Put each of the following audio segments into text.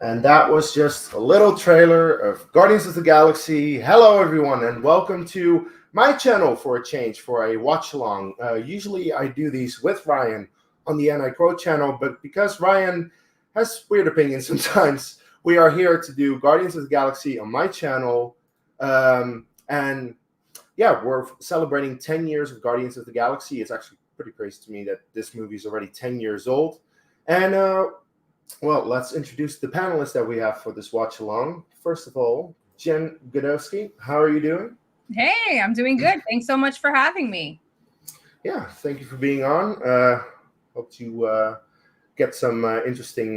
And that was just a little trailer of Guardians of the Galaxy. Hello, everyone, and welcome to my channel for a change, for a watch-along. Usually I do these with Ryan on the NI Quote channel, but because Ryan has weird opinions sometimes, we are here to do Guardians of the Galaxy on my channel. And yeah, we're celebrating 10 years of Guardians of the Galaxy. It's actually pretty crazy to me that this movie is already 10 years old. And well, let's introduce the panelists that we have for this watch along. First of all, Jen Godowski, how are you doing? Hey, I'm doing good. Thanks so much for having me. Yeah, thank you for being on. Hope to get some interesting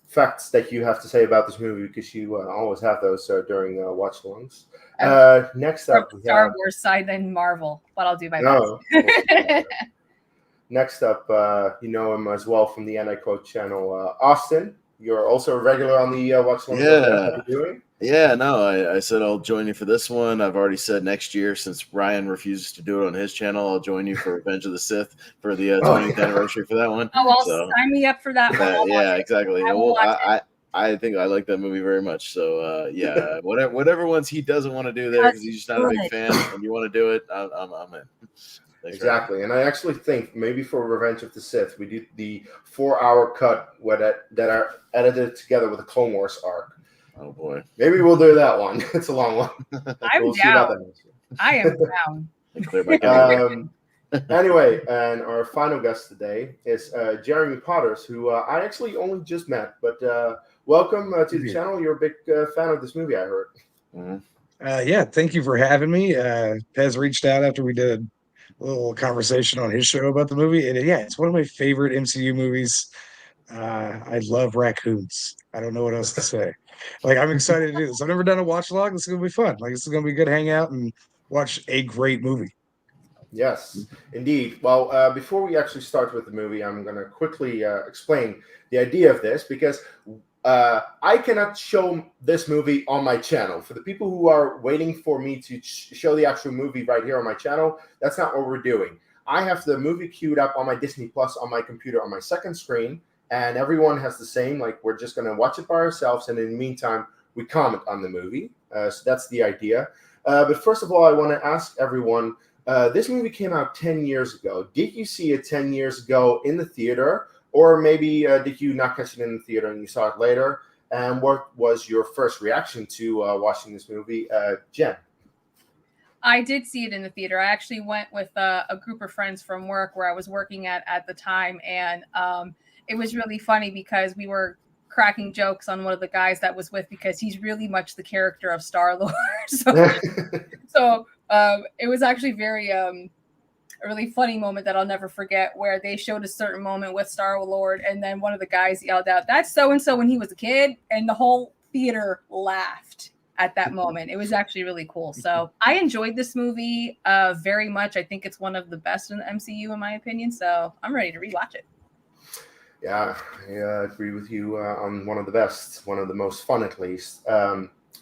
facts that you have to say about this movie, because you always have those during watch-alongs. Next up, we Star Wars side than Marvel, but I'll do my best. Next up, you know him as well from the NI Quote channel, Austin. You're also a regular on the watch-along. Yeah, no, I said I'll join you for this one. I've already said next year, since Ryan refuses to do it on his channel, I'll join you for Revenge of the Sith for the 20th anniversary for that one. Oh, well, sign me up for that one. Yeah, exactly. I think I like that movie very much. So yeah, whatever ones he doesn't want to do there because he's just not a big fan, and you want to do it, I'm in. Thanks, exactly, and I actually think maybe for Revenge of the Sith, we do the 4-hour cut that are edited together with a Clone Wars arc. Oh boy, maybe we'll do that one. It's a long one. I'm down. I am down. Anyway, and our final guest today is Jeremy Potters, who I actually only just met, but welcome to the channel. You're a big fan of this movie, I heard. Mm-hmm. Yeah, thank you for having me. Pez reached out after we did a little conversation on his show about the movie, and yeah, it's one of my favorite MCU movies. I love raccoons. I don't know what else to say. Like, I'm excited to do this. I've never done a watch log. This is gonna be fun. Like, this is gonna be a good hangout and watch a great movie. Yes, indeed. Well, before we actually start with the movie, I'm going to quickly explain the idea of this, because I cannot show this movie on my channel. For the people who are waiting for me to show the actual movie right here on my channel, that's not what we're doing. I have the movie queued up on my Disney Plus on my computer on my second screen, and everyone has the same. Like, we're just going to watch it by ourselves, and in the meantime, we comment on the movie. So that's the idea. But first of all, I want to ask everyone, this movie came out 10 years ago. Did you see it 10 years ago in the theater? Or maybe did you not catch it in the theater and you saw it later? And what was your first reaction to watching this movie? Jen? I did see it in the theater. I actually went with a group of friends from work where I was working at the time. And it was really funny because we were cracking jokes on one of the guys that was with, because he's really much the character of Star-Lord. So it was actually a really funny moment that I'll never forget, where they showed a certain moment with Star-Lord, and then one of the guys yelled out, "That's so-and-so when he was a kid," and the whole theater laughed at that moment. It was actually really cool. So I enjoyed this movie very much. I think it's one of the best in the MCU, in my opinion. So I'm ready to rewatch it. Yeah, I agree with you on one of the best, one of the most fun, at least.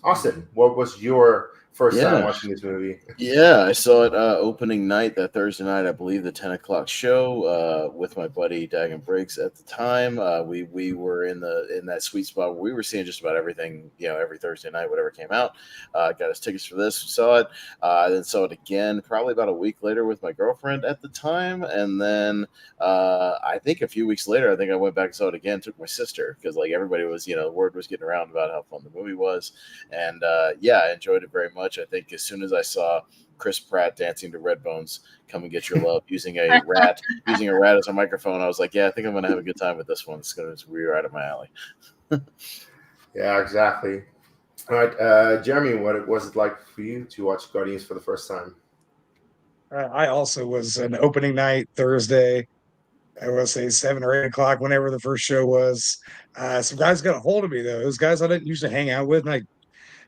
Austin, what was your first time watching this movie? Yeah, I saw it opening night, that Thursday night, I believe, the 10 o'clock show with my buddy Dagan Briggs at the time. We were in that sweet spot where we were seeing just about everything, every Thursday night, whatever came out. Got us tickets for this, saw it, then saw it again probably about a week later with my girlfriend at the time, and then I think a few weeks later, I think I went back and saw it again, took my sister, because like everybody was, the word was getting around about how fun the movie was, and I enjoyed it very much. I think as soon as I saw Chris Pratt dancing to Redbones, "Come and Get Your Love," using a rat as a microphone, I was like, yeah, I think I'm going to have a good time with this one. It's going to be right up my alley. Yeah, exactly. All right, Jeremy, what was it like for you to watch Guardians for the first time? I also was an opening night Thursday. I will say 7 or 8 o'clock, whenever the first show was. Some guys got a hold of me, though. Those guys I didn't usually hang out with, and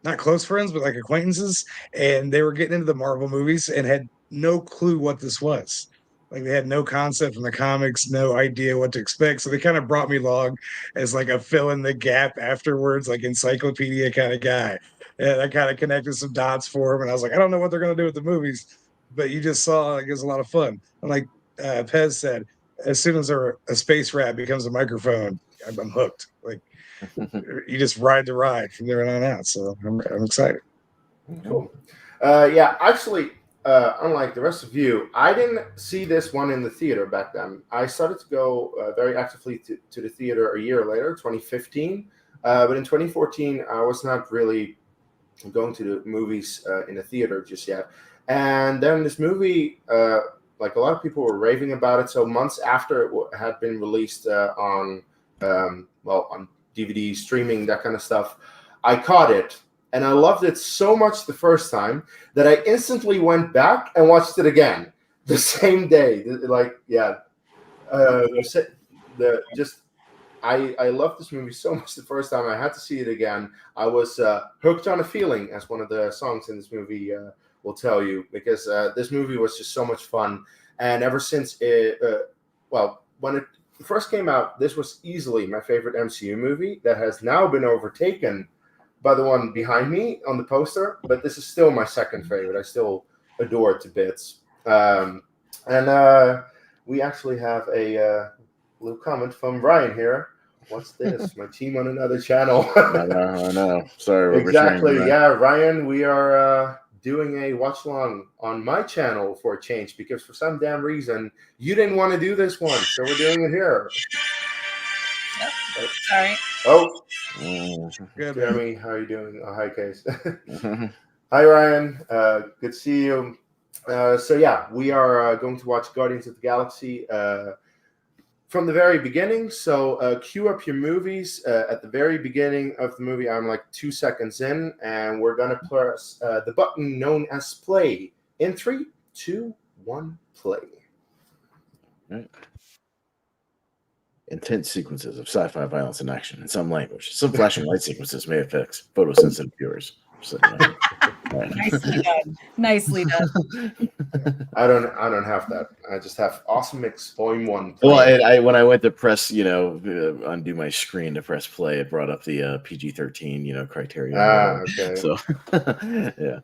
not close friends, but like acquaintances, and they were getting into the Marvel movies and had no clue what this was. Like, they had no concept from the comics, no idea what to expect. So they kind of brought me along as like a fill in the gap afterwards, like encyclopedia kind of guy. And I kind of connected some dots for them. And I was like, I don't know what they're going to do with the movies, but you just saw, like, it was a lot of fun. And like Pez said, as soon as a space rat becomes a microphone, I'm hooked. Like you just ride the ride from there on out. So I'm excited. Cool. Actually, unlike the rest of you, I didn't see this one in the theater back then. I started to go very actively to the theater a year later, 2015. But in 2014, I was not really going to the movies in the theater just yet. And then this movie, like a lot of people were raving about it. So months after it had been released on DVD, streaming, that kind of stuff, I caught it. And I loved it so much the first time that I instantly went back and watched it again the same day. I loved this movie so much the first time. I had to see it again. I was hooked on a feeling, as one of the songs in this movie will tell you, because this movie was just so much fun. And ever since when it first came out, this was easily my favorite MCU movie that has now been overtaken by the one behind me on the poster, but this is still my second favorite. I still adore it to bits. We actually have a little comment from Ryan here. What's this? My team on another channel. I know. Sorry. Exactly. Yeah, Ryan, we are doing a watch along on my channel for a change, because for some damn reason you didn't want to do this one, so we're doing it here. Yep. Sorry. Oh, Good, Jeremy, how are you doing? Oh, hi, Case. Hi, Ryan. Good to see you. We are going to watch Guardians of the Galaxy from the very beginning. So cue up your movies. At the very beginning of the movie, I'm like 2 seconds in, and we're going to press the button known as play. In 3, 2, 1, play. Right. Intense sequences of sci-fi violence and action in some language. Some flashing light sequences may affect photosensitive viewers. So, right. Nicely done. Nicely done. I don't have that. I just have Awesome Mix Volume 1. Well, when I went to press, undo my screen to press play, it brought up the PG-13, criterion. Okay. So, yeah.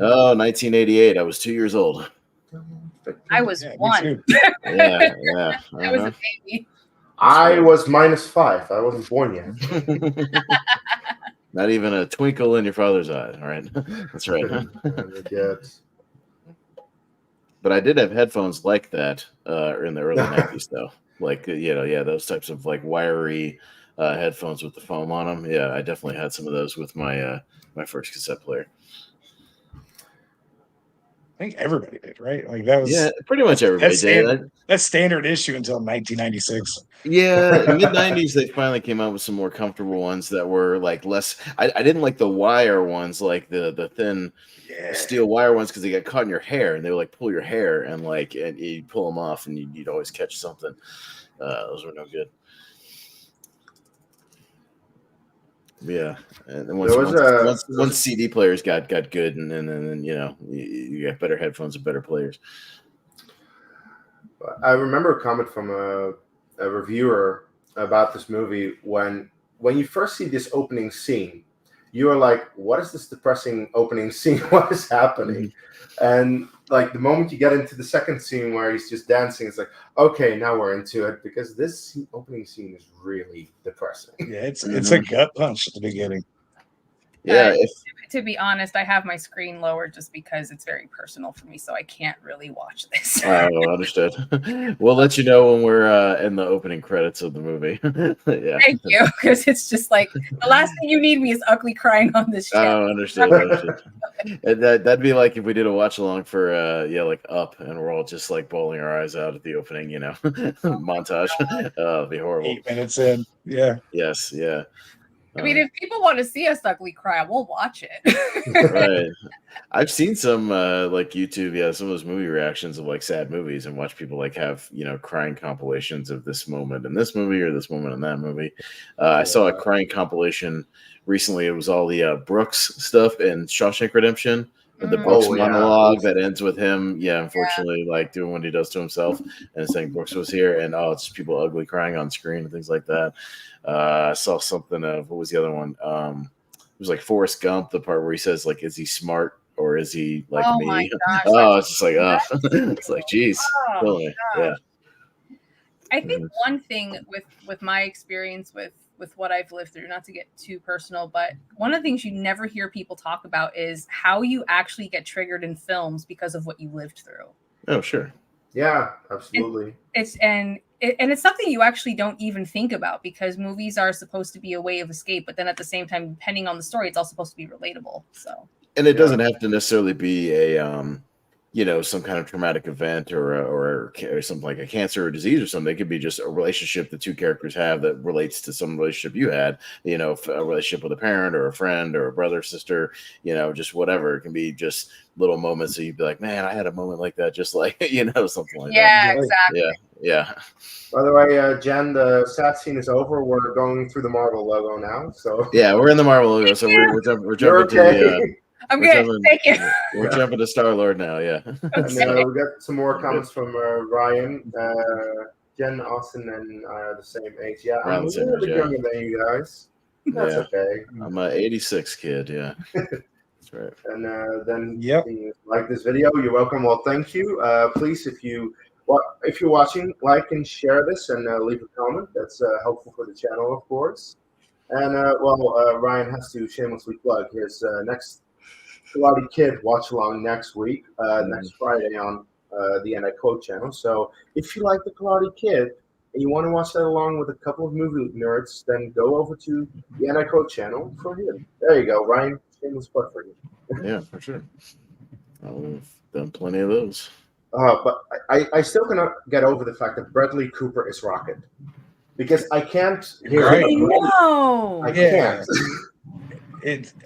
Oh, 1988. I was 2 years old. I was 1. Yeah. I was a baby. I was -5. I wasn't born yet. Not even a twinkle in your father's eye. All right. That's right. But I did have headphones like that in the early 90s, though. Like, those types of like wiry headphones with the foam on them. Yeah, I definitely had some of those with my my first cassette player. I think everybody did, right? Like that was pretty much everybody did. That's standard issue until 1996. Yeah, mid 90s they finally came out with some more comfortable ones that were like less. I didn't like the wire ones, like the thin steel wire ones, because they got caught in your hair and they would like pull your hair and you pull them off and you'd always catch something. Those were no good. Yeah, and then once CD players got good, and then you got better headphones and better players. I remember a comment from a reviewer about this movie when you first see this opening scene, you are like, "What is this depressing opening scene? What is happening?" And like the moment you get into the second scene where he's just dancing, it's like, okay, now we're into it, because this opening scene is really depressing. Yeah, it's a gut punch at the beginning. Yeah. To be honest, I have my screen lowered just because it's very personal for me, so I can't really watch this. Oh, understood. We'll let you know when we're in the opening credits of the movie. Yeah. Thank you, because it's just like the last thing you need me is ugly crying on this show. Oh, understood. And that'd be like if we did a watch along for like Up, and we're all just like bawling our eyes out at the opening, montage. It'd be horrible. 8 minutes in, yeah. Yes, yeah. I mean, if people want to see us ugly cry, we'll watch it. Right. I've seen some like YouTube, some of those movie reactions of like sad movies, and watch people like have crying compilations of this moment in this movie or this moment in that movie. I saw a crying compilation recently. It was all the Brooks stuff in Shawshank Redemption. The Brooks monologue that ends with him, unfortunately, like doing what he does to himself and saying Brooks was here, and it's just people ugly crying on screen and things like that. I saw something of, what was the other one? It was like Forrest Gump, the part where he says, like, is he smart or is he like me? My gosh, It's just like, it's like, geez, really, yeah. I think one thing with my experience with what I've lived through, not to get too personal, but one of the things you never hear people talk about is how you actually get triggered in films because of what you lived through. Oh, sure. Yeah, absolutely. It's something you actually don't even think about, because movies are supposed to be a way of escape, but then at the same time, depending on the story, it's all supposed to be relatable. So, and it doesn't have to necessarily be a some kind of traumatic event or something like a cancer or disease or something. It could be just a relationship the two characters have that relates to some relationship you had, a relationship with a parent or a friend or a brother, sister, just whatever. It can be just little moments that you'd be like, man, I had a moment like that, just like, something like that. Yeah, exactly. Yeah. By the way, Jen, the sad scene is over. We're going through the Marvel logo now. So yeah, we're in the Marvel logo. So we're jumping to the I'm good. Thank you. We're jumping to Star-Lord now, yeah. And we got some more comments from Ryan. Jen, Austin, and I are the same age. Yeah, I'm a little bit younger than you guys. That's okay. I'm an 86 kid, yeah. That's right. And then if you like this video, you're welcome. Well, thank you. Please, if you're watching, like and share this and leave a comment. That's helpful for the channel, of course. And Ryan has to shamelessly plug his next Karate Kid watch along next week, next Friday on the NI Code channel. So if you like the Karate Kid and you want to watch that along with a couple of movie nerds, then go over to the NI Code channel for him. There you go, Ryan. Shameless plug for you. Yeah, for sure. I've done plenty of those. But I still cannot get over the fact that Bradley Cooper is Rocket, because I can't hear him. I can't.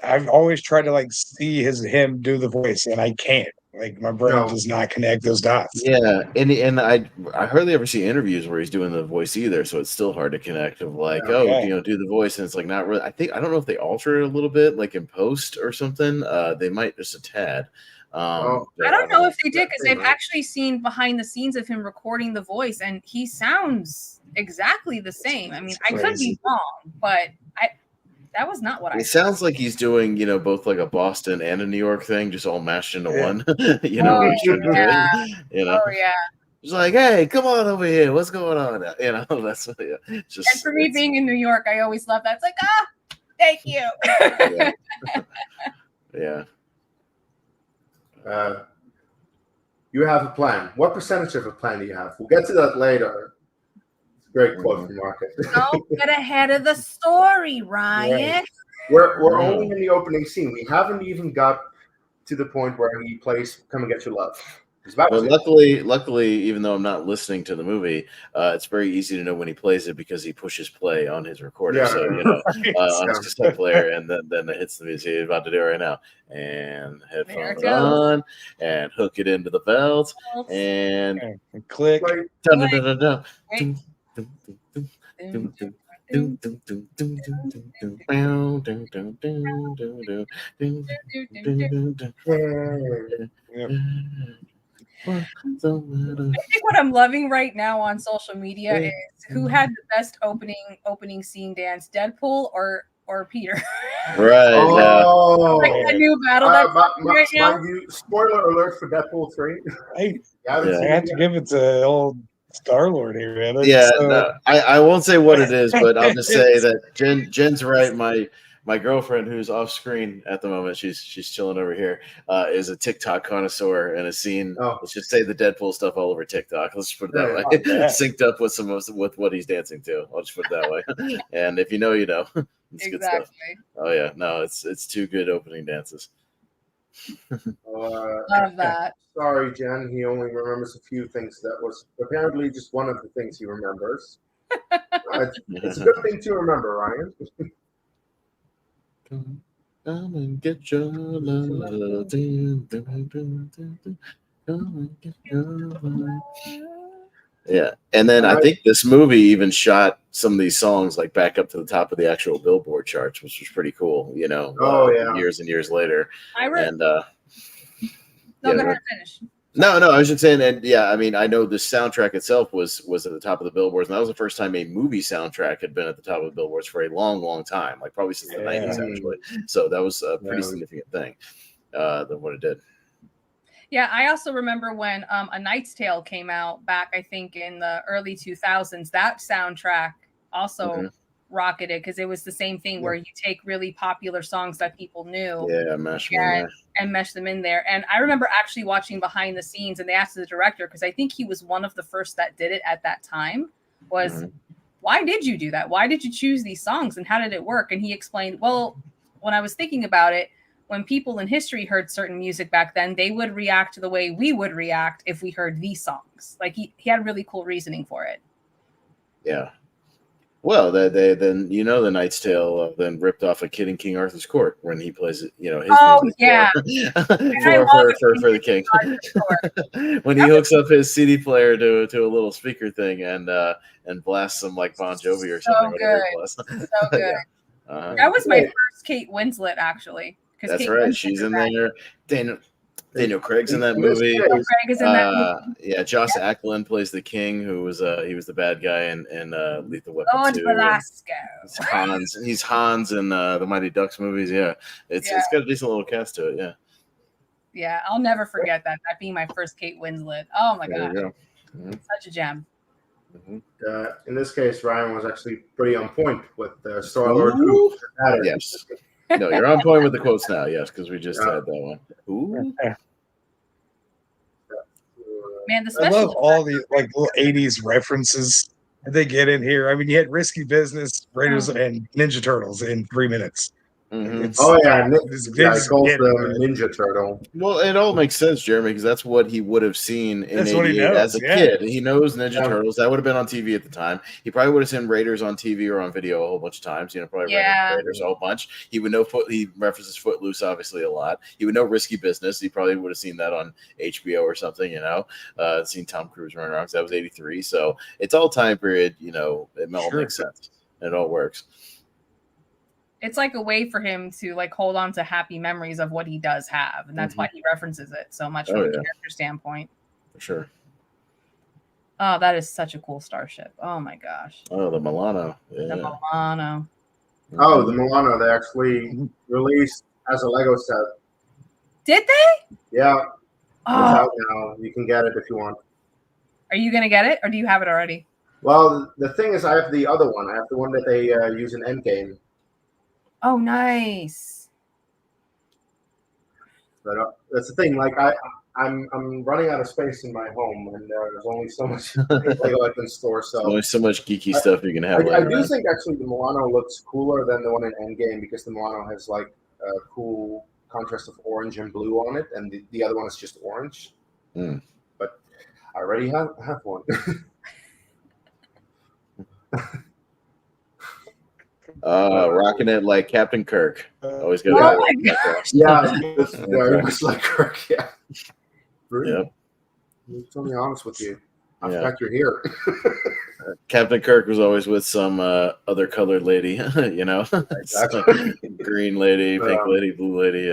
I've always tried to see him do the voice, and I can't. My brain does not connect those dots. Yeah, and I hardly ever see interviews where he's doing the voice either, so it's still hard to connect. Of do the voice, and it's not really. I don't know if they alter it a little bit, in post or something. They might just a tad. I don't know if they did, because I've actually seen behind the scenes of him recording the voice, and he sounds exactly the same. I mean, I could be wrong, but that was not what I. It sounds like he's doing, both a Boston and a New York thing, just all mashed into one. He's trying to do it. Oh yeah. It's like, hey, come on over here. What's going on? That's just. And for me being in New York, I always love that. It's like, thank you. Yeah. You have a plan. What percentage of a plan do you have? We'll get to that later. Great quote from Market. Don't get ahead of the story, Ryan. Yeah. We're only in the opening scene. We haven't even got to the point where he plays "Come and Get Your Love." But luckily, even though I'm not listening to the movie, it's very easy to know when he plays it because he pushes play on his recorder. Yeah. So on his cassette player, and then it hits the music. He's about to do it right now, and headphones on, and hook it into the belt, and click. I think what I'm loving right now on social media is who had the best opening scene dance, Deadpool or Peter. Right. A new battle right now. Spoiler alert for Deadpool 3. I have to give it to old Star-Lord here, man. Yeah, I won't say what it is, but I'll just say that Jen's right. My girlfriend, who's off screen at the moment, she's chilling over here, is a TikTok connoisseur and has seen, let's just say, the Deadpool stuff all over TikTok. Let's put it that way. Synced up with what he's dancing to. I'll just put it that way. And if you know, you know. It's good stuff. Oh yeah, no, it's two good opening dances. Love that. Sorry, Jen. He only remembers a few things. That was apparently just one of the things he remembers. It's a good thing to remember, Ryan. Come and get your love. Come and get your love. Yeah, and then I think this movie even shot some of these songs back up to the top of the actual Billboard charts, which was pretty cool. Years and years later. Go ahead and finish. No, I was just saying, and I mean, I know the soundtrack itself was at the top of the billboards, and that was the first time a movie soundtrack had been at the top of the billboards for a long, long time, probably since the 90s, actually. So that was a pretty significant thing than what it did. Yeah, I also remember when A Knight's Tale came out back, I think, in the early 2000s. That soundtrack also rocketed because it was the same thing where you take really popular songs that people knew mesh them in there. and mesh them in there. And I remember actually watching behind the scenes, and they asked the director, because I think he was one of the first that did it at that time, was why did you do that? Why did you choose these songs and how did it work? And he explained, well, when I was thinking about it, when people in history heard certain music back then, they would react the way we would react if we heard these songs. Like he had really cool reasoning for it. Yeah. Well, they then the Knight's Tale then ripped off a kid in King Arthur's court when he plays his music for the king. When he hooks up his CD player to a little speaker thing and blasts some like Bon Jovi or something. Whatever it was. So good. That was my first Kate Winslet, actually. That's Kate right. Winslet She's in there. Daniel Craig's in that movie. Craig is in that movie. Yeah, Josh Acklin plays the king, who was he was the bad guy in Lethal Weapon 2. Lord Velasco. He's Hans in the Mighty Ducks movies. Yeah, it's got a decent little cast to it. Yeah. Yeah, I'll never forget that being my first Kate Winslet. Oh my god, such a gem. In this case, Ryan was actually pretty on point with the Star-Lord. Yes. No, you're on point with the quotes now. Yes, because we just had that one. Ooh. Man, I love all the like little 80s references that they get in here. I mean, you had Risky Business, Raiders, and Ninja Turtles in 3 minutes. Ninja Turtle. Well, it all makes sense, Jeremy, because that's what he would have seen in '88 as a kid. He knows Ninja Turtles. That would have been on TV at the time. He probably would have seen Raiders on TV or on video a whole bunch of times. Probably Raiders a whole bunch. He would know he references Footloose obviously a lot. He would know Risky Business. He probably would have seen that on HBO or something. Seen Tom Cruise running around because that was '83. So it's all time period. It all makes sense. It all works. It's like a way for him to like hold on to happy memories of what he does have, and that's why he references it so much from a character standpoint. For sure. Oh, that is such a cool starship. Oh my gosh. Oh, the Milano. Yeah. The Milano. Oh, the Milano. They actually released as a Lego set. Did they? Yeah. It's out now. You can get it if you want. Are you gonna get it, or do you have it already? Well, the thing is, I have the other one. I have the one that they use in Endgame. Oh, nice. But that's the thing. Like I'm running out of space in my home, and there's only so much Lego I can store. So there's only so much geeky stuff you can have. I do think actually the Milano looks cooler than the one in Endgame because the Milano has like a cool contrast of orange and blue on it, and the other one is just orange. But I already have one. Rocking it like Captain Kirk. Always got. Oh my gosh! Yeah, very much like Kirk. Yeah. Yep. I'm totally honest with you. I'm glad you're here. Captain Kirk was always with some other colored lady, Exactly. Green lady, pink lady, blue lady.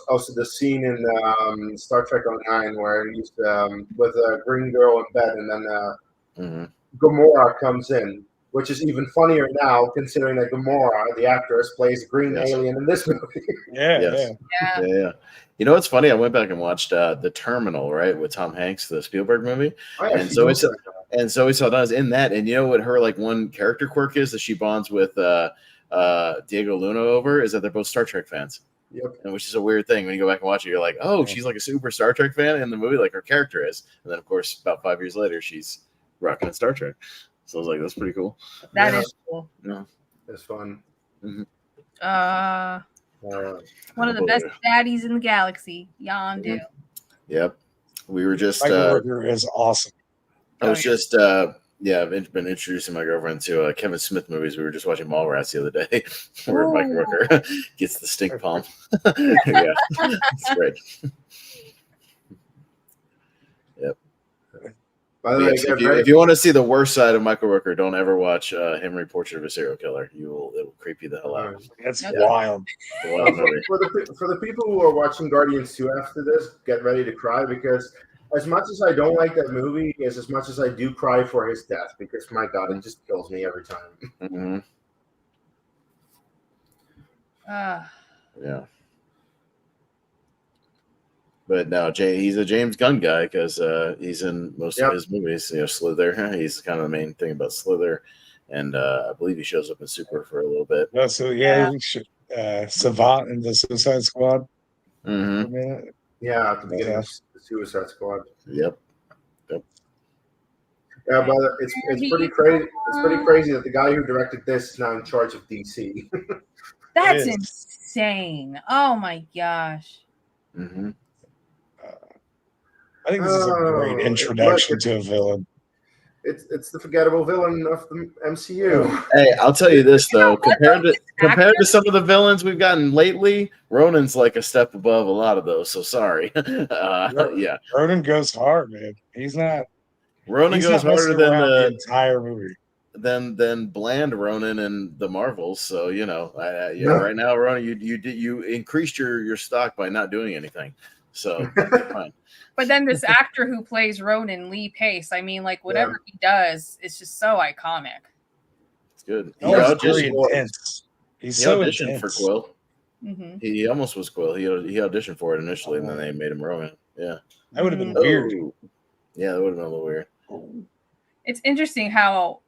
Also, the scene in Star Trek '09 where he's with a green girl in bed, and then Gamora comes in. Which is even funnier now, considering that Gamora, the actress, plays green alien in this movie. Yeah. What's funny? I went back and watched The Terminal, right, with Tom Hanks, the Spielberg movie, and Zoe Saldana's in that. And you know what her like one character quirk is that she bonds with Diego Luna over is that they're both Star Trek fans. Yep. And which is a weird thing when you go back and watch it. You're like, oh, she's like a super Star Trek fan in the movie, like her character is. And then of course, about 5 years later, she's rocking Star Trek. So I was like, that's pretty cool. That is cool. Yeah. It's fun. One of the best daddies in the galaxy, Yondu. Yep. We were just Michael Rooker is awesome. I was just I've been introducing my girlfriend to Kevin Smith movies. We were just watching Mallrats the other day where Michael Rooker gets the stink palm. Yeah. It's great. Yep. By the way, if you want to see the worst side of Michael Rooker, don't ever watch Henry Portrait of a Serial Killer. It will creep you the hell out. That's wild. For the people who are watching Guardians 2 after this, get ready to cry because as much as I don't like that movie, is as much as I do cry for his death because my God, it just kills me every time. Yeah. But no, he's a James Gunn guy because he's in most of his movies. Slither. He's kind of the main thing about Slither, and I believe he shows up in Super for a little bit. Oh, so we should, Savant in the Suicide Squad. Mm-hmm. Yeah, at the beginning of the Suicide Squad. Yep. Yeah, but it's pretty crazy. It's pretty crazy that the guy who directed this is now in charge of DC. That's insane. Oh my gosh. Mm-hmm. I think this is a great introduction to a villain. It's the forgettable villain of the MCU. Hey, I'll tell you this though, compared to some of the villains we've gotten lately, Ronan's like a step above a lot of those. So sorry. Yeah, Ronan goes hard, man. Ronan goes harder than the entire movie. Than bland Ronan and the Marvels. So right now, Ronan, you increased your stock by not doing anything. So fine. But then this actor who plays Ronan, Lee Pace, I mean, like whatever he does, it's just so iconic. It's good. He He's so auditioned intense. for Quill. Mm-hmm. He almost was Quill. He auditioned for it initially, and then they made him Ronan. Yeah, that would have been weird. Yeah, that would have been a little weird. It's interesting how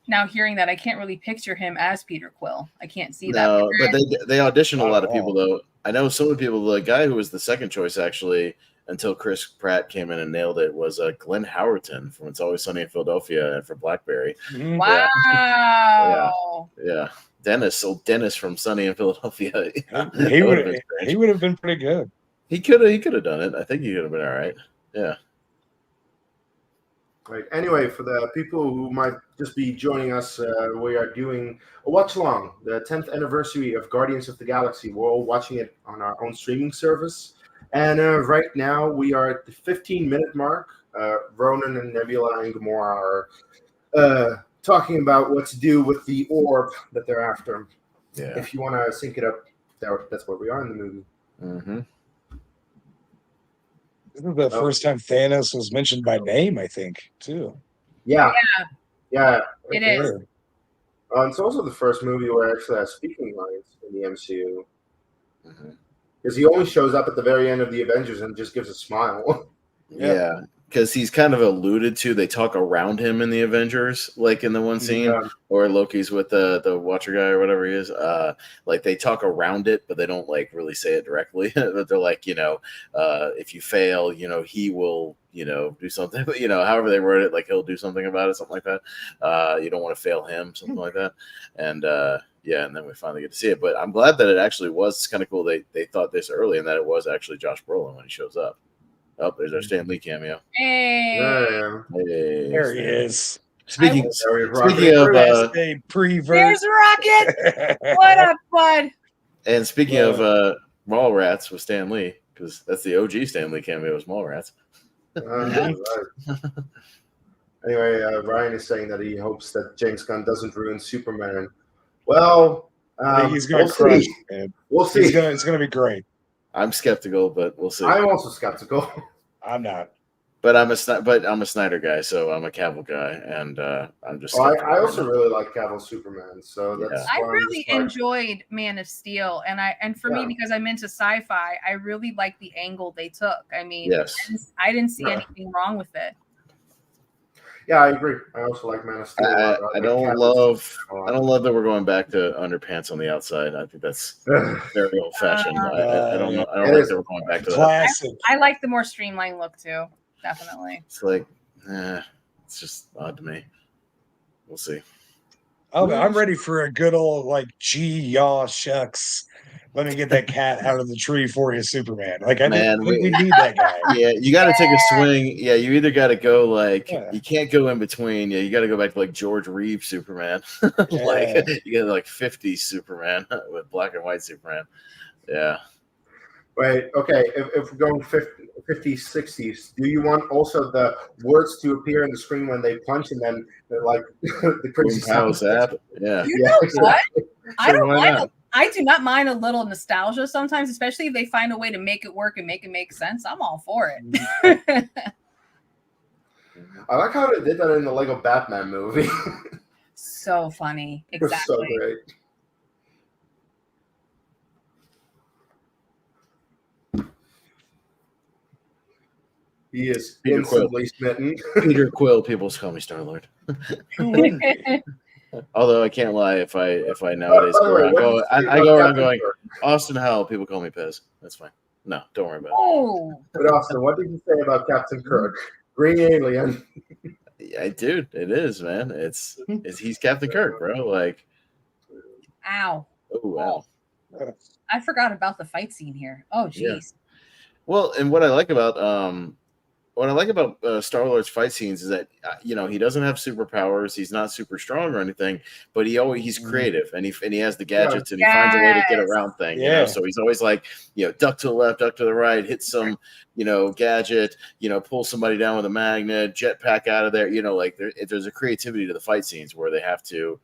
now hearing that I can't really picture him as Peter Quill. I can't see that. No, but they auditioned a lot of people though. I know some of the people. The guy who was the second choice actually, until Chris Pratt came in and nailed it, was Glenn Howerton from It's Always Sunny in Philadelphia and for Blackberry. Wow. Yeah. Dennis from Sunny in Philadelphia. He would have been pretty good. He could have done it. I think he could have been all right. Yeah. Right. Anyway, for the people who might just be joining us, we are doing a watch-along, the 10th anniversary of Guardians of the Galaxy. We're all watching it on our own streaming service. And right now, we are at the 15-minute mark. Ronan and Nebula and Gamora are talking about what to do with the orb that they're after. Yeah. If you want to sync it up, that's where we are in the movie. Mm-hmm. This is the first time Thanos was mentioned by name, I think, too. Yeah. It is. It's also the first movie where it actually has speaking lines in the MCU. Because he only shows up at the very end of the Avengers and just gives a smile. Yeah. Because he's kind of alluded to, they talk around him in the Avengers, like in the one scene, or Loki's with the Watcher guy or whatever he is. Like they talk around it, but they don't like really say it directly. But they're like, if you fail, he will, do something. But however they word it, like he'll do something about it, something like that. You don't want to fail him, something like that. And and then we finally get to see it. But I'm glad that it actually was. It's kind of cool. They thought this early, and that it was actually Josh Brolin when he shows up. Oh, there's our Stan Lee cameo. Hey. There he is. Speaking of there's Rocket. What up, bud? And speaking of Mallrats with Stan Lee, because that's the OG Stan Lee cameo was Mallrats. Anyway, Ryan is saying that he hopes that James Gunn doesn't ruin Superman. Well, he's going to crush, man. We'll see. It's going to be great. I'm skeptical, but we'll see. I'm also skeptical. I'm not. But I'm a Snyder guy, so I'm a Cavill guy, and I'm just. I also really like Cavill Superman, so that's. I really enjoyed Man of Steel, and for me, because I'm into sci-fi, I really like the angle they took. I mean, I didn't see anything wrong with it. Yeah, I agree. I also like Man of Steel. I don't love that we're going back to underpants on the outside. I think that's very old fashioned. I don't know. I don't like that we're going back to classic. I like the more streamlined look too. Definitely. It's like, it's just odd to me. We'll see. I'm ready for a good old gee, yaw, shucks. Let me get that cat out of the tree for you, Superman. I think we need that guy. Yeah, you got to take a swing. Yeah, you either got to go you can't go in between. Yeah, you got to go back to George Reeves Superman. You get 50s Superman with black and white Superman. Yeah. Right. Okay. If we're going 50s, 60s, do you want also the words to appear on the screen when they punch and then the crazy sound? Yeah. You know what? I don't mind. I do not mind a little nostalgia sometimes, especially if they find a way to make it work and make it make sense. I'm all for it. I like how they did that in the Lego Batman movie. So funny. Exactly. It was so great. He is Peter Quill. instantly smitten. Peter Quill. People call me Star Lord. Who wouldn't be? Although I can't lie, if I nowadays By the go way, around what did going, you say I about go around Captain going, Kirk? Austin Howell. People call me Pez. That's fine. No, don't worry about it. Oh, But Austin, what did you say about Captain Kirk? Green alien. Yeah, dude, it is, man. It's he's Captain Kirk, bro. Like, ow. oh wow. I forgot about the fight scene here. Oh, Yeah. jeez. Well, and what I like about Star Lord's fight scenes is that he doesn't have superpowers. He's not super strong or anything, but he's creative and he has the gadgets and he finds a way to get around things. Yeah. So he's always like, duck to the left, duck to the right, hit some gadget, pull somebody down with a magnet, jetpack out of there. Like there's a creativity to the fight scenes where they have to.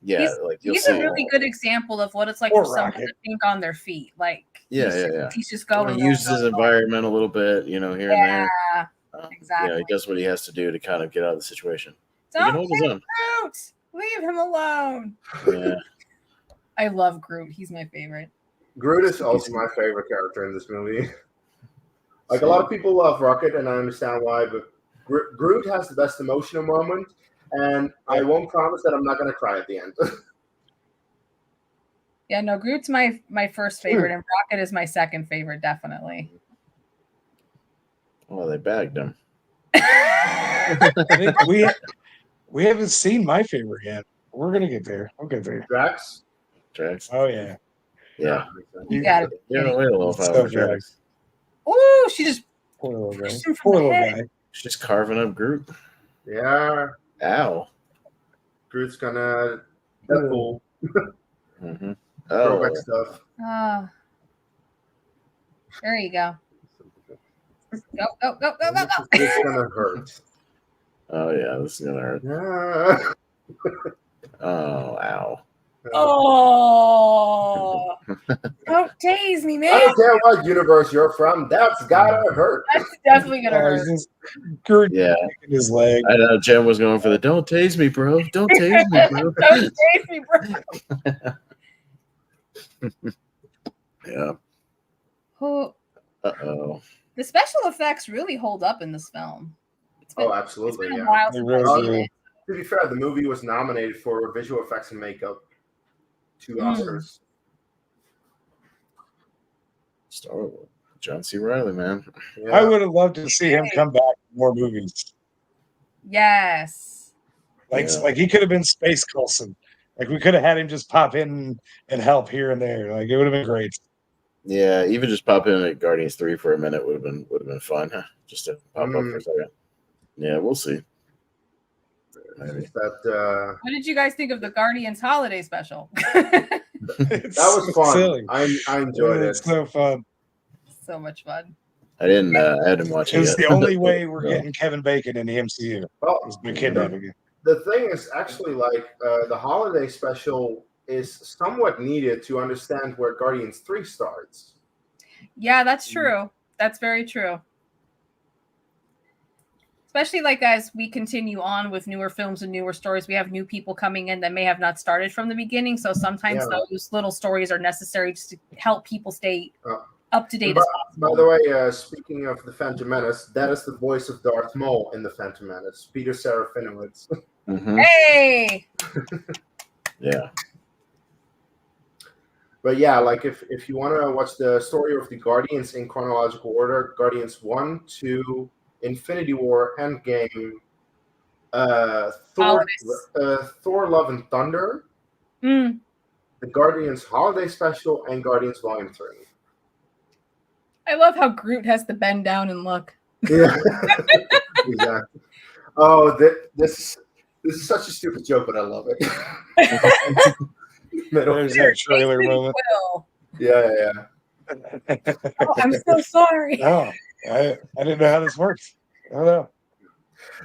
He's a really good example of what it's like for someone to think on their feet. Like he's just going. He uses his environment a little bit, here and there. Exactly. He does what he has to do to kind of get out of the situation. Don't Groot! Leave him alone. Yeah. I love Groot. He's my favorite. Groot is also my favorite character in this movie. Like, a lot of people love Rocket, and I understand why, but Groot has the best emotional moment, and I won't promise that I'm not going to cry at the end. Yeah, no, Groot's my first favorite, and Rocket is my second favorite, definitely. Well, they bagged him. I think we haven't seen my favorite yet. We're gonna get there. We'll get there. Drax? Oh yeah. Yeah. You got it. Wait a little for Drax. Ooh, she just poor little guy. pushed him from Poor the little head. guy. She's just carving up Groot. Yeah. Ow. Groot's gonna Deadpool. Mm-hmm. Throwback stuff. There you go. Go. It's gonna hurt. Oh yeah, this is gonna hurt. Yeah. Oh, ow. Oh, don't tase me, man. I don't care what universe you're from. That's gotta hurt. That's definitely gonna hurt. Groot Yeah. his leg. I know Jen was going for the "Don't tase me, bro. Don't tase me, bro." Don't tase me, bro. Yeah. Uh-oh. The special effects really hold up in this film. Absolutely. It's been a Yeah. while since I've seen it. To be fair, the movie was nominated for visual effects and makeup, 2 Oscars. Star Wars. John C. Reilly, man. Yeah. I would have loved to see him come back in more movies. Yes. Like he could have been Space Coulson. Like we could have had him just pop in and help here and there. Like it would have been great. Yeah, even just pop in at Guardians 3 for a minute would have been fun. Just to pop up for a second. Yeah, we'll see. Maybe. What did you guys think of the Guardians holiday special? That was fun. Silly. I enjoyed it. It's so fun. So much fun. I didn't watch it. It was yet. the only way we're getting Kevin Bacon in the MCU. Well, Was by kidnapping. the thing is actually the holiday special is somewhat needed to understand where Guardians 3 starts. Yeah, that's true. That's very true. Especially as we continue on with newer films and newer stories, we have new people coming in that may have not started from the beginning. So sometimes those little stories are necessary just to help people stay up to date as possible. By the way, speaking of the Phantom Menace, that is the voice of Darth Maul in the Phantom Menace, Peter Serafinowicz. Mm-hmm. Hey! Yeah. But yeah, if you want to watch the story of the Guardians in chronological order, Guardians 1, 2, Infinity War, Endgame, Thor: Love and Thunder, the Guardians Holiday Special, and Guardians Volume 3. I love how Groot has to bend down and look. Yeah, exactly. Oh, this is such a stupid joke, but I love it. There's that trailer moment. Yeah. Oh, I'm so sorry. No, I didn't know how this works. I don't know.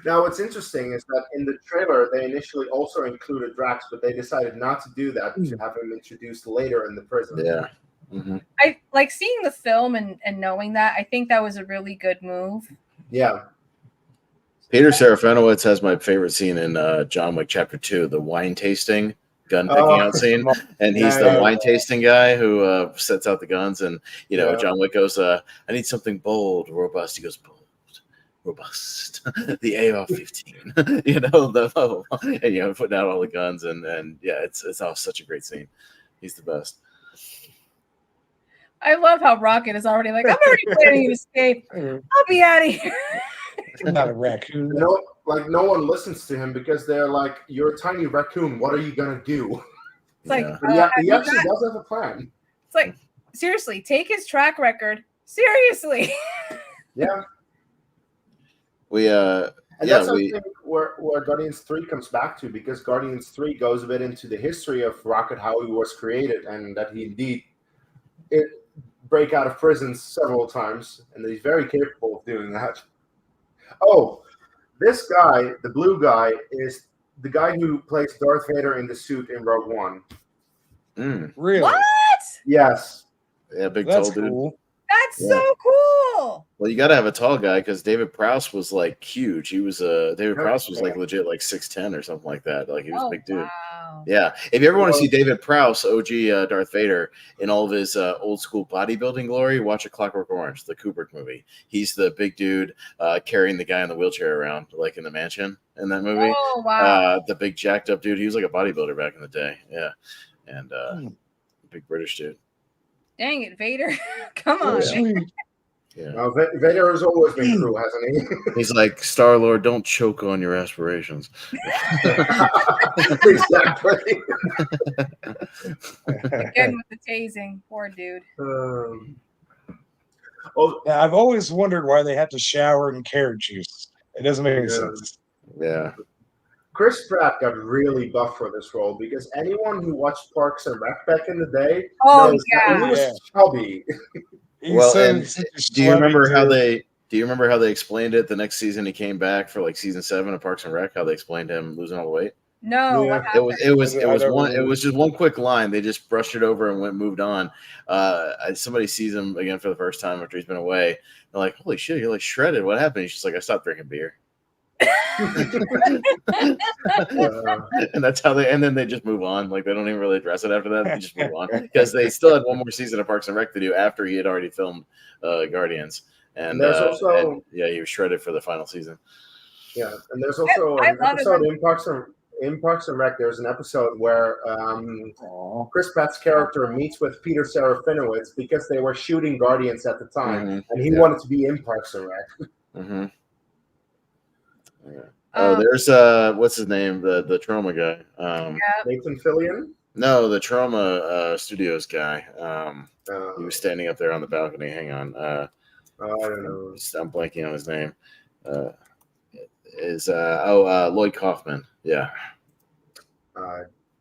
Now, what's interesting is that in the trailer, they initially also included Drax, but they decided not to do that to have him introduced later in the prison. Yeah. Mm-hmm. I like seeing the film and knowing that. I think that was a really good move. Yeah. Peter Serafinowicz has my favorite scene in John Wick Chapter 2, the wine tasting, gun picking out scene. And he's the wine tasting guy who sets out the guns. And, John Wick goes, I need something bold, robust. He goes, bold. robust, the AR-15, you know, and, you know, putting out all the guns, and yeah, it's all such a great scene. He's the best. I love how Rocket is already like, I'm already planning an escape. I'll be out of here. Not a raccoon. No, like no one listens to him because they're like, "You're a tiny raccoon. What are you gonna do?" It's like, Yeah. But he actually does have a plan. it's like, seriously, take his track record seriously. Yeah, We and that's something where Guardians 3 comes back to, because Guardians 3 goes a bit into the history of Rocket, how he was created, and that he indeed break out of prison several times, and that he's very capable of doing that. Oh, this guy, the blue guy, is the guy who plays Darth Vader in the suit in Rogue One. Really? What? Yes. Yeah, big That's tall dude. cool. That's so cool. Well, you got to have a tall guy, because David Prowse was like huge. He was David Prowse was like legit like 6'10" or something like that. Like he was a big dude. Wow. Yeah. If you ever want to see David Prowse, OG Darth Vader, in all of his old school bodybuilding glory, watch A Clockwork Orange, the Kubrick movie. He's the big dude carrying the guy in the wheelchair around, like in the mansion in that movie. Oh, wow. The big jacked up dude. He was like a bodybuilder back in the day. Yeah. And big British dude. Dang it, Vader. Come on. Yeah. Vader has always been cruel, hasn't he? He's like, Star-Lord, don't choke on your aspirations. Exactly. Again with the tasing. Poor dude. Yeah, I've always wondered why they have to shower in carrot juice. It doesn't make any sense. Yeah. Chris Pratt got really buff for this role, because anyone who watched Parks and Rec back in the day knows that he was chubby. Well, and do you remember how they explained it the next season? He came back for like season 7 of Parks and Rec. How they explained him losing all the weight. No, what happened? It was just one quick line. They just brushed it over and moved on. Somebody sees him again for the first time after he's been away. They're like, "Holy shit, you're like shredded. What happened?" He's just like, "I stopped drinking beer." And that's how and then they just move on. Like they don't even really address it after that. They just move on, because they still had one more season of Parks and Rec to do after he had already filmed Guardians. And there's also he was shredded for the final season. Yeah, and there's also an episode in Parks and Rec. There's an episode where Chris Pratt's character meets with Peter Serafinowicz because they were shooting Guardians at the time, and he wanted to be in Parks and Rec. Mm-hmm. Yeah. There's what's his name? The Trauma guy. Nathan Fillion? No, the Trauma Studios guy. He was standing up there on the balcony. Hang on. I don't know. I'm blanking on his name. Lloyd Kaufman. Yeah.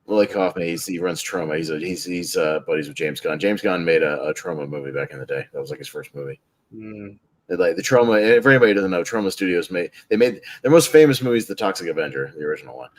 Lloyd Kaufman. He runs Trauma. He's buddies with James Gunn. James Gunn made a Trauma movie back in the day. That was like his first movie. Like the Trauma, for anybody who doesn't know, Trauma Studios made their most famous movies, The Toxic Avenger, the original one,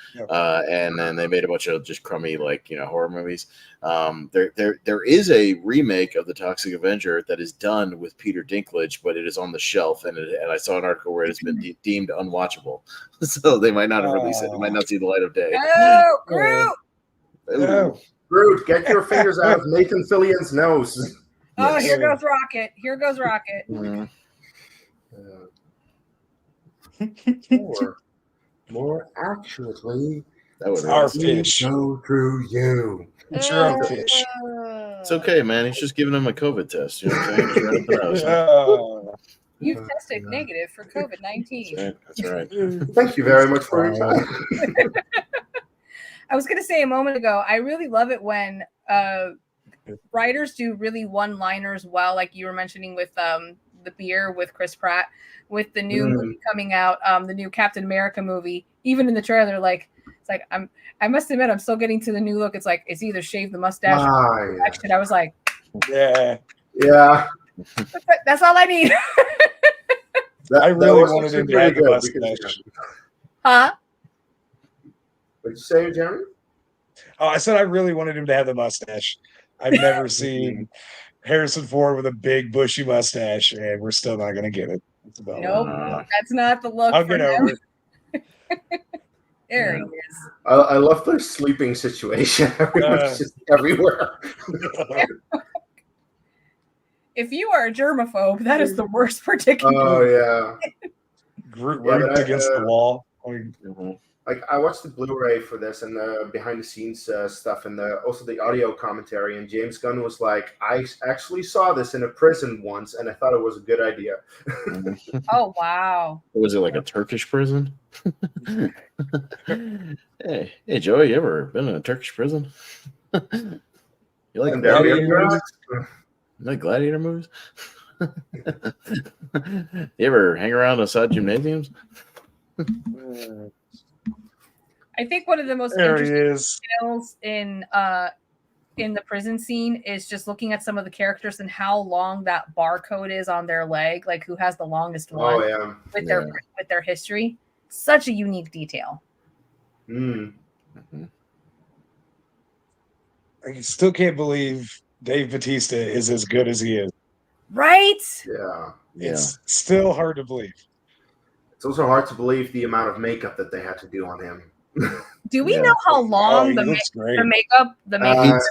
and then they made a bunch of just crummy horror movies. There is a remake of The Toxic Avenger that is done with Peter Dinklage, but it is on the shelf, and I saw an article where it has been deemed unwatchable, so they might not have released it. It might not see the light of day. Oh, Groot! Groot, get your fingers out of Nathan Fillion's nose. Oh, here goes Rocket. Here goes Rocket. More accurately, that was our fish. Go through you. It's your own fish. It's okay, man. He's just giving him a COVID test. You know what I'm saying? Just right up the nose. You've tested negative for COVID-19. That's right. Thank you very much for your time. I was going to say a moment ago, I really love it when writers do really one-liners well, like you were mentioning with the beer with Chris Pratt, with the new movie coming out, the new Captain America movie. Even in the trailer, I must admit, I'm still getting to the new look. It's like it's either shave the mustache or action. I was like, yeah. That's all I need. I really wanted him to have the mustache. Huh? What did you say, Jeremy? Oh, I said I really wanted him to have the mustache. I've never seen Harrison Ford with a big bushy mustache, and we're still not going to get it. Nope, that's not the look. I'll get over it. There he is. I love the sleeping situation. Everyone's just everywhere. If you are a germaphobe, that is the worst predicament. Oh yeah. Roots against the wall. Like I watched the Blu-ray for this and the behind-the-scenes stuff and also the audio commentary. And James Gunn was like, "I actually saw this in a prison once, and I thought it was a good idea." Oh wow! Was it like a Turkish prison? Hey, Joey, you ever been in a Turkish prison? You like gladiator movies? You like gladiator movies? You ever hang around outside gymnasiums? I think one of the most interesting skills in the prison scene is just looking at some of the characters and how long that barcode is on their leg, like who has the longest one with their history. Such a unique detail. I still can't believe Dave Bautista is as good as he is. Right? Yeah. It's still hard to believe. It's also hard to believe the amount of makeup that they had to do on him. Do we know how long the makeup is?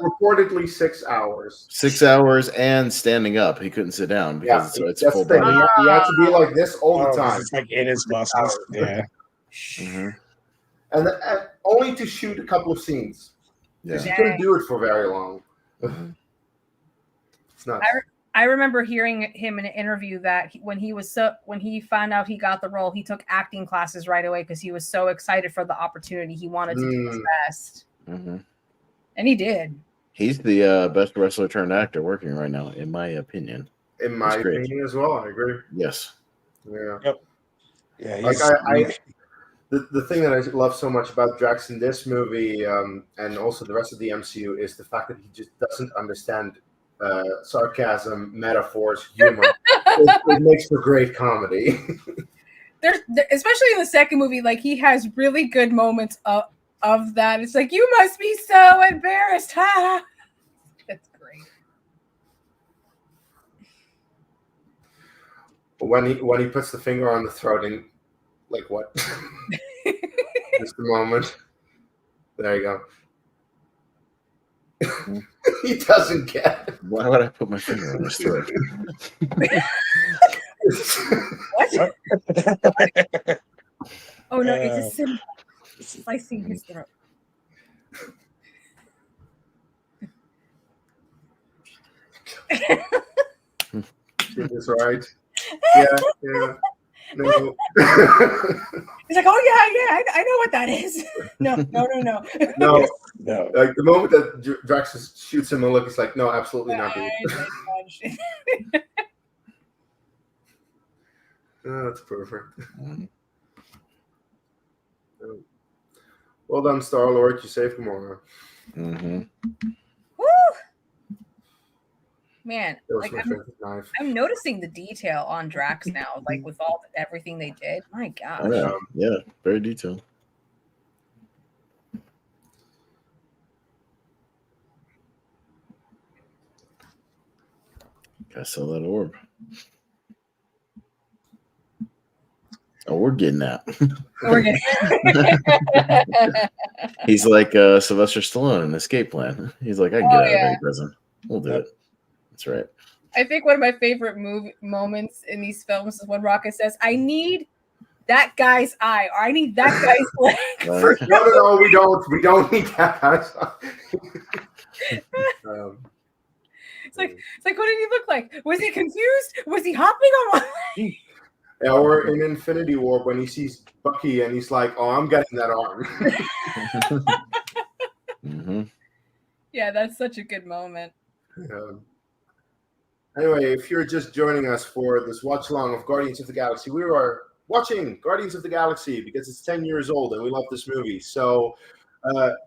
Reportedly 6 hours. 6 hours and standing up. He couldn't sit down because it's full body. He had to be like this all the time. It's like in his muscles. Yeah. And only to shoot a couple of scenes. Because he couldn't do it for very long. It's nuts. I remember hearing him in an interview that when he found out he got the role, he took acting classes right away because he was so excited for the opportunity. He wanted to do his best, and he did. He's the best wrestler turned actor working right now, in my opinion. In my opinion as well, I agree. Yes. Yeah. Yep. Yeah. Like the thing that I love so much about Drax in this movie, and also the rest of the MCU, is the fact that he just doesn't understand sarcasm, metaphors, humor. it makes for great comedy. There's especially in the second movie, like he has really good moments of that. It's like, you must be so embarrassed. Ha! That's great. When he puts the finger on the throat and like what? Just a moment. There you go. He doesn't get it. Why would I put my finger on his throat? What? Oh no, it's a symbol. It's slicing his throat. She was right. Yeah. No. He's like, oh yeah, I know what that is. No. No. Like the moment that Drax shoots him a look, he's like, no, absolutely not. Oh, that's perfect. Well done, Star-Lord. You saved Gamora. Woo! Man, like I'm noticing the detail on Drax now, like with everything they did. My gosh. Oh, yeah, very detailed. Gotta sell that orb. Oh, we're getting that. He's like Sylvester Stallone in Escape Plan. He's like, I can get out of any prison. We'll do it. That's right. I think one of my favorite moments in these films is when Rocket says, I need that guy's eye, or I need that guy's leg. No, we don't. We don't need that guy's eye. It's like, what did he look like? Was he confused? Was he hopping on one leg? Yeah, or in Infinity War when he sees Bucky and he's like, oh, I'm getting that arm. Yeah, that's such a good moment. Anyway, if you're just joining us for this watch-along of Guardians of the Galaxy, we are watching Guardians of the Galaxy because it's 10 years old and we love this movie. So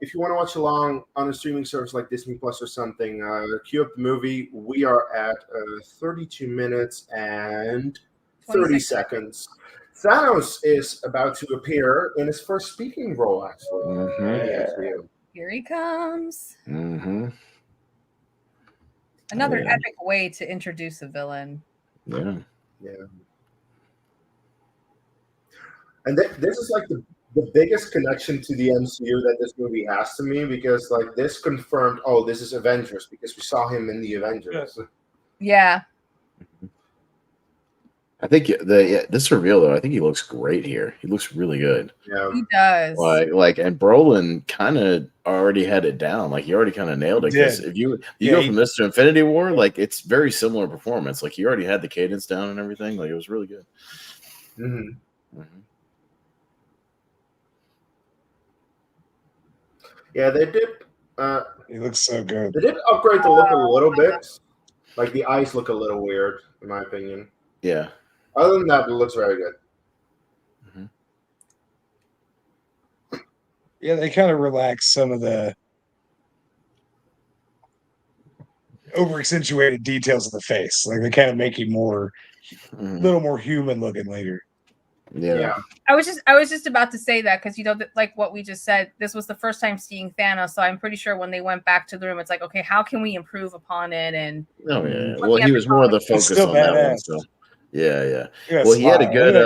if you want to watch along on a streaming service like Disney Plus or something, queue up the movie. We are at 32 minutes and 30 seconds. Thanos is about to appear in his first speaking role, actually. Here he comes. Another epic way to introduce a villain. Yeah. And this is like the biggest connection to the MCU that this movie has to me, because like this confirmed, oh, this is Avengers, because we saw him in the Avengers. Yeah. I think this reveal though, I think he looks great here. He looks really good. Yeah. He does. And Brolin kind of already had it down. Like he already kind of nailed it. Because if you go from this to Infinity War, like it's very similar performance. Like he already had the cadence down and everything. Like it was really good. Mm-hmm. Yeah, they did. He looks so good. They did upgrade the look a little bit. Like the eyes look a little weird, in my opinion. Yeah. Other than that, it looks very good. Yeah, they kind of relax some of the over accentuated details of the face. Like they kind of make him a little more human looking later. Yeah. I was just about to say that because like what we just said, this was the first time seeing Thanos, so I'm pretty sure when they went back to the room, it's like, okay, how can we improve upon it? And well, he was more the focus on that one. So yeah. Well, he had a good.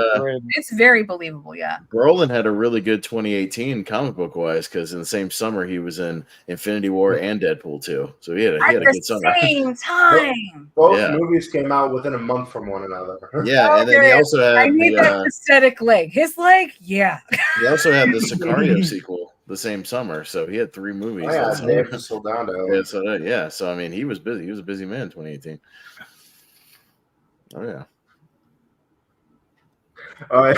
It's very believable. Yeah. Brolin had a really good 2018 comic book wise because in the same summer he was in Infinity War and Deadpool 2. So he had a good summer. At the same time. Both movies came out within a month from one another. Yeah, and then he also had I need that prosthetic leg. His leg, yeah. He also had the Sicario sequel the same summer, so he had 3 movies. Oh, yeah, James Gunn. Yeah, so I mean, he was busy. He was a busy man in 2018. Oh yeah. I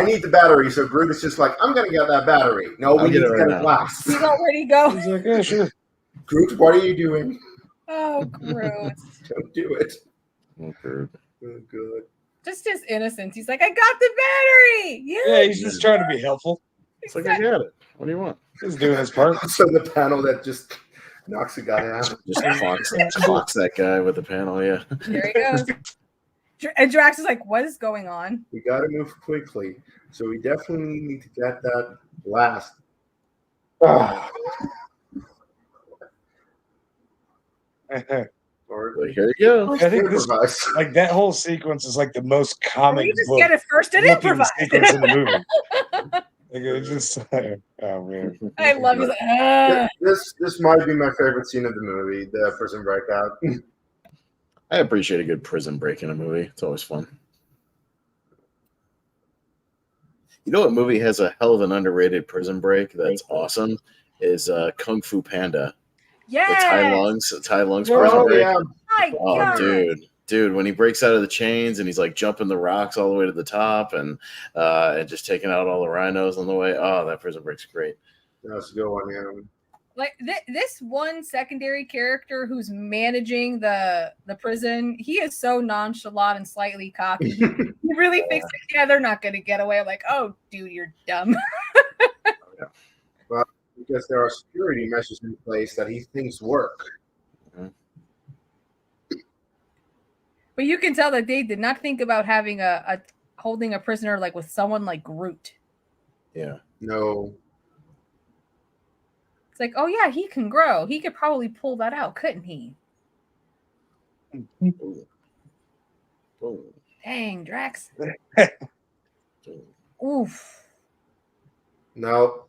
need the battery, so Groot is just like, I'm gonna get that battery. No, we need to get it last. He's already go. He's like, yeah, sure. Groot, what are you doing? Oh, Groot. Don't do it. Oh, Groot. Oh, good. Just his innocence. He's like, I got the battery. Yeah, he's just trying to be helpful. It's like, I got it. What do you want? He's doing his part. So the panel that just knocks the guy out. Just clocks that guy with the panel, yeah. There he goes. And Drax is like, what is going on? We got to move quickly. So we definitely need to get that last. Well, here you go. I think this, like that whole sequence is like the most comic. You just get it first and improvise. Sequence in the movie. Like it just, oh man. I love it. This might be my favorite scene of the movie, the prison breakout. I appreciate a good prison break in a movie. It's always fun. You know what movie has a hell of an underrated prison break that's awesome? Is Kung Fu Panda. Yeah. Tai Lung's prison break. Yeah. Oh, dude, when he breaks out of the chains and he's like jumping the rocks all the way to the top and just taking out all the rhinos on the way. Oh, that prison break's great. That's a good one, yeah. Like this one secondary character who's managing the prison, he is so nonchalant and slightly cocky. He really thinks, yeah, they're not going to get away. I'm like, oh, dude, you're dumb. Well, because there are security measures in place that he thinks work. But you can tell that they did not think about having a holding a prisoner like with someone like Groot. Yeah. No. It's like, oh yeah, he can grow. He could probably pull that out, couldn't he? Oh. Dang, Drax. Oof. No.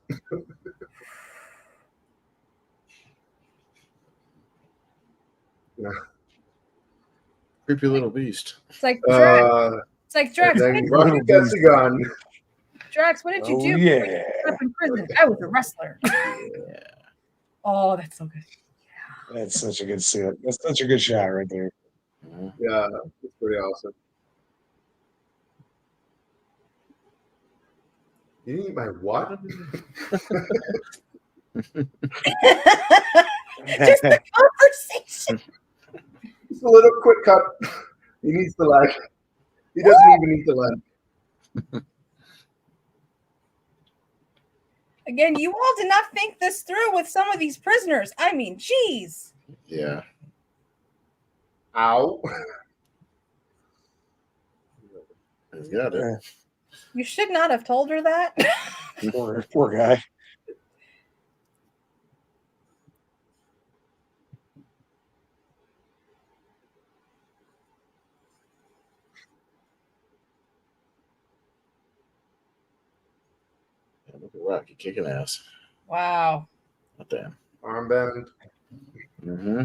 No. Creepy little beast. It's like Drax. It's like Drax. Rocky gets a gun. Drax, what did you do? Yeah. You up in prison. I was a wrestler. Yeah. Oh, that's so good. Yeah. That's such a good scene. That's such a good shot right there. Yeah, it's pretty awesome. You need my what? Just the conversation. Just a little quick cut. He needs the leg. He doesn't even need the leg. Again, you all did not think this through with some of these prisoners. I mean, geez. Yeah. Ow. He's got it. You should not have told her that. Poor guy. Look at Rocky kicking ass. Wow. Not damn. Armband. Mm-hmm.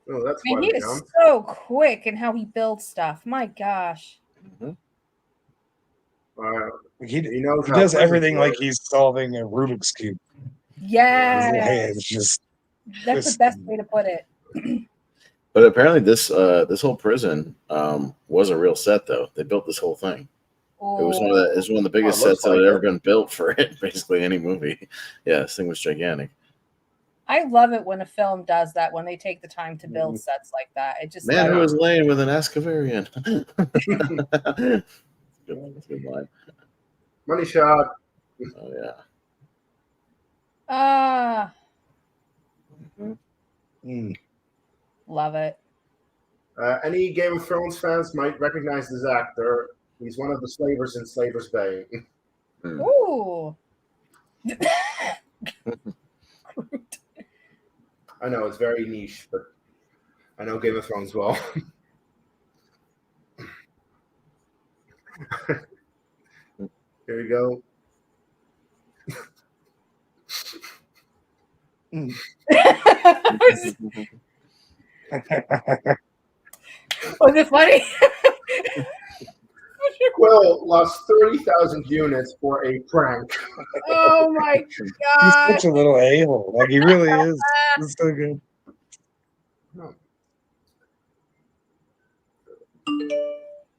Oh, that's Man, quite he a is jump. so quick in how he builds stuff. My gosh. He knows how does prisons everything like work. he's solving a Rubik's Cube. His Yeah. little hands just That's the best way to put it. But apparently, this whole prison was a real set, though. They built this whole thing. It was one of the biggest looks sets that like had it. ever been built for it. Basically, any movie. Yeah, this thing was gigantic. I love it when a film does that, when they take the time to build sets like that. It just Man like, who was laying with an Escavarian. Good line. Money shot. Oh yeah. Love it. Any Game of Thrones fans might recognize this actor. He's one of the slavers in Slaver's Bay. Ooh. I know it's very niche, but I know Game of Thrones well. Here we go. Was it funny? Quill lost 30,000 units for a prank. Oh my He's god. such a little a-hole. Like he really is. It's so good.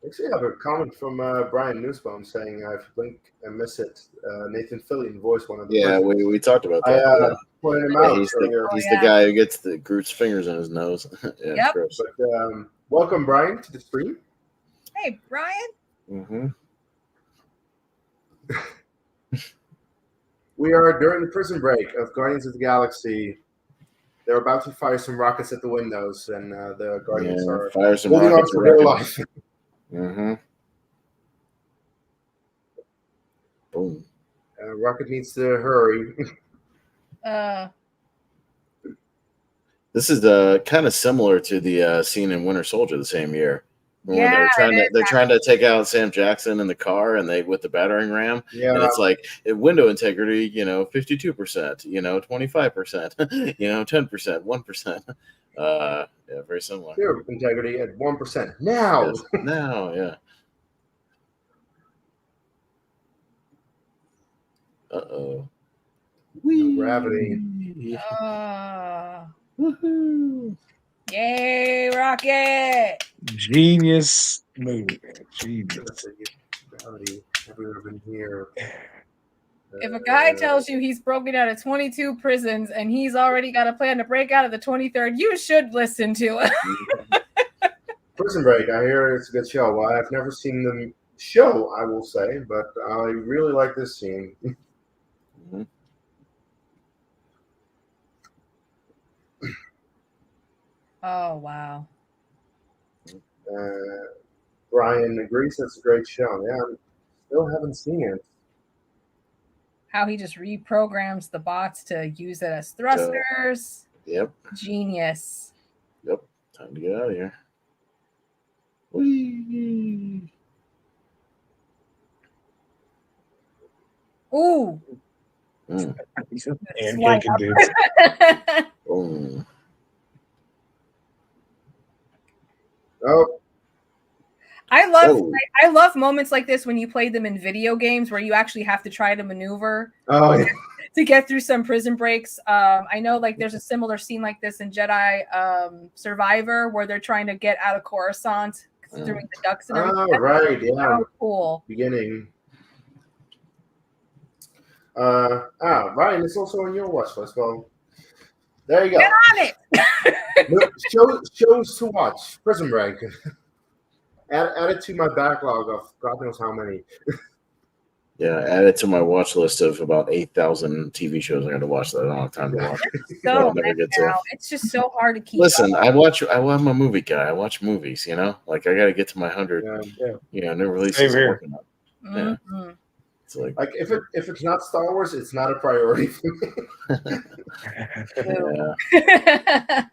Actually, I have a comment from Brian Nussbaum saying, "I've blink and miss it." Nathan Fillion voiced one of the. Yeah, prisoners. we talked about that. I pointed him out he's earlier. the guy who gets the Groot's fingers in his nose. Yeah, Yep. gross. But welcome, Brian, to the stream. Hey, Brian. Mm-hmm. We are during the prison break of Guardians of the Galaxy. They're about to fire some rockets at the windows, and the Guardians are fire some holding on rockets for their life. Mm-hmm. Boom. Rocket needs to hurry. This is kind of similar to the scene in Winter Soldier the same year. Yeah, they're trying to take out Sam Jackson in the car, and they with the battering ram. Yeah, and it's like window integrity, 52%, 25%, 10%, 1%. Yeah, very similar. Zero integrity at 1%. Now, yes. Now, yeah. Uh-oh. No gravity. Woohoo! Yay, Rocket! Genius movie. Genius. Gravity. Have we ever been here? If a guy tells you he's broken out of 22 prisons and he's already got a plan to break out of the 23rd, you should listen to it. Prison Break. I hear it's a good show. Well, I've never seen the show, I will say, but I really like this scene. Mm-hmm. Oh, wow. Brian agrees that's a great show. Yeah, I still haven't seen it. How he just reprograms the bots to use it as thrusters. Yep. Genius. Yep. Time to get out of here. Whee! Ooh. Pancaking dudes. Boom. Oh. I love moments like this when you play them in video games where you actually have to try to maneuver to get through some prison breaks. I know like there's a similar scene like this in Jedi Survivor where they're trying to get out of Coruscant through the ducks and everything. Oh, right, yeah. So cool. Beginning. Ryan, it's also on your watch list. Well, there you go. Get on it. Shows to watch. Prison Break. Add it to my backlog of God knows how many. Yeah, add it to my watch list of about 8,000 TV shows I got to watch that I don't have time to watch. So it's just so hard to keep. Listen, I'm a movie guy. I watch movies, like I got to get to my 100, new releases. Yeah. It's like if it's not Star Wars, it's not a priority for me. Yeah.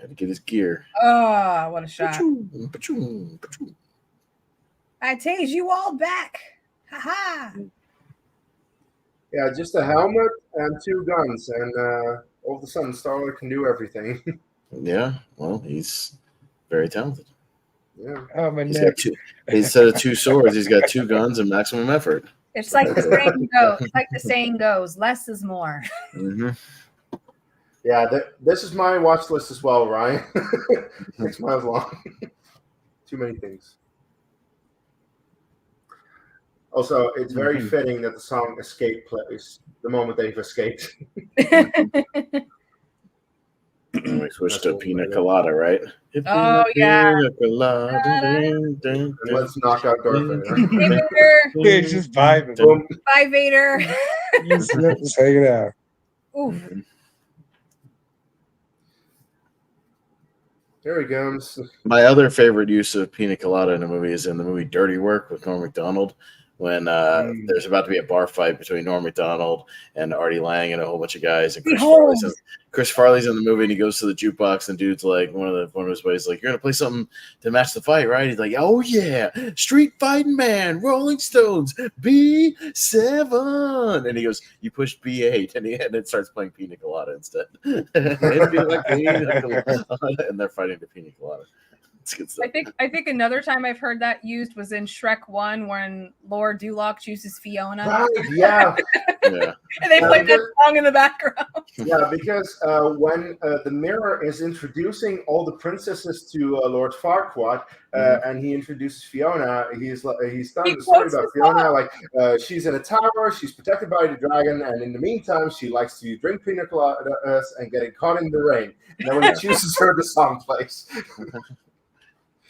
Had to get his gear. Oh, what a shot. Ba-choom. I tase you all back. Ha ha. Yeah, just a helmet and 2 guns, and all of a sudden Star-Lord can do everything. Yeah, well, he's very talented. Yeah. My He's neck. got instead of 2 swords, he's got 2 guns and maximum effort. It's like the saying goes, less is more. Mm-hmm. Yeah, this is my watch list as well, Ryan. 6 miles long. Too many things. Also, it's very fitting that the song Escape plays the moment they've escaped. And we switched That's to what Pina we Colada, right? Oh, yeah. Pina Colada. And let's knock out Darth Vader. Hey, Vader. It's just vibing. Boom. Bye, Vader. Just hanging out. Oof. Here he comes. My other favorite use of Pina Colada in a movie is in the movie Dirty Work with Norm Macdonald, when there's about to be a bar fight between Norm Macdonald and Artie Lang and a whole bunch of guys. And Chris Farley's in the movie, and he goes to the jukebox, and dude's like, one of his buddies like, "You're gonna play something to match the fight, right?" He's like, "Oh yeah, Street Fighting Man, Rolling Stones, B7," and he goes, "You pushed B8," and it starts playing Pina Colada instead. It'd be like Pina Colada, and they're fighting to Pina Colada. It's good stuff. I think another time I've heard that used was in Shrek 1 when Laura Duloc chooses Fiona. Right, yeah. Yeah. And they play that song in the background. Yeah, because when the mirror is introducing all the princesses to Lord Farquaad, and he introduces Fiona, he's telling the story about Fiona, like she's in a tower, she's protected by the dragon, and in the meantime, she likes to drink pina coladas and getting caught in the rain. And then when he chooses her, the song plays.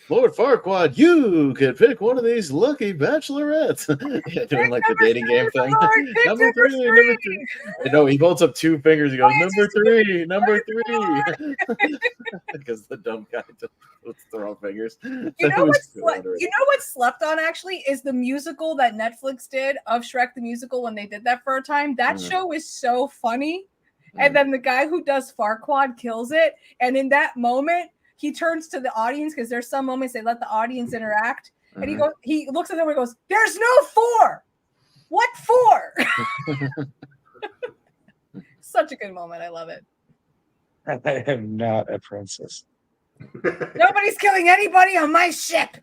Lord Farquaad, you could pick one of these lucky bachelorettes. Yeah, doing like the dating game thing. Number three. No, he holds up 2 fingers. He goes, number three. Because the dumb guy puts the wrong fingers. You know what's slept on actually is the musical that Netflix did of Shrek the Musical when they did that for a time. That show is so funny. And then the guy who does Farquaad kills it. And in that moment, he turns to the audience because there's some moments they let the audience interact, and he looks at them and goes, "There's no 4. What 4?" Such a good moment. I love it. I am not a princess. Nobody's killing anybody on my ship.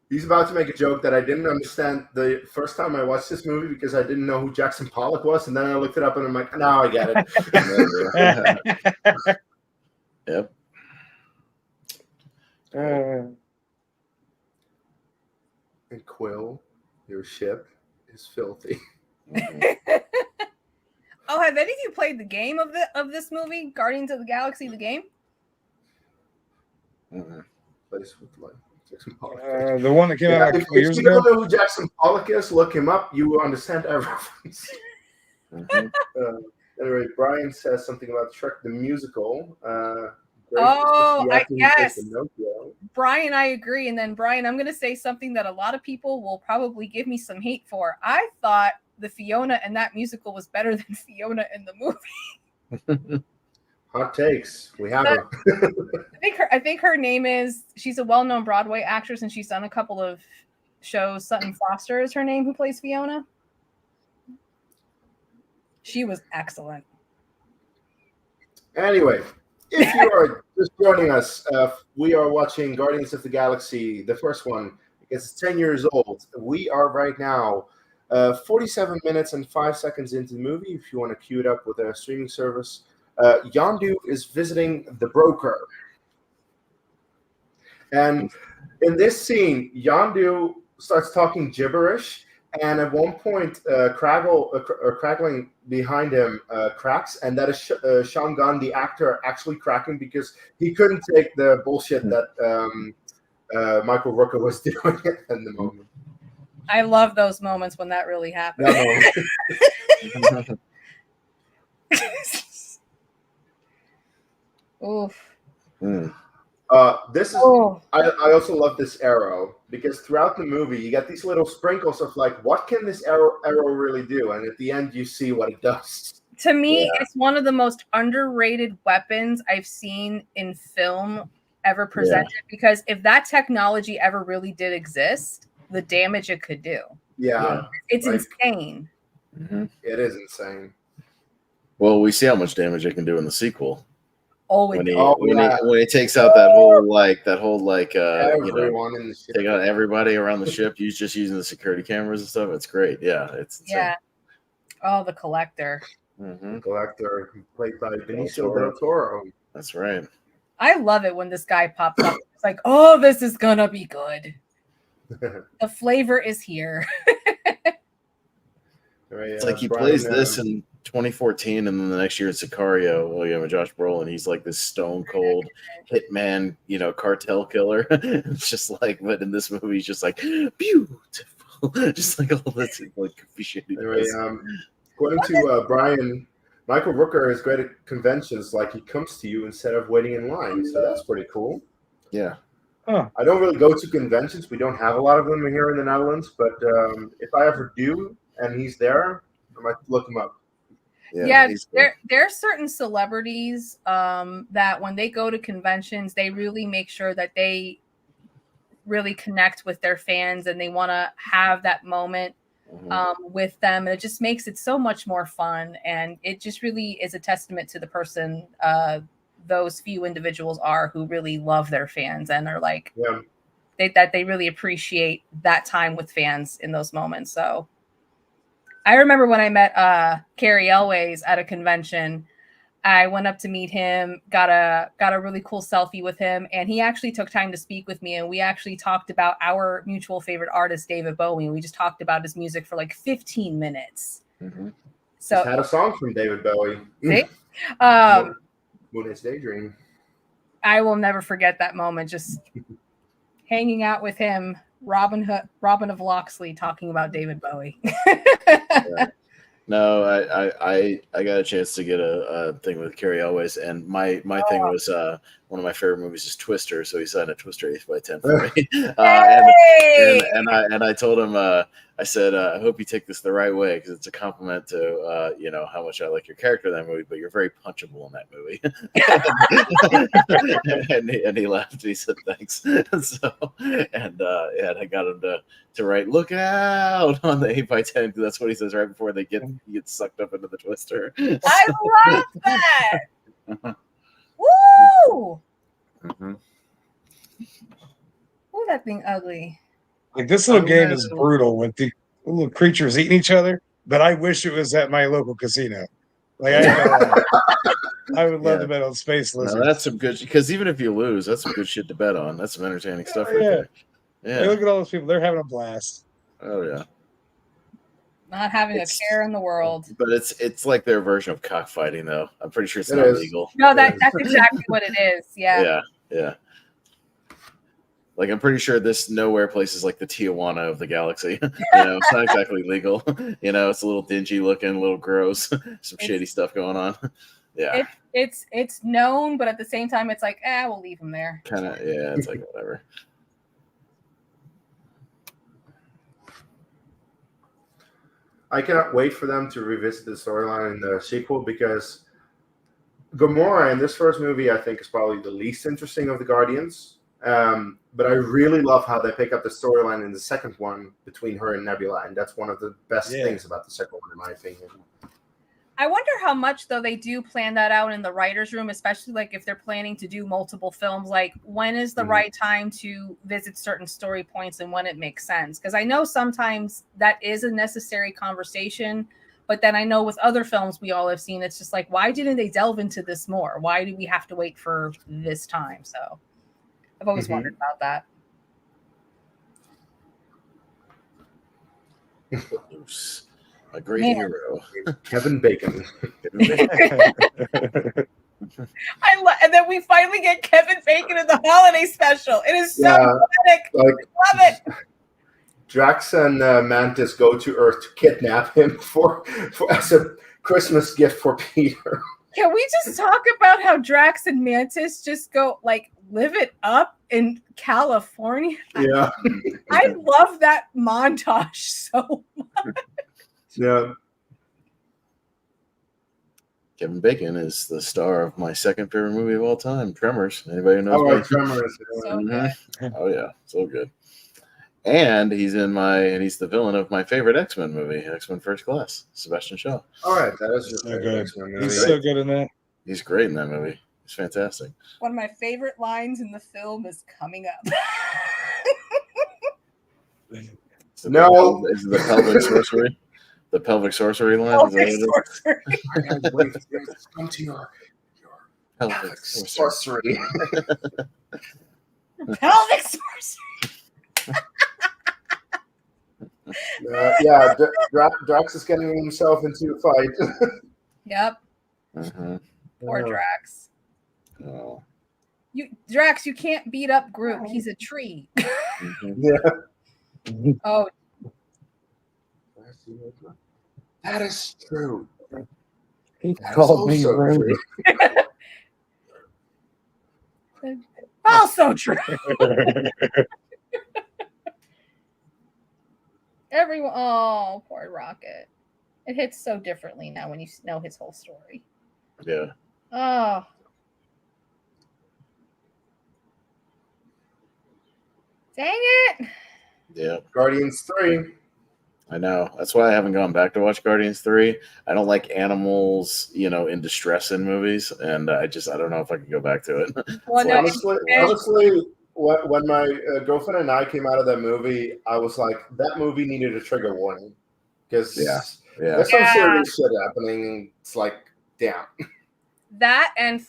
He's about to make a joke that I didn't understand the first time I watched this movie because I didn't know who Jackson Pollock was, and then I looked it up and I'm like, now I get it. Yep. And Quill, your ship is filthy. Oh, have any of you played the game of this movie, Guardians of the Galaxy, the game? Place with like Jackson Pollock. The one that came out like a couple years ago. If you don't know who Jackson Pollock is, look him up. You will understand every reference. Anyway, Brian says something about Shrek the Musical. Yes. Brian, I agree. And then, Brian, I'm going to say something that a lot of people will probably give me some hate for. I thought the Fiona in that musical was better than Fiona in the movie. Hot takes. We have her. I think her name is, she's a well-known Broadway actress, and she's done a couple of shows. Sutton Foster is her name, who plays Fiona. She was excellent. Anyway, if you are just joining us, we are watching Guardians of the Galaxy, the first one. It's 10 years old. We are right now 47 minutes and 5 seconds into the movie. If you want to queue it up with a streaming service, Yondu is visiting the broker. And in this scene, Yondu starts talking gibberish. And at one point, crackling behind him cracks, and that is Sean Gunn, the actor, actually cracking because he couldn't take the bullshit that Michael Rooker was doing in the moment. I love those moments when that really happens. Oof. This is. I also love this arrow because throughout the movie you get these little sprinkles of like, what can this arrow really do? And at the end you see what it does. To me, it's one of the most underrated weapons I've seen in film ever presented. Because if that technology ever really did exist, the damage it could do. Yeah. It's Like- insane. Mhm. It is insane. Well, we see how much damage it can do in the sequel. Oh, When it he takes out that whole Everyone in the ship. take out everybody around the ship, he's just using the security cameras and stuff. It's great. Yeah, it's insane. yeah. Oh, the collector. Mhm. Collector played by Benicio Toro. del Toro. That's right. I love it when this guy pops up. It's like, oh, this is gonna be good. The flavor is here. Right, It's like he Brian, plays this in 2014, and then the next year it's Sicario. Well, with Josh Brolin, he's like this stone cold hitman, cartel killer. It's just like, but in this movie, he's just like beautiful, just like all this like goofy shit. He Anyway, does. according to Brian, Michael Rooker is great at conventions. Like he comes to you instead of waiting in line, so that's pretty cool. Yeah. I don't really go to conventions. We don't have a lot of them here in the Netherlands, but if I ever do and he's there, I might look him up. Yeah, he's cool. there are certain celebrities that when they go to conventions, they really make sure that they really connect with their fans and they want to have that moment with them. And it just makes it so much more fun. And it just really is a testament to the person those few individuals are who really love their fans and are like, that they really appreciate that time with fans in those moments. So I remember when I met Cary Elwes at a convention, I went up to meet him, got a really cool selfie with him, and he actually took time to speak with me, and we actually talked about our mutual favorite artist, David Bowie. We just talked about his music for like 15 minutes. Mm-hmm. So just had a song from David Bowie. See? Moon's Daydream. I will never forget that moment, just hanging out with him, Robin of Locksley, talking about David Bowie. Yeah. No, I got a chance to get a thing with Cary Elwes, and my thing was one of my favorite movies is Twister, so he signed a Twister 8x10 for me. And I told him, I said, I hope you take this the right way because it's a compliment to how much I like your character in that movie, but you're very punchable in that movie. and he laughed and he said thanks. And I got him to write "Look out" on the 8x10 because that's what he says right before he gets sucked up into the Twister. I love that. Woo! Mm-hmm. Ooh, that thing ugly. Like this little game is brutal with the little creatures eating each other, but I wish it was at my local casino. Like I would love to bet on space lizards. No, that's some good because even if you lose, that's some good shit to bet on. That's some entertaining stuff right there. Yeah. Hey, look at all those people; they're having a blast. Oh yeah. Not having a care in the world. But it's like their version of cockfighting, though. I'm pretty sure it's not legal. No, that's exactly what it is. Yeah. Yeah. Like I'm pretty sure this nowhere place is like the Tijuana of the galaxy. It's not exactly legal. It's a little dingy looking, a little gross, some shady stuff going on. Yeah. It's known, but at the same time, it's like, we'll leave them there. Kind of, yeah. It's like whatever. I cannot wait for them to revisit the storyline in the sequel because Gamora in this first movie, I think, is probably the least interesting of the Guardians. But I really love how they pick up the storyline in the second one between her and Nebula, and that's one of the best things about the second one, in my opinion. I wonder how much, though, they do plan that out in the writer's room, especially like if they're planning to do multiple films. Like, when is the right time to visit certain story points and when it makes sense? Because I know sometimes that is a necessary conversation, but then I know with other films we all have seen, it's just like, why didn't they delve into this more? Why do we have to wait for this time? So I've always wondered about that. A great hero, Kevin Bacon. And then we finally get Kevin Bacon in the holiday special. It is so poetic. I love it. Drax and Mantis go to Earth to kidnap him for as a Christmas gift for Peter. Can we just talk about how Drax and Mantis just go live it up in California? Yeah. I love that montage so much. Yeah. Kevin Bacon is the star of my second favorite movie of all time, Tremors. Anybody knows? Tremors. So good. Oh yeah, so good. And he's the villain of my favorite X-Men movie, X-Men First Class, Sebastian Shaw. All right, that is your So favorite good. X-Men movie. He's so good in that. He's great in that movie. He's fantastic. One of my favorite lines in the film is coming up. No. Is it the pelvic sorcery? The pelvic sorcery line? Pelvic sorcery. I can't wait for you to come to your Pelvic sorcery. Pelvic sorcery. Yeah, Drax is getting himself into a fight. Yep. Uh-huh. Poor Drax. Oh. Drax, you can't beat up Groot. He's a tree. Yeah. Oh, That is true. He That is called me also rude. true. also true. Everyone. Oh, poor Rocket. It hits so differently now when you know his whole story. Yeah. Oh. Dang it. Yeah. Guardians 3. I know. That's why I haven't gone back to watch Guardians 3. I don't like animals, in distress in movies, and I don't know if I can go back to it. Well, no, honestly, when my girlfriend and I came out of that movie, I was like, that movie needed a trigger warning. Because there's some serious shit happening, and it's like, damn. That and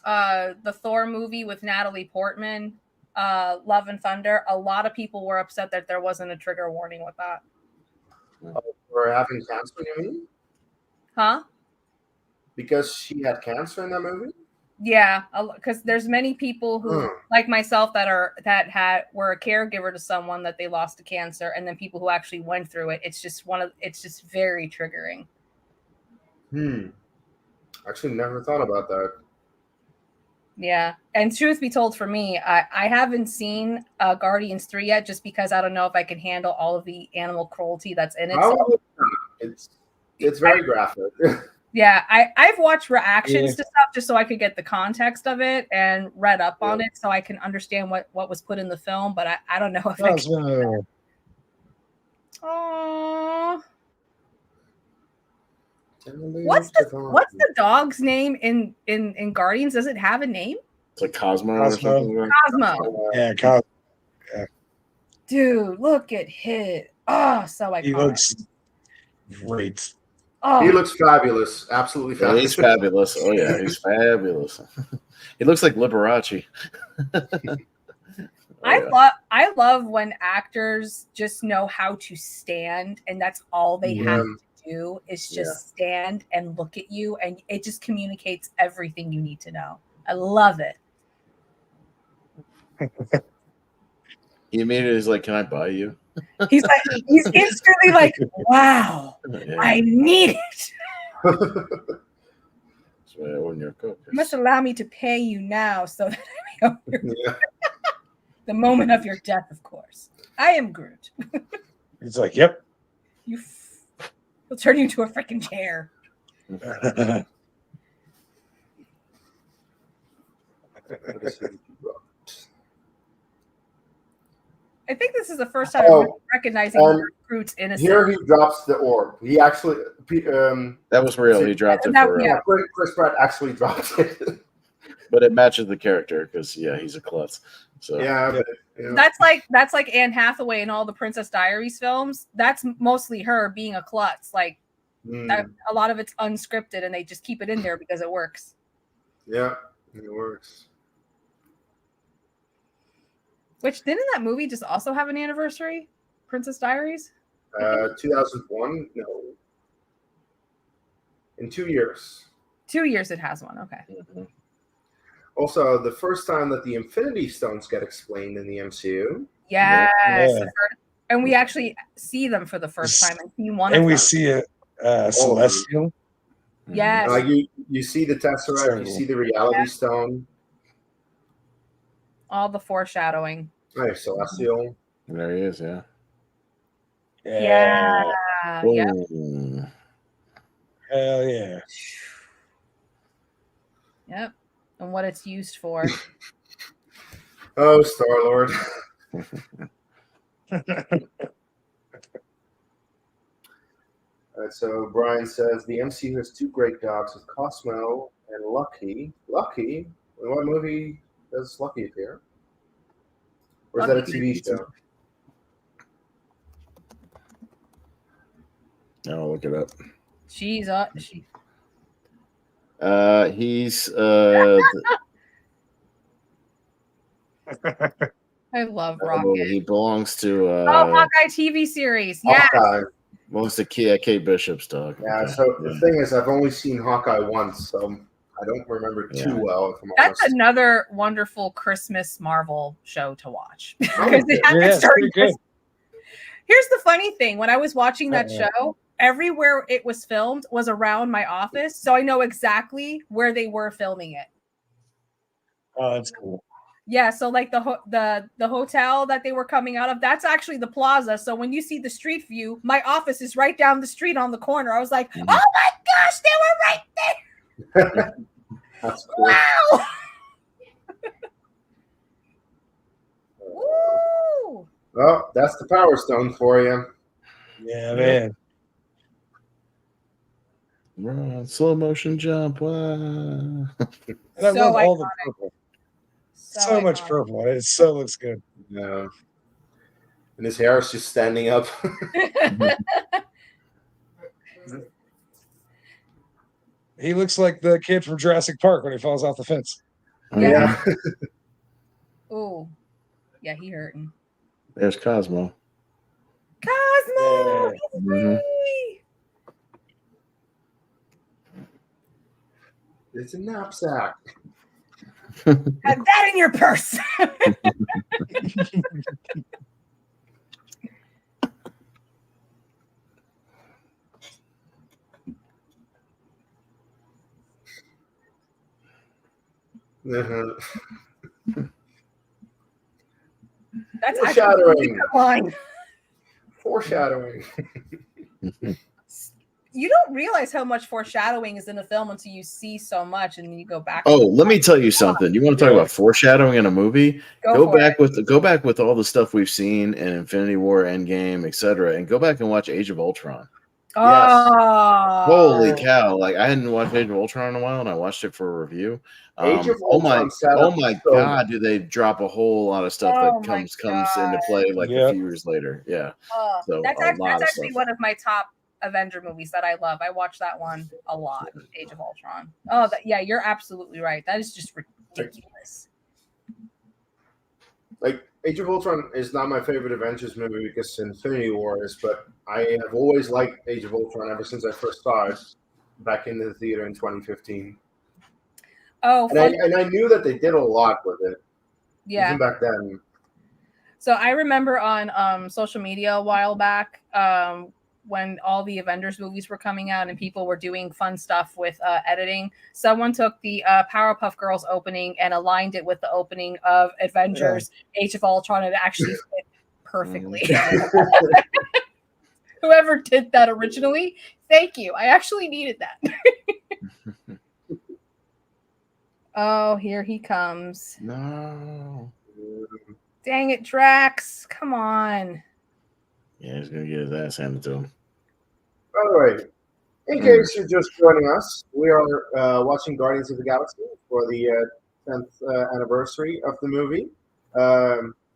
the Thor movie with Natalie Portman, Love and Thunder, a lot of people were upset that there wasn't a trigger warning with that. For having cancer, you mean? Huh? Because she had cancer in that movie? Yeah, because there's many people who, like myself, were a caregiver to someone that they lost to cancer, and then people who actually went through it. It's just very triggering. Actually, never thought about that. Yeah, and truth be told, for me, I haven't seen Guardians 3 yet, just because I don't know if I can handle all of the animal cruelty that's in it. So. It's very graphic. Yeah, I've watched reactions to stuff just so I could get the context of it and read up on it so I can understand what was put in the film, but I don't know if I can. Aww. What's the dog's name in Guardians? Does it have a name? It's like Cosmo or something. Cosmo. Yeah, Cosmo. Yeah. Dude, look at him. Oh, so iconic. He looks great. Oh. He looks fabulous. Absolutely fabulous. Yeah, he's fabulous. Oh, yeah, he's fabulous. He looks like Liberace. I love when actors just know how to stand, and that's all they have to do is just stand and look at you, and it just communicates everything you need to know. I love it. He immediately is like, "Can I buy you?" He's instantly like, "Wow, I need it." That's why I own your Coke. You must allow me to pay you now, so that I may own your the moment of your death, of course. I am Groot. He's like, "Yep." He'll turn you into a freaking chair. I think this is the first time I'm recognizing Groot's innocence. Here he drops the orb. He actually that was real. He dropped it for real. Chris Pratt actually dropped it. But it matches the character because he's a klutz. So that's like Anne Hathaway in all the Princess Diaries films. That's mostly her being a klutz. Like that, a lot of it's unscripted, and they just keep it in there because it works. Yeah, it works. Which didn't that movie just also have an anniversary? Princess Diaries? 2001? No. In 2 years. 2 years it has one. Okay. Mm-hmm. Also, the first time that the Infinity Stones get explained in the MCU. Yes. Yeah. And we actually see them for the first time and see one. And we see a Celestial. Yes. You see the Tesseract, you see the Reality Stone. All the foreshadowing. Oh, Celestial. There he is, yeah. Yeah. Yep. Hell yeah. Yep. And what it's used for. Oh, Star-Lord. All right, so Brian says the MCU has two great dogs with Cosmo and Lucky. Lucky? In what movie does Lucky appear? Or is that a TV show? I'll look it up. He's I love Rocket. He belongs to Hawkeye TV series. Yes. Hawkeye. belongs to Kate Bishop's dog. Yeah, Okay. so the thing is, I've only seen Hawkeye once, so I don't remember too well, if I'm That's honest. another wonderful Christmas Marvel show to watch. Oh, Because it happens during good. Christmas. Here's the funny thing. When I was watching that show, everywhere it was filmed was around my office, so I know exactly where they were filming it. Oh, that's cool. Yeah, so like the hotel that they were coming out of, that's actually the plaza. So when you see the street view, my office is right down the street on the corner. I was like, oh my gosh, they were right there. That's cool. Wow. Woo. Well, that's the Power Stone for you. Yeah, man. Run, slow motion jump. And I love all the purple. So much purple. It so looks good. Yeah. And his hair is just standing up. He looks like the kid from Jurassic Park when he falls off the fence. Yeah. Oh, yeah, he hurting. There's Cosmo. Cosmo! Mhm. It's a knapsack. Have that in your purse. That's foreshadowing. Line. Foreshadowing. You don't realize how much foreshadowing is in a film until you see so much, and then you go back. Oh, let me tell you something. You want to talk about foreshadowing in a movie? Go back with all the stuff we've seen in Infinity War, Endgame, etc., and go back and watch Age of Ultron. Oh, yes. Holy cow! Like I hadn't watched Age of Ultron in a while, and I watched it for a review. Age of Ultron oh my God! Do they drop a whole lot of stuff that comes into play like a few years later? Yeah. So that's actually one of my top Avenger movies that I love. I watch that one a lot. Age of Ultron. Oh, yeah, you're absolutely right. That is just ridiculous. Like Age of Ultron is not my favorite Avengers movie because Infinity War is, but I have always liked Age of Ultron ever since I first saw it back in the theater in 2015. Oh, and I knew that they did a lot with it. Yeah. Even back then. So I remember on social media a while back when all the Avengers movies were coming out and people were doing fun stuff with editing, someone took the Powerpuff Girls opening and aligned it with the opening of Avengers Age of Ultron, and it actually fit perfectly. Whoever did that originally, thank you. I actually needed that. Oh, here he comes. No. Dang it, Drax. Come on. Yeah, he's going to get his ass handed to him. By the way, in case you're just joining us, we are watching Guardians of the Galaxy for the 10th anniversary of the movie.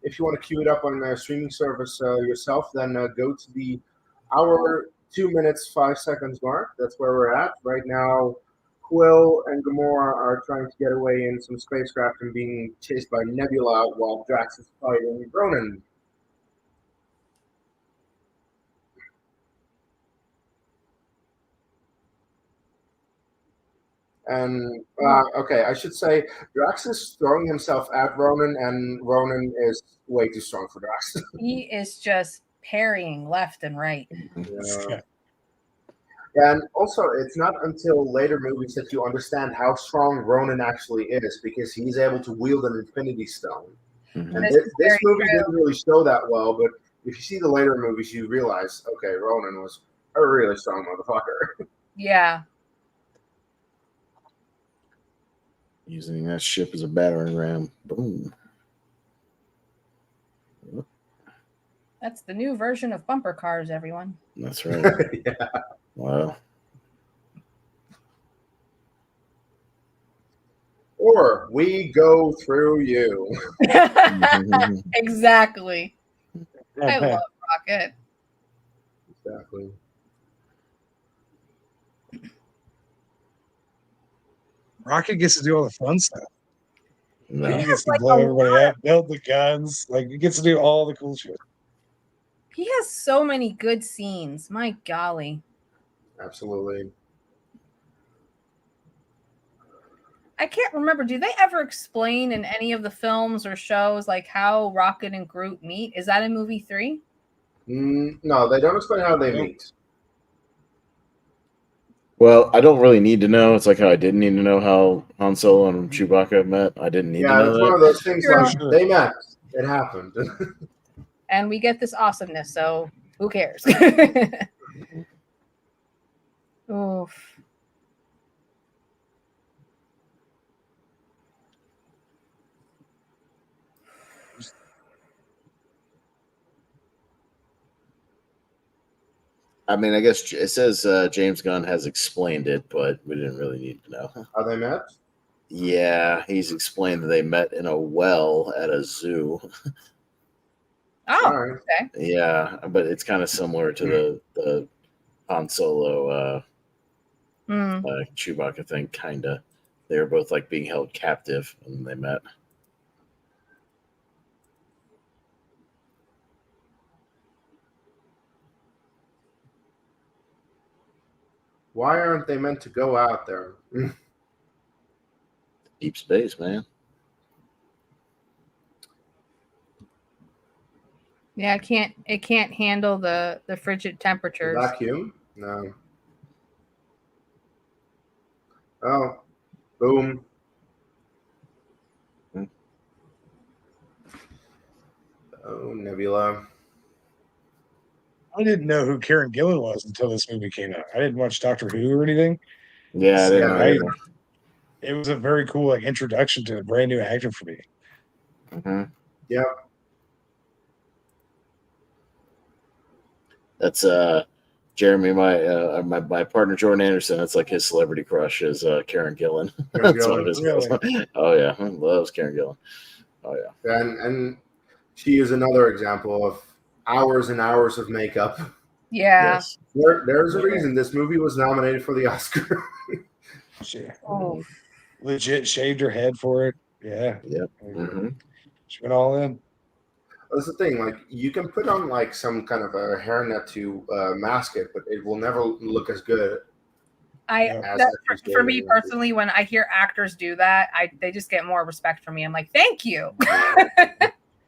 If you want to queue it up on a streaming service yourself, then go to the hour, 2 minutes, 5 seconds mark. That's where we're at. Right now, Quill and Gamora are trying to get away in some spacecraft and being chased by Nebula while Drax is fighting Ronan. And, okay, I should say Drax is throwing himself at Ronan, and Ronan is way too strong for Drax. He is just parrying left and right. Yeah. And also, it's not until later movies that you understand how strong Ronan actually is, because he's able to wield an Infinity Stone. Mm-hmm. And this movie didn't really show that well, but if you see the later movies, you realize, okay, Ronan was a really strong motherfucker. Yeah. Using that ship as a battering ram. Boom. That's the new version of bumper cars, everyone. That's right. Yeah. Wow. Or we go through you. Exactly. I love Rocket. Exactly. Rocket gets to do all the fun stuff. No. He gets to like, blow a everybody up, build the guns. Like, he gets to do all the cool shit. He has so many good scenes. My golly. Absolutely. I can't remember. Do they ever explain in any of the films or shows like how Rocket and Groot meet? Is that in movie 3? No, they don't explain how they meet. Well, I don't really need to know. It's like how I didn't need to know how Han Solo and Chewbacca met. I didn't need to know it's that. one of those things like Sure. they met. It happened. And we get this awesomeness, so who cares? Oof. I mean, I guess it says James Gunn has explained it, but we didn't really need to know. How they met? Yeah, he's explained that they met in a well at a zoo. Oh, All right. okay. Yeah, but it's kind of similar to the Han Solo Chewbacca thing, kind of. They were both like being held captive when they met. Why aren't they meant to go out there? Deep space, man. Yeah, it can't handle the frigid temperatures. Vacuum? No. Oh, boom. Oh, Nebula. I didn't know who Karen Gillan was until this movie came out. I didn't watch Doctor Who or anything. Yeah, I didn't know either. It was a very cool introduction to a brand new actor for me. Mm-hmm. Yep. That's Jeremy, my partner Jordan Anderson. That's like his celebrity crush is Karen Gillan. That's one of his girls. Oh yeah, loves Karen Gillan. Oh yeah. And she is another example of hours and hours of makeup. Yeah. Yes. There's a reason this movie was nominated for the Oscar. She Oh. legit shaved her head for it. Yeah. Yep. Mm-hmm. She went all in. That's the thing. Like, you can put on like some kind of a hairnet to mask it, but it will never look as good. For me personally, when I hear actors do that, they just get more respect from me. I'm like, thank you.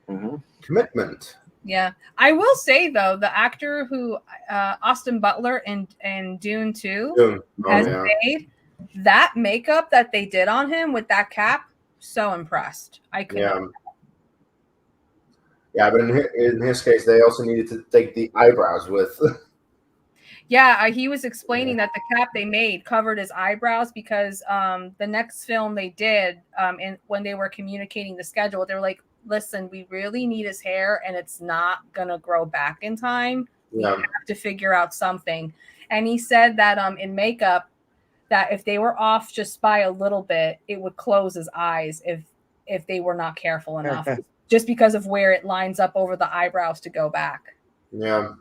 Mm-hmm. Commitment. Yeah, I will say though, the actor who Austin Butler in Dune 2 has made that makeup that they did on him with that cap. So impressed. I couldn't. Yeah, but in his case, they also needed to take the eyebrows with. Yeah, he was explaining that the cap they made covered his eyebrows because the next film they did, when they were communicating the schedule, they were like, listen, we really need his hair and it's not going to grow back in time. We have to figure out something. And he said that in makeup, that if they were off just by a little bit, it would close his eyes if they were not careful enough, just because of where it lines up over the eyebrows to go back. Yeah.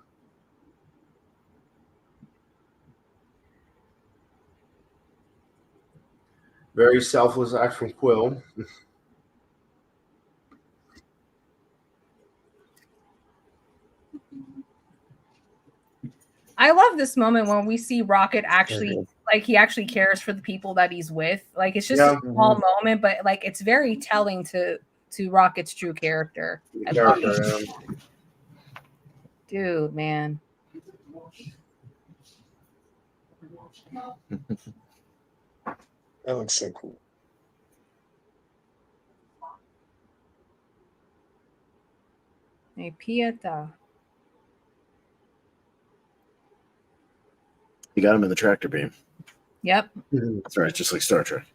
Very selfless act from Quill. I love this moment when we see Rocket actually, like, he actually cares for the people that he's with. Like, it's just a small moment, but like it's very telling to Rocket's true character. Dude, man. That looks so cool. Hey, Pieta. You got him in the tractor beam. Yep. That's right, just like Star Trek.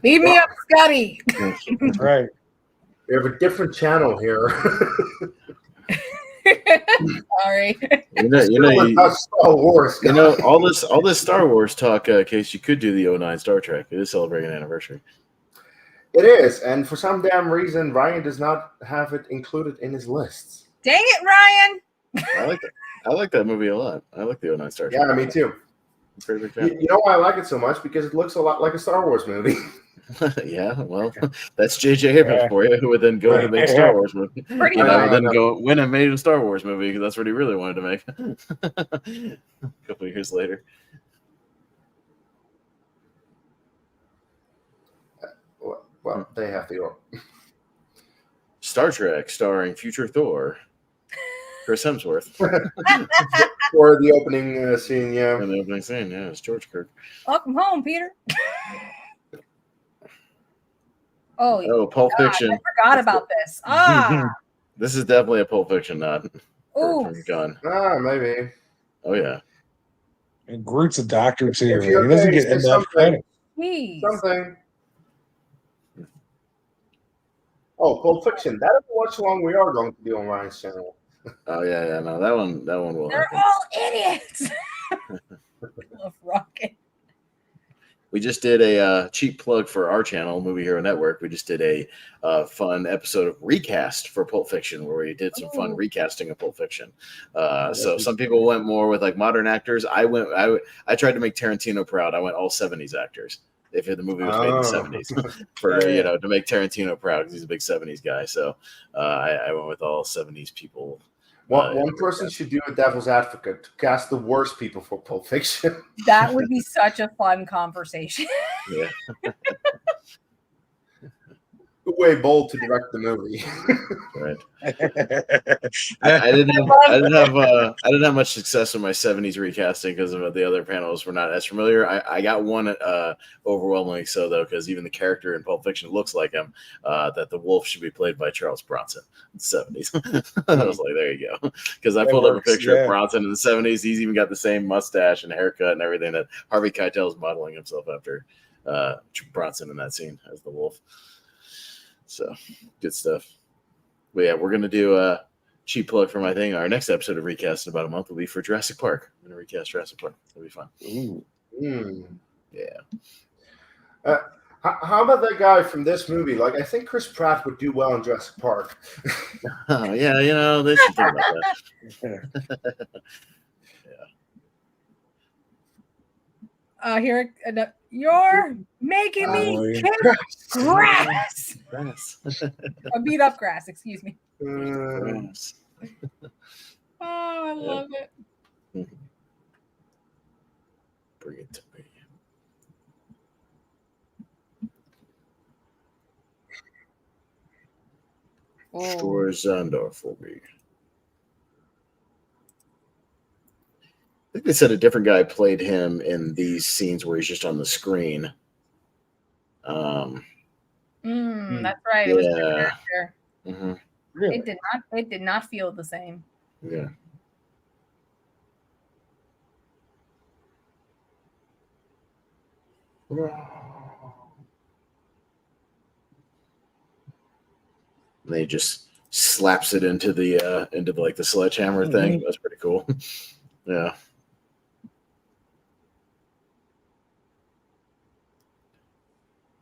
Beat me up, Scotty. That's right. We have a different channel here. Sorry. Star Wars. All this Star Wars talk. Case you could do the 09 Star Trek. It is celebrating an anniversary. It is, and for some damn reason, Ryan does not have it included in his lists. Dang it, Ryan! I like that movie a lot. I like the 09 Star Trek. Yeah, me too. Pretty big fan. You know why I like it so much? Because it looks a lot like a Star Wars movie. Yeah, well, that's J.J. Abrams for you, who would then go to make a Star Wars movie. Pretty much. Then go win and made a Star Wars movie because that's what he really wanted to make. A couple of years later. Well, they have to go. Star Trek starring future Thor, Chris Hemsworth. For the opening scene, yeah. And the opening scene, yeah, it's George Kirk. Welcome home, Peter. Pulp Fiction. I forgot about this. This is definitely a Pulp Fiction nod. From Gunn. Maybe. Oh, yeah. And Groot's a doctor, too. He doesn't get enough credit. Something. Oh, Pulp Fiction. That is a watch-along we are going to do on Ryan's channel. Oh, yeah. No, that one will They're happen. all idiots. Love Rocket. We just did a cheap plug for our channel, Movie Hero Network. We just did a fun episode of Recast for Pulp Fiction, where we did some fun recasting of Pulp Fiction. So some people went more with like modern actors. I tried to make Tarantino proud. I went all 70s actors. If the movie was made in the 70s, for to make Tarantino proud because he's a big 70s guy. So I went with all 70s people. One person should do a devil's advocate to cast the worst people for Pulp Fiction. That would be such a fun conversation. Yeah. Way bold to direct the movie. Right. I didn't have much success with my 70s recasting because the other panels were not as familiar. I got one overwhelmingly so though, because even the character in Pulp Fiction looks like him. That the wolf should be played by Charles Bronson in the 70s. I was like, there you go. Because I pulled up a picture of Bronson in the 70s. He's even got the same mustache and haircut and everything that Harvey Keitel is modeling himself after Bronson in that scene as the wolf. So good stuff. But yeah, we're gonna do a cheap plug for my thing. Our next episode of Recast in about a month will be for Jurassic Park. I'm gonna recast Jurassic Park. It'll be fun. Ooh. Yeah. How about that guy from this movie? Like, I think Chris Pratt would do well in Jurassic Park. Yeah, they should think about that. Here, you're making me kick grass. Beat up grass, excuse me. Grass. I love it. Bring it to me. Destroy Zandar for me. I think they said a different guy played him in these scenes where he's just on the screen. That's right. It was the character. Mm-hmm. Really? It did not feel the same. Yeah. And they just slaps it into the sledgehammer thing. That's pretty cool. Yeah.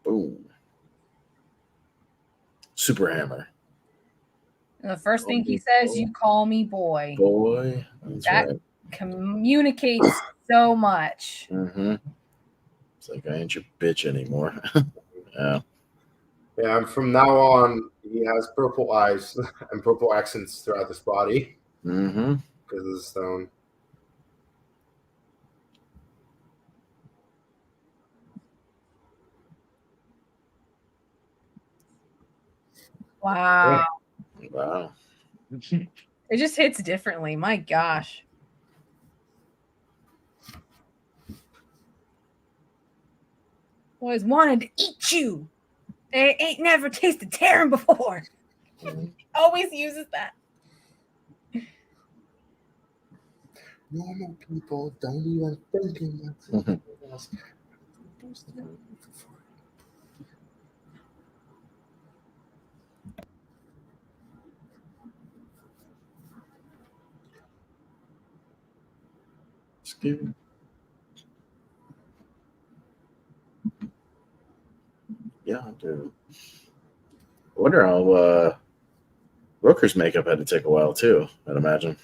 Boom. Super hammer. And the first thing he says, "You call me boy." Boy. That's right. Communicates so much. Mm-hmm. It's like, I ain't your bitch anymore. Yeah. Yeah, and from now on, he has purple eyes and purple accents throughout his body. Mm-hmm. Because of the stone. Wow. Wow. It just hits differently. My gosh. Always wanted to eat you. They ain't never tasted tearing before. Always uses that. Normal people don't even think in that. Yeah, dude. I wonder how Rooker's makeup had to take a while too. I'd imagine.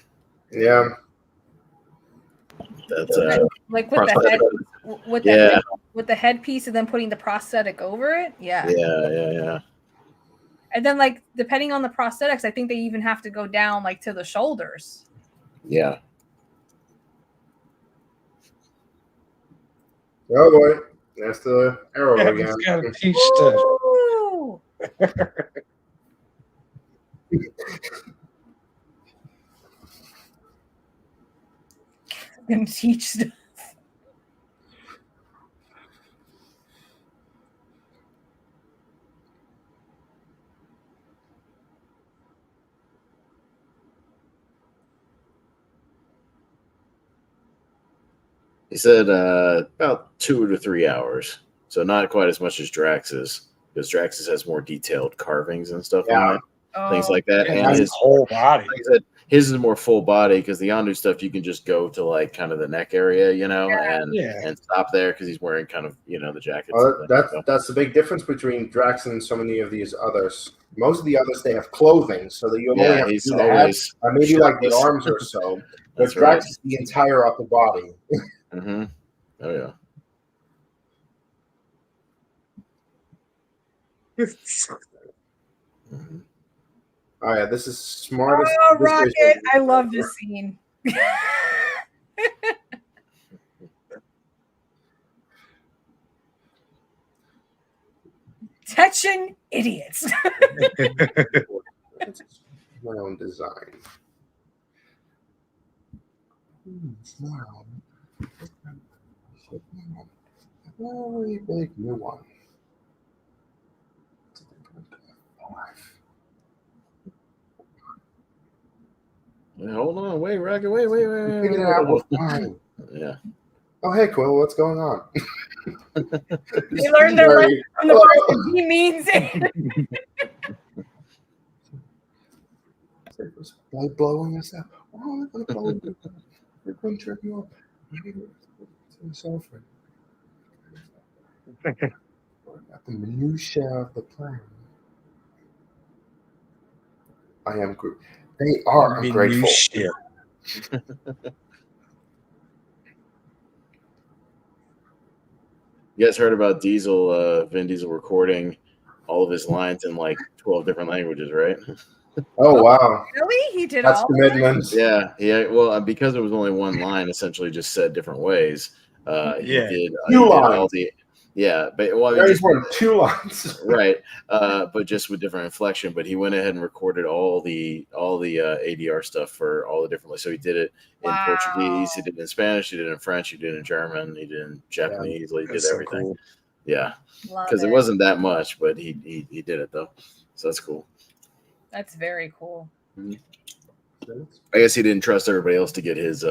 Yeah. That's like with the head, with the headpiece, and then putting the prosthetic over it. Yeah. And then, like, depending on the prosthetics, I think they even have to go down like to the shoulders. Yeah. Oh boy, that's the arrow again. It's got to teach stuff. Gonna teach stuff. He said about 2 to 3 hours, so not quite as much as Drax's, because Drax's has more detailed carvings and stuff on it, things like that. Yeah, and his whole body. Like I said, his is more full body because the Yondu stuff you can just go to like kind of the neck area, and stop there because he's wearing kind of the jacket. That's the big difference between Drax and so many of these others. Most of the others they have clothing, so that you only have to do the head, maybe like the arms or so. But Drax is the entire upper body. Mm-hmm. Oh yeah. Mm-hmm. Oh yeah, this is smartest. Oh, Rocket! I love this scene. Attention, idiots! My own design. Wow. A very big new one. Hold on, wait, Rocket, wait. Figured it out with time. Yeah. Oh, hey, Quill, what's going on? They learned their lesson from the person he means it. By blowing us out. Oh, they're going to blow. They're going to trip you up. At the minutiae of the plan. I am Groot. They are ungrateful. You guys heard about Vin Diesel recording all of his lines in like 12 different languages, right? Oh wow! Really? He did That's all commitment. Yeah. Well, because it was only one line, essentially just said different ways. He did all the. Yeah, but just were 2 lines, right? But just with different inflection. But he went ahead and recorded all the ADR stuff for all the different. So he did it in Portuguese, he did it in Spanish, he did it in French, he did it in German, he did it in Japanese. He did everything. So cool. Yeah, because it wasn't that much, but he did it though, so that's cool. That's very cool. Mm-hmm. I guess he didn't trust everybody else to get his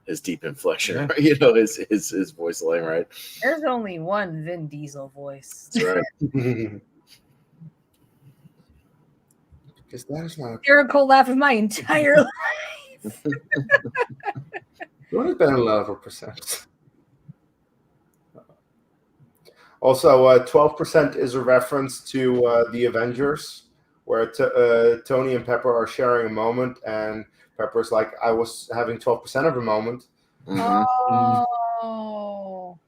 his deep inflection, his voice line right. There's only one Vin Diesel voice. That's right. Because that is not a hysterical laugh of my entire life. You would have been in love with percent. Also, 12% is a reference to the Avengers, where Tony and Pepper are sharing a moment, and Pepper's like, I was having 12% of a moment. Mm-hmm. Oh.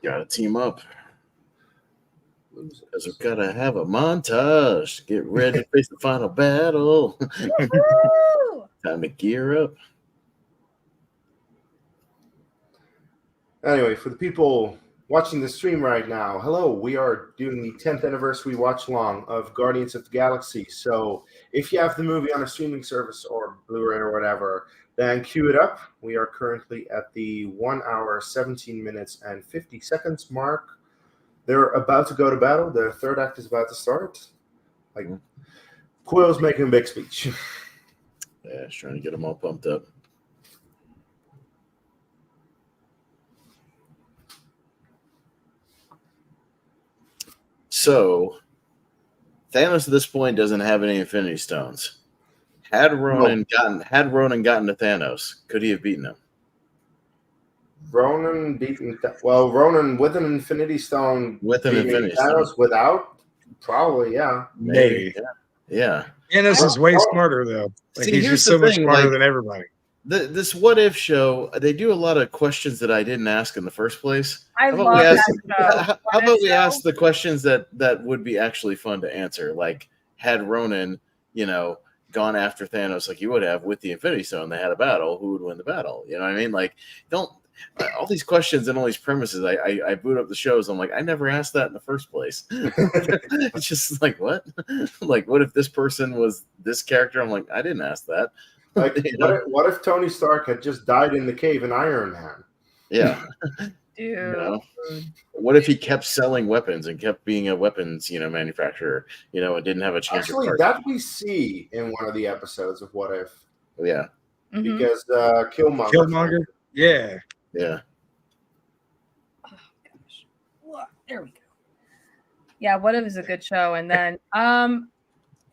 Gotta team up. Because we've got to have a montage. Get ready to face the final battle. Time to gear up. Anyway, for the people watching the stream right now, hello. We are doing the 10th anniversary watch-along of Guardians of the Galaxy. So if you have the movie on a streaming service or Blu-ray or whatever, then cue it up. We are currently at the 1 hour, 17 minutes, and 50 seconds mark. They're about to go to battle. The third act is about to start. Like, Quill's making a big speech. Yeah, he's trying to get them all pumped up. So Thanos at this point doesn't have any Infinity Stones. Had Ronan gotten to Thanos, could he have beaten him? Ronan beaten. Well, Ronan with an Infinity Stone. With an beating Infinity Thanos Stone. Without? Probably, yeah. Maybe. Yeah. Thanos is way smarter though. Like See, he's here's just the so much thing, smarter like, than everybody. This What If show, they do a lot of questions that I didn't ask in the first place. I How about love we ask, that show. how about we ask the questions that would be actually fun to answer? Like, had Ronan, gone after Thanos like he would have with the Infinity Stone, they had a battle, who would win the battle? You know what I mean? Like, don't all these questions and all these premises. I boot up the shows. I'm like, I never asked that in the first place. It's just like, what? Like, what if this person was this character? I'm like, I didn't ask that. Like, what if Tony Stark had just died in the cave in Iron Man? Yeah. Dude. What if he kept selling weapons and kept being a weapons, manufacturer, and didn't have a change Actually, of that we see in one of the episodes of What If. Yeah. Mhm. Because Killmonger. Killmonger? Yeah. Yeah. Oh, gosh. There we go. Yeah, What If is a good show. And then,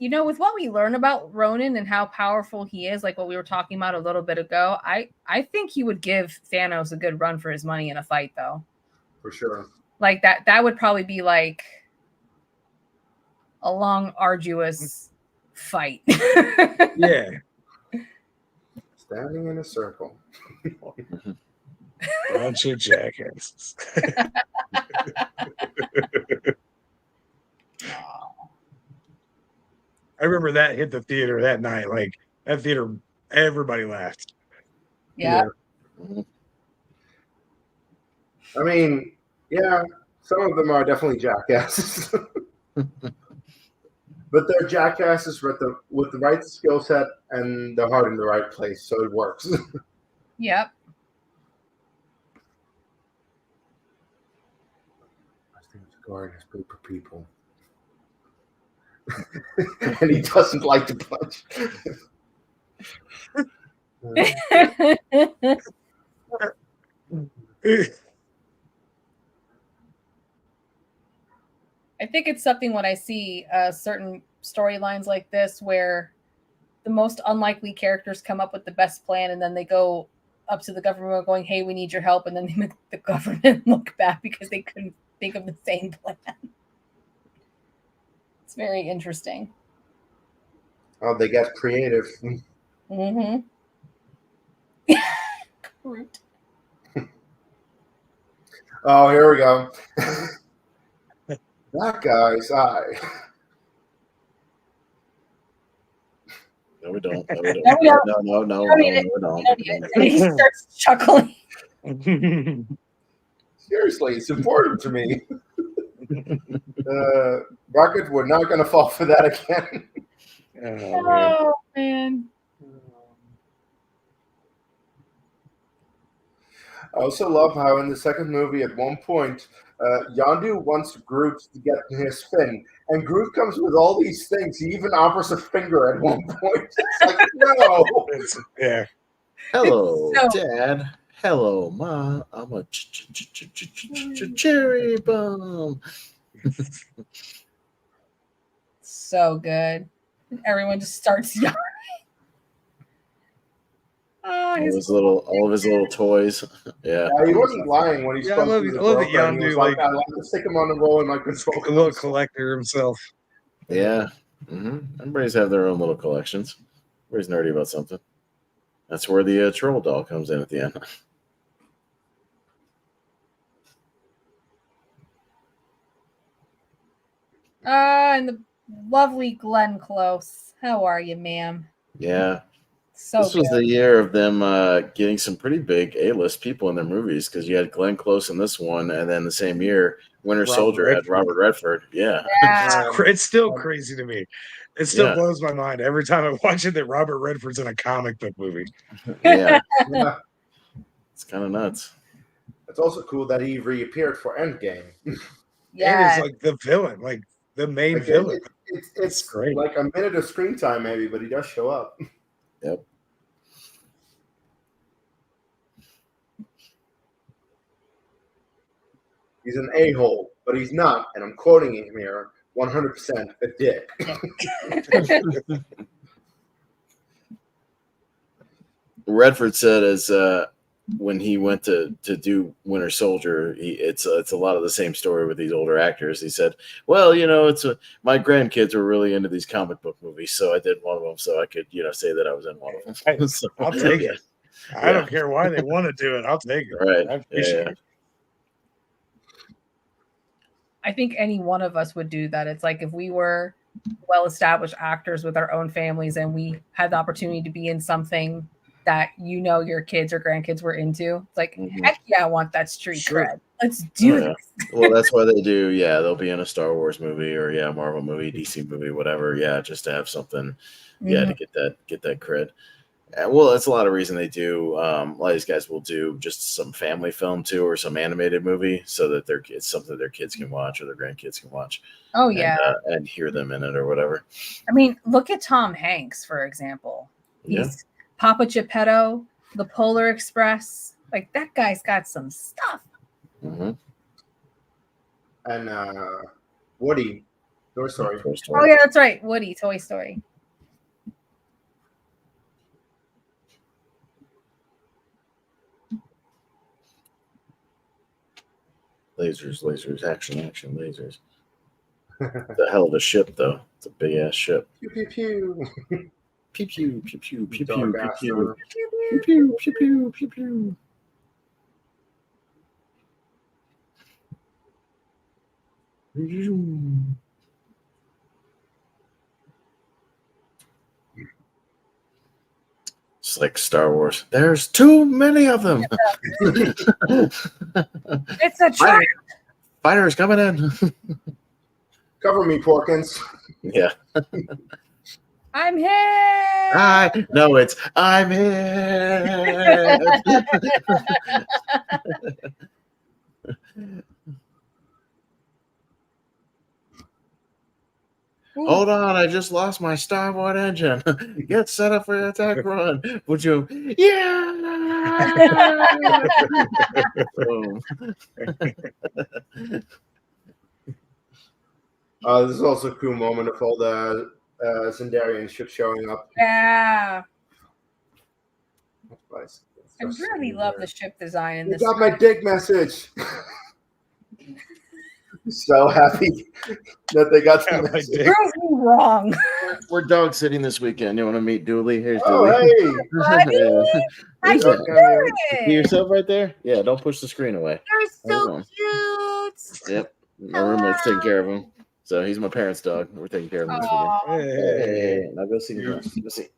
with what we learn about Ronan and how powerful he is, like what we were talking about a little bit ago, I think he would give Thanos a good run for his money in a fight, though. For sure. Like that would probably be like a long, arduous fight. Yeah. Standing in a circle. Bunch of jackasses. I remember that hit the theater that night. Like that theater, everybody laughed. Yeah. I mean, yeah, some of them are definitely jackasses. But they're jackasses with the right skill set and the heart in the right place, so it works. Yep. I think it's guard is good for people. And he doesn't like to punch. I think it's something when I see certain storylines like this where the most unlikely characters come up with the best plan and then they go up to the government going, hey, we need your help. And then they make the government look bad because they couldn't think of the same plan. It's very interesting. Oh, they get creative. Mm-hmm. Groot. Oh, here we go. That guy's eye. No, we don't. No, we don't. And he starts chuckling. Seriously, it's important to me. Rocket, we're not going to fall for that again. Oh, man. I also love how in the second movie, at one point, Yondu wants Groot to get his fin, and Groot comes with all these things. He even offers a finger at one point. It's like, no. Yeah. Hello, Dad. Hello, Ma. I'm a cherry bomb. So good. Everyone just starts yelling. All of his little toys. Yeah. He wasn't lying when he spoke to his girlfriend. He was like, I like to stick him on the roll and like control. A little collector himself. Yeah. Mm-hmm. Everybody's have their own little collections. Everybody's nerdy about something. That's where the troll doll comes in at the end. And the lovely Glenn Close. How are you, ma'am? Yeah. So this was the year of them getting some pretty big A-list people in their movies because you had Glenn Close in this one, and then the same year, Winter Soldier had Robert Redford. Yeah. It's still crazy to me. It still blows my mind every time I watch it that Robert Redford's in a comic book movie. Yeah. It's kind of nuts. It's also cool that he reappeared for Endgame. Yeah. And it's like the villain, like the main villain. It's great. Like a minute of screen time, maybe, but he does show up. Yep. He's an a-hole. but he's not, and I'm quoting him here, 100% a dick. Redford said as when he went to do Winter Soldier, it's a lot of the same story with these older actors. He said, "Well, my grandkids were really into these comic book movies, so I did one of them, so I could say that I was in one of them." So, I'll take it. I don't care why they want to do it. I'll take it. Right. I appreciate it. I think any one of us would do that. It's like if we were well-established actors with our own families and we had the opportunity to be in something that your kids or grandkids were into. It's like, heck yeah, I want that street cred. Let's do this. Well, that's why they do. Yeah, they'll be in a Star Wars movie or Marvel movie, DC movie, whatever. Yeah, just to have something. Yeah, to get that cred. Well, that's a lot of reason they do. A lot of these guys will do just some family film too, or some animated movie, so that it's something their kids can watch or their grandkids can watch. Oh yeah, and hear them in it or whatever. I mean, look at Tom Hanks, for example. He's Papa Geppetto, the Polar Express. Like that guy's got some stuff. Mm-hmm. And Woody, Toy Story. Oh yeah, that's right, Woody, Toy Story. Lasers, action, lasers. The hell of a ship, though. It's a big ass ship. Pew pew pew. Pew pew pew pew pew pew Dog pew ass pew or- pew pew pew pew pew pew. It's like Star Wars. There's too many of them. It's a trap. Fighters coming in. Cover me, Porkins. Yeah. I'm here. No, it's I'm here. Hold on, I just lost my starboard engine. Get set up for the attack run. Would you? Yeah. This is also a cool moment of all the Zendarian ships showing up. Yeah. Nice. I really love the ship design in You this. got my dick message. So happy that they got the message. Prove me wrong. We're dog sitting this weekend. You want to meet Dooley? Here's Oh, Dooley. Buddy, how you See doing? yourself right there? Yeah, don't push the screen away. You're so cute. Yep. My roommate's taking care of him. So he's my parents' dog. We're taking care of him this weekend. Hey, now go see him. Go see.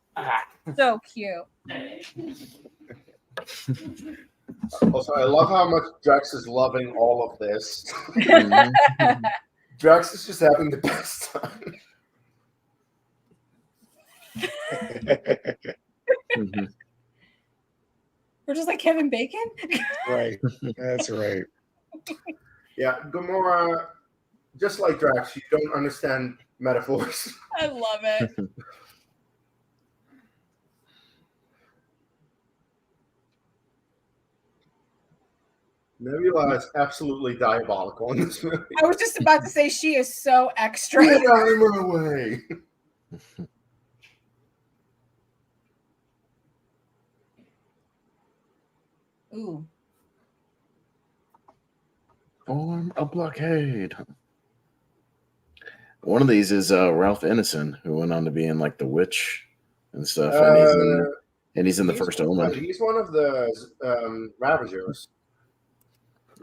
So cute. Also, I love how much Drax is loving all of this. Mm-hmm. Drax is just having the best time. Mm-hmm. We're just like Kevin Bacon. Right. That's right. Yeah, Gamora, just like Drax, you don't understand metaphors. I love it. Nebula is absolutely diabolical in this movie. I was just about to say she is so extra. Get out of my way. Ooh. Form a blockade. One of these is Ralph Ineson, who went on to be in like The Witch and stuff, and he's in the first Omen. He's one of the Ravagers.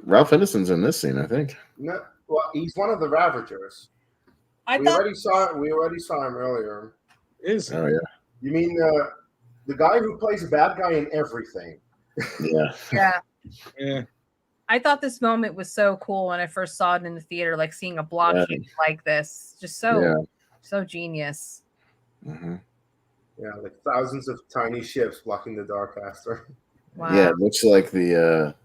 Ralph Ineson's in this scene, I think. No, well, he's one of the Ravagers. We already saw him earlier. Is it? Oh yeah. You mean the guy who plays a bad guy in everything? Yeah. Yeah. Yeah. I thought this moment was so cool when I first saw it in the theater, like seeing a blockade like this. Just so genius. Mm-hmm. Yeah, like thousands of tiny ships blocking the Darkcaster. Wow. Yeah, it looks like the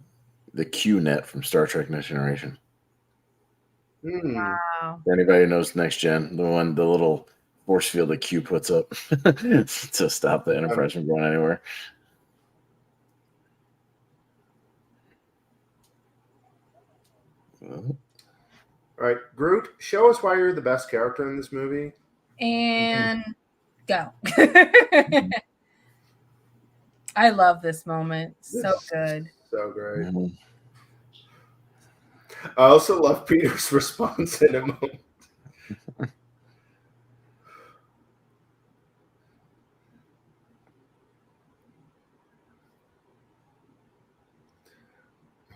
Q net from Star Trek Next Generation. Wow. For anybody who knows Next Gen, the little force field that Q puts up to stop the Enterprise from going anywhere. All right, Groot, show us why you're the best character in this movie. And go. I love this moment. So good. So great. Mhm. I also love Peter's response in a moment.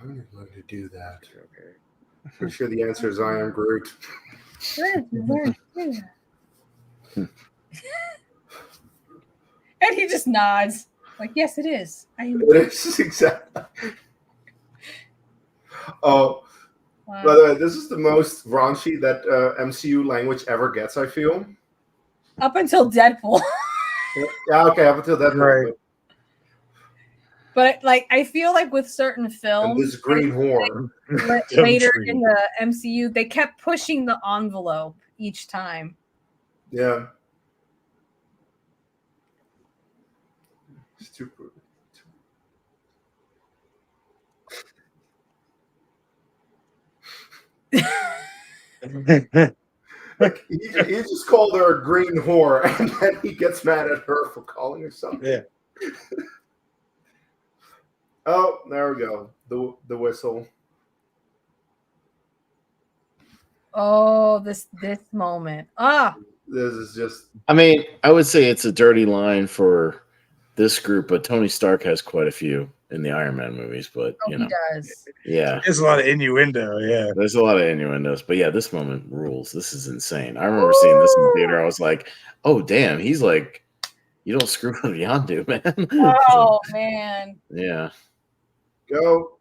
I'm not going to do that. Okay. Pretty sure the answer is I am Groot. And he just nods. Like, yes, it is. I am. It is exactly. Oh, Wow. by the way, this is the most raunchy that MCU language ever gets, I feel. Up until Deadpool. Yeah, okay, up until that Right. point. But like, I feel like with certain And films, this green horn. later in the MCU, they kept pushing the envelope each time. Yeah. Stupid. Like he just called her a green whore, and then he gets mad at her for calling her something. Yeah. Oh, there we go. The whistle. Oh, this moment. Ah, This is just. I mean, I would say it's a dirty line for this group, but Tony Stark has quite a few in the Iron Man movies. But oh, you he know, does. yeah, There's a lot of innuendo. Yeah. there's a lot of innuendos. But yeah, this moment rules. This is insane. I remember seeing this in the theater. I was like, oh damn, he's like, you don't screw with Yondu, man. Oh man. Yeah. Go.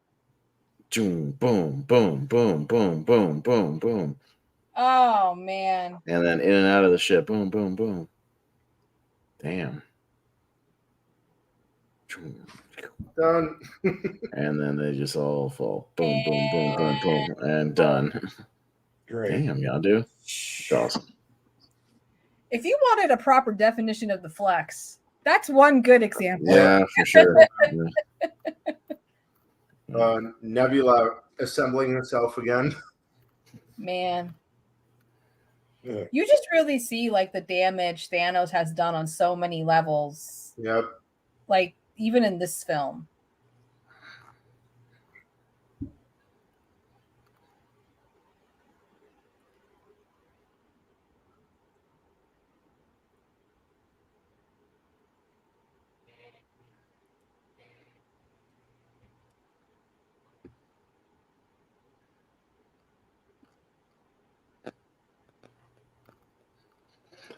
Boom, boom, boom, boom, boom, boom, boom, boom. Oh man. And then in and out of the ship. Boom, boom, boom. Damn. Done. And then they just all fall. Boom, boom, boom, boom, boom. And done. Great. Damn, Yondu. It's awesome. If you wanted a proper definition of the flex, that's one good example. Yeah, for sure. Yeah. Nebula assembling herself again. Man. Yeah. You just really see like the damage Thanos has done on so many levels. Yep. Like even in this film.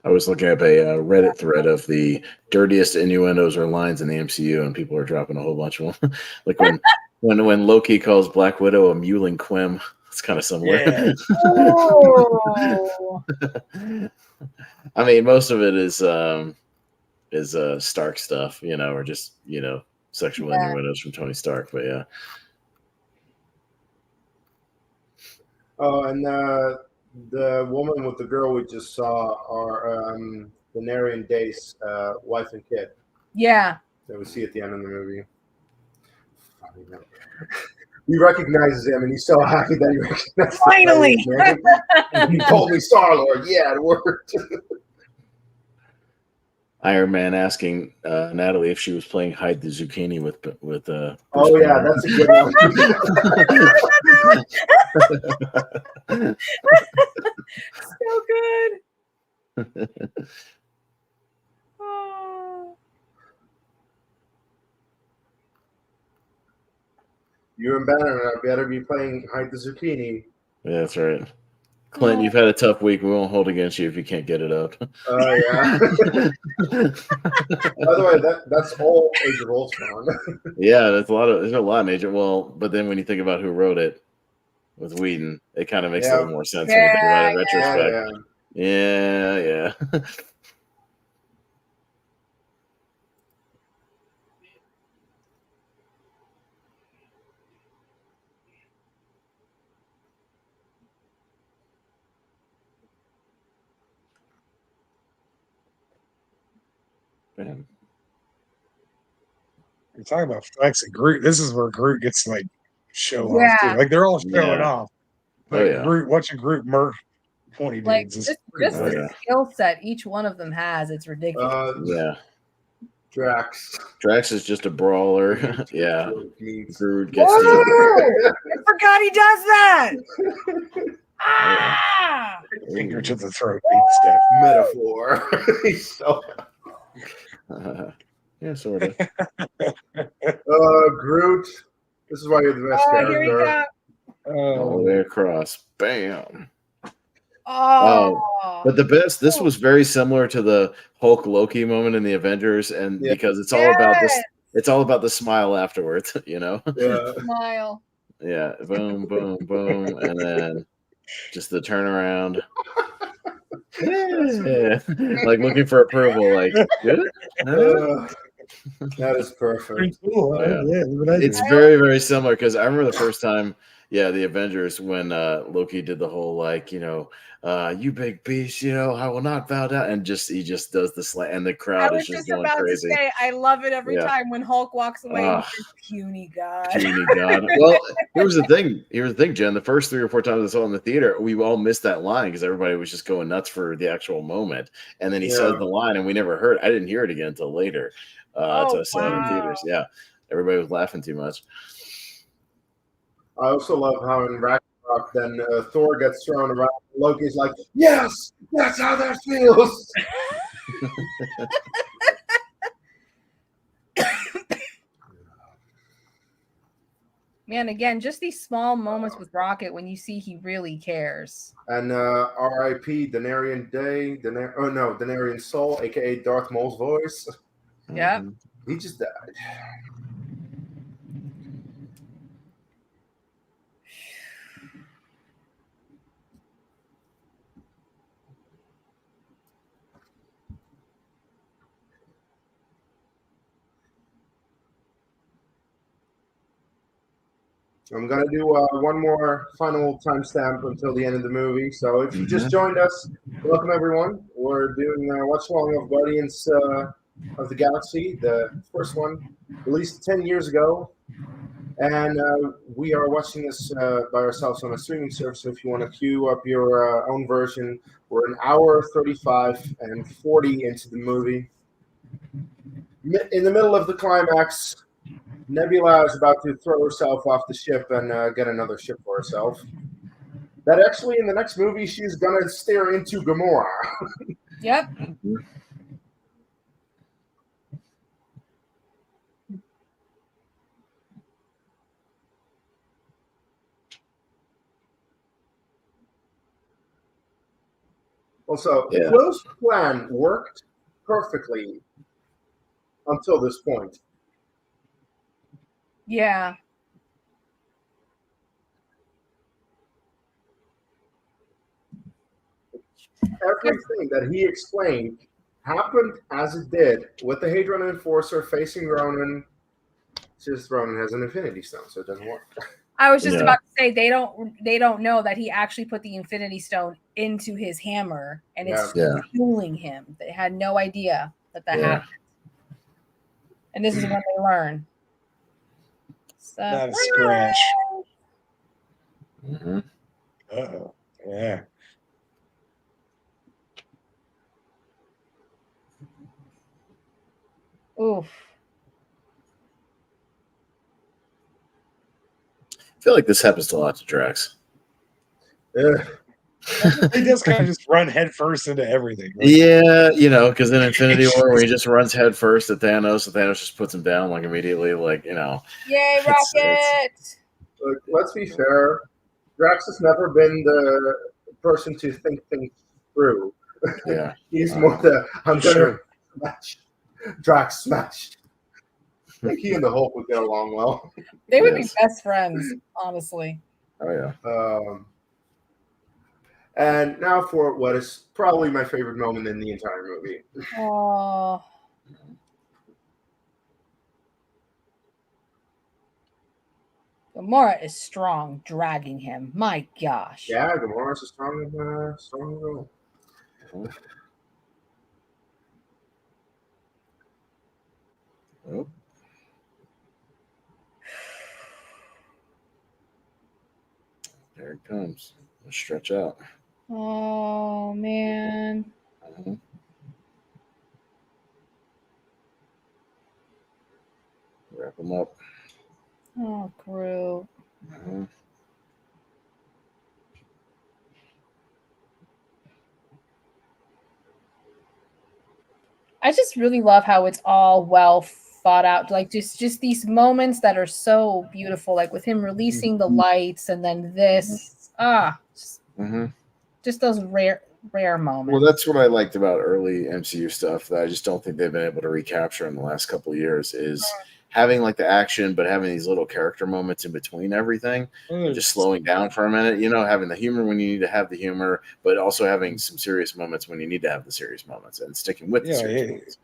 I was looking up a Reddit thread of the dirtiest innuendos or lines in the MCU, and people are dropping a whole bunch of them. Like when Loki calls Black Widow a mewling quim. It's kind of similar. Yeah. Oh. I mean, most of it is Stark stuff, you know, or just, you know, sexual innuendos from Tony Stark. But yeah. Oh, and the woman with the girl we just saw are Venerian Dace, wife and kid. Yeah. That we see at the end of the movie. He recognizes him, and he's so happy that he recognizes Finally. him. He told me Star-Lord. Yeah, it worked. Iron Man asking Natalie if she was playing hide the zucchini with Oh yeah, that's a good one. So good. Oh. You and Banner better be playing hide the zucchini. Yeah, that's right. Clint, you've had a tough week. We won't hold against you if you can't get it up. Oh yeah. By the way, that's all Age of Ultron. Yeah, there's a lot in Age of, well, but then when you think about who wrote it with Whedon, it kind of makes a little more sense when you think about it in retrospect. Yeah. Man. You're talking about flex and Groot. This is where Groot gets to like show off too. Like they're all showing off. But yeah. Groot, watching Groot murk 20 Like dudes is just pretty Oh, the yeah. skill set each one of them has, it's ridiculous. Yeah. Drax. Drax is just a brawler. Yeah. Needs. Groot gets I forgot he does that. finger to the throat beat stuff. Metaphor. He's so yeah, sort of. Groot. This is why you're the best Oh, here we character. go. All the way across. Bam. Oh, But the best, this was very similar to the Hulk Loki moment in the Avengers, and Yeah. because it's all about this, it's all about the smile afterwards, you know? Yeah. smile. Yeah, boom, boom, boom, and then just the turnaround. Yeah. Like looking for approval, like good. That is perfect. Pretty cool. Huh? Yeah. Yeah, look what I It's did. very, very similar because I remember the first time, the Avengers, when Loki did the whole like, you big beast, I will not bow down, and he just does the slam, and the I crowd was is just just going about crazy. to say, I love it every Yeah. time when Hulk walks away. Ugh. He's this puny god. Puny God. Well, here's the thing, Jen. The first 3 or 4 times I saw it in the theater, we all missed that line because everybody was just going nuts for the actual moment. And then he says the line, and we never heard. I didn't hear it again until later. Until I saw it in theaters. Yeah, everybody was laughing too much. I also love how in Ragnarok, then Thor gets thrown around. Loki's like, yes, that's how that feels. Man, again, just these small moments with Rocket when you see he really cares. And R.I.P. Denarian Day, Denarian Soul, aka Darth Maul's voice. Yep. He just died. I'm going to do one more final timestamp until the end of the movie. So if you just joined us, welcome everyone. We're doing Watchalong of Guardians of the Galaxy, the first one, released 10 years ago. And we are watching this by ourselves on a streaming service. So if you want to queue up your own version, we're an hour 35 and 40 into the movie. In the middle of the climax, Nebula is about to throw herself off the ship and get another ship for herself. That actually, in the next movie, she's going to stare into Gamora. Yep. Also, Quill's plan worked perfectly until this point. Yeah. Everything that he explained happened as it did with the Hadron Enforcer facing Ronan. Just Ronan has an Infinity Stone, so it doesn't work. I was just about to say they don't know that he actually put the Infinity Stone into his hammer and it's fueling him. They had no idea that happened. And this is when they learn. Not a scratch. Uh-oh. Yeah. Oof. I feel like this happens to lots of Drax. He does kind of just run headfirst into everything. Right? Yeah, because in Infinity War, where he just runs headfirst at Thanos, and Thanos just puts him down like immediately, like Yay, Rocket! Look, let's be fair. Drax has never been the person to think things through. Yeah, he's more the I'm gonna smash. Drax smash. I think he and the Hulk would get along well. They would be best friends, honestly. Oh yeah. And now for what is probably my favorite moment in the entire movie. Oh. Gamora is strong, dragging him. My gosh. Yeah, Gamora's a strong girl. Oh. There it comes. Let's stretch out. Oh man. Uh-huh. Wrap them up. Oh, Groot. Uh-huh. I just really love how it's all well thought out. Like just these moments that are so beautiful, like with him releasing the lights and then this. Just those rare moments. Well, that's what I liked about early MCU stuff that I just don't think they've been able to recapture in the last couple of years is having like the action, but having these little character moments in between everything, and just slowing down for a minute, having the humor when you need to have the humor, but also having some serious moments when you need to have the serious moments and sticking with the serious moments.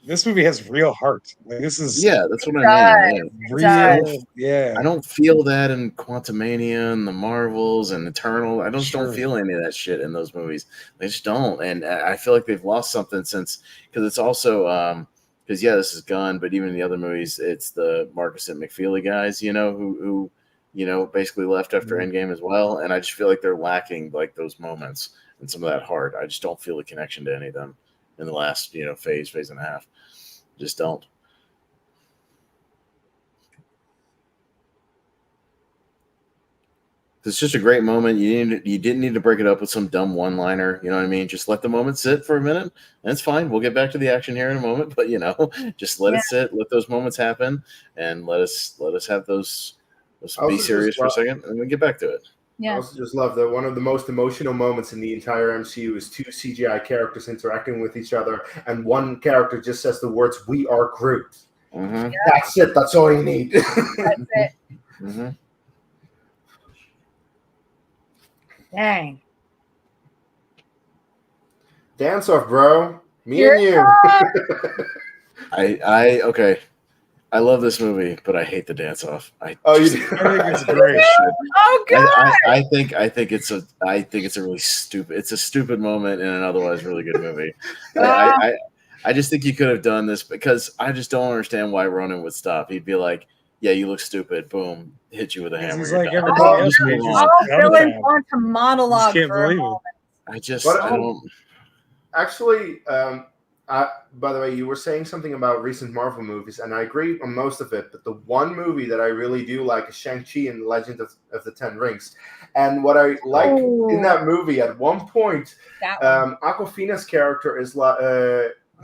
This movie has real heart. Like, this is that's what I mean. Real, I don't feel that in Quantumania and the Marvels and Eternal. I just don't feel any of that shit in those movies. They just don't, and I feel like they've lost something since because it's also because this is Gunn, but even in the other movies, it's the Marcus and McFeely guys, who basically left after Endgame as well, and I just feel like they're lacking like those moments and some of that heart. I just don't feel a connection to any of them in the last phase and a half. Just don't. It's just a great moment. You didn't need to break it up with some dumb one-liner. You know what I mean? Just let the moment sit for a minute, and it's fine. We'll get back to the action here in a moment, but just let it sit. Let those moments happen, and let us have those be serious for a second, and we get back to it. I also just love that one of the most emotional moments in the entire MCU is two CGI characters interacting with each other, and one character just says the words, "We are Groot." Mm-hmm. That's it. That's all you need. That's it. Mm-hmm. Dang. Dance off, bro. Me and you. Okay. I love this movie, but I hate the dance off. You do? I think it's great. Oh god. I think it's a really stupid. It's a stupid moment in an otherwise really good movie. I just think you could have done this because I just don't understand why Ronan would stop. He'd be like, "Yeah, you look stupid." Boom, hit you with a hammer. He's You're like done. everybody else. All villains want to monologue for a moment. I don't. Actually, by the way, you were saying something about recent Marvel movies, and I agree on most of it. But the one movie that I really do like is Shang-Chi and the Legend of the Ten Rings. And what I like in that movie, at one point, Awkwafina's character is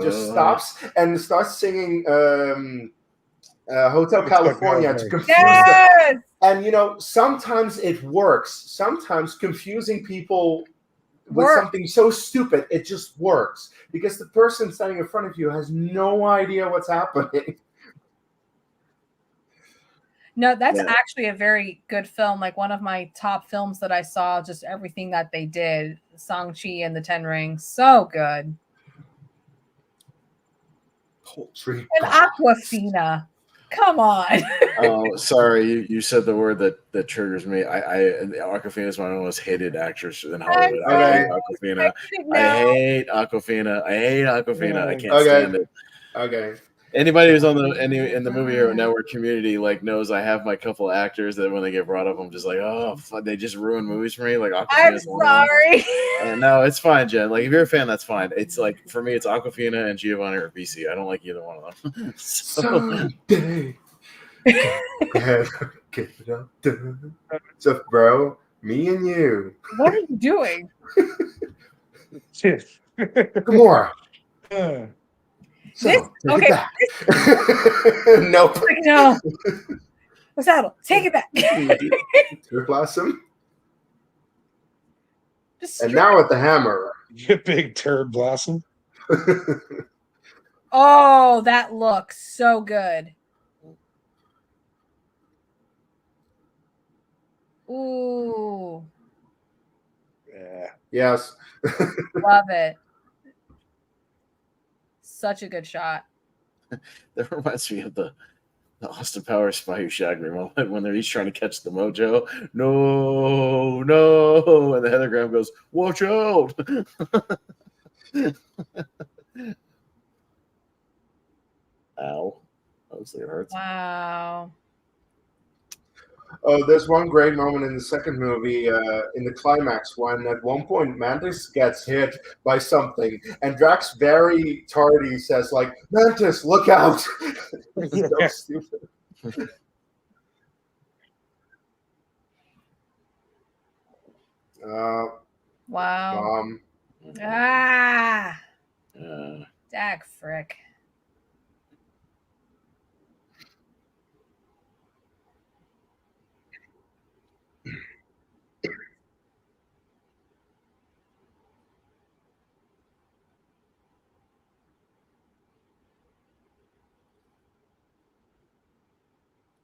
just stops and starts singing Hotel California to confuse them. And sometimes it works. Sometimes confusing people with something so stupid, it just works because the person standing in front of you has no idea what's happening. No, that's actually a very good film. Like one of my top films that I saw, just everything that they did. Shang-Chi and the Ten Rings. So good. Poultry. And Awkwafina. Come on. Oh, sorry. You said the word that triggers me. Awkwafina is my most hated actress in Hollywood. I hate Awkwafina. I hate Awkwafina. I can't stand it. Okay. Anybody who's on in the movie or network community knows I have my couple actors that when they get brought up, I'm just like, oh, fuck, they just ruin movies for me. Like Awkwafina's I'm sorry. No, it's fine, Jen. Like if you're a fan, that's fine. It's like for me, it's Awkwafina and Giovanni Ribisi. I don't like either one of them. Someday. Get it up, so, bro, me and you. What are you doing? Gamora. Okay. Nope. No. Saddle, take it back. Turd Blossom. And now with the hammer. Big Turd Blossom. Oh, that looks so good. Ooh. Yeah. Yes. Love it. Such a good shot. That reminds me of the Austin Powers Spy Who Shagged Me moment when they're each trying to catch the mojo. No, and the Heather Graham goes, "Watch out!" Ow. Obviously it hurts. Wow. Oh, there's one great moment in the second movie, in the climax, when at one point Mantis gets hit by something, and Drax very tardy says, like, Mantis, look out! It's so stupid. Wow. Ah, Uh, Dak frick.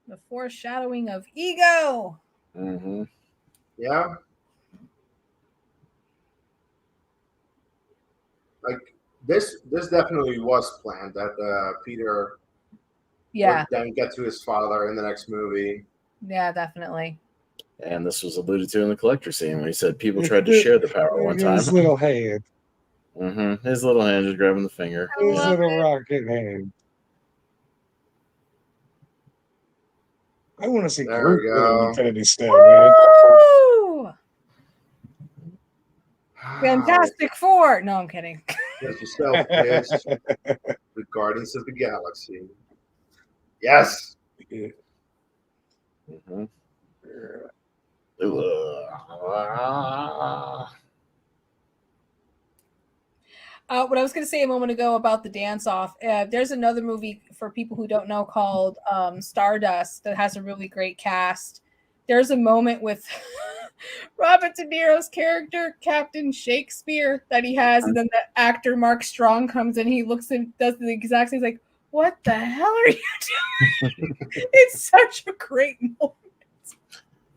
The foreshadowing of ego. mm-hmm. Yeah. Like, this definitely was planned, that Peter would then get to his father in the next movie. Yeah, definitely. And this was alluded to in the collector scene when he said people tried to share the power one time. His little hand. Mm-hmm. His little hand just grabbing the finger. His little rocket hand. I want to see There Groot we with an go. Infinity Stone, man. Woo! Fantastic Four. No, I'm kidding. Get yourself pissed. The Guardians of the Galaxy. Yes. Mm-hmm. What I was going to say a moment ago about the dance off, there's another movie for people who don't know called Stardust that has a really great cast. There's a moment with Robert De Niro's character, Captain Shakespeare, that he has, and then the actor Mark Strong comes in. He looks and does the exact same. He's like, "What the hell are you doing?" It's such a great moment.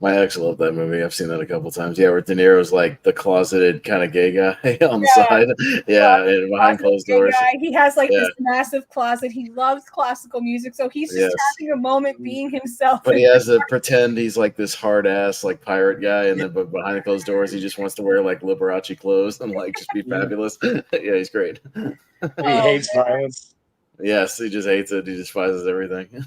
My ex loved that movie. I've seen that a couple times. Yeah, where De Niro's like the closeted kind of gay guy on the side. Yeah, and behind closed doors. He has like this massive closet. He loves classical music, so he's just having a moment being himself. But he has to pretend he's like this hard ass like pirate guy, and then but behind closed doors, he just wants to wear like Liberace clothes and like just be fabulous. Yeah, he's great. He hates violence. Yes, he just hates it. He despises everything.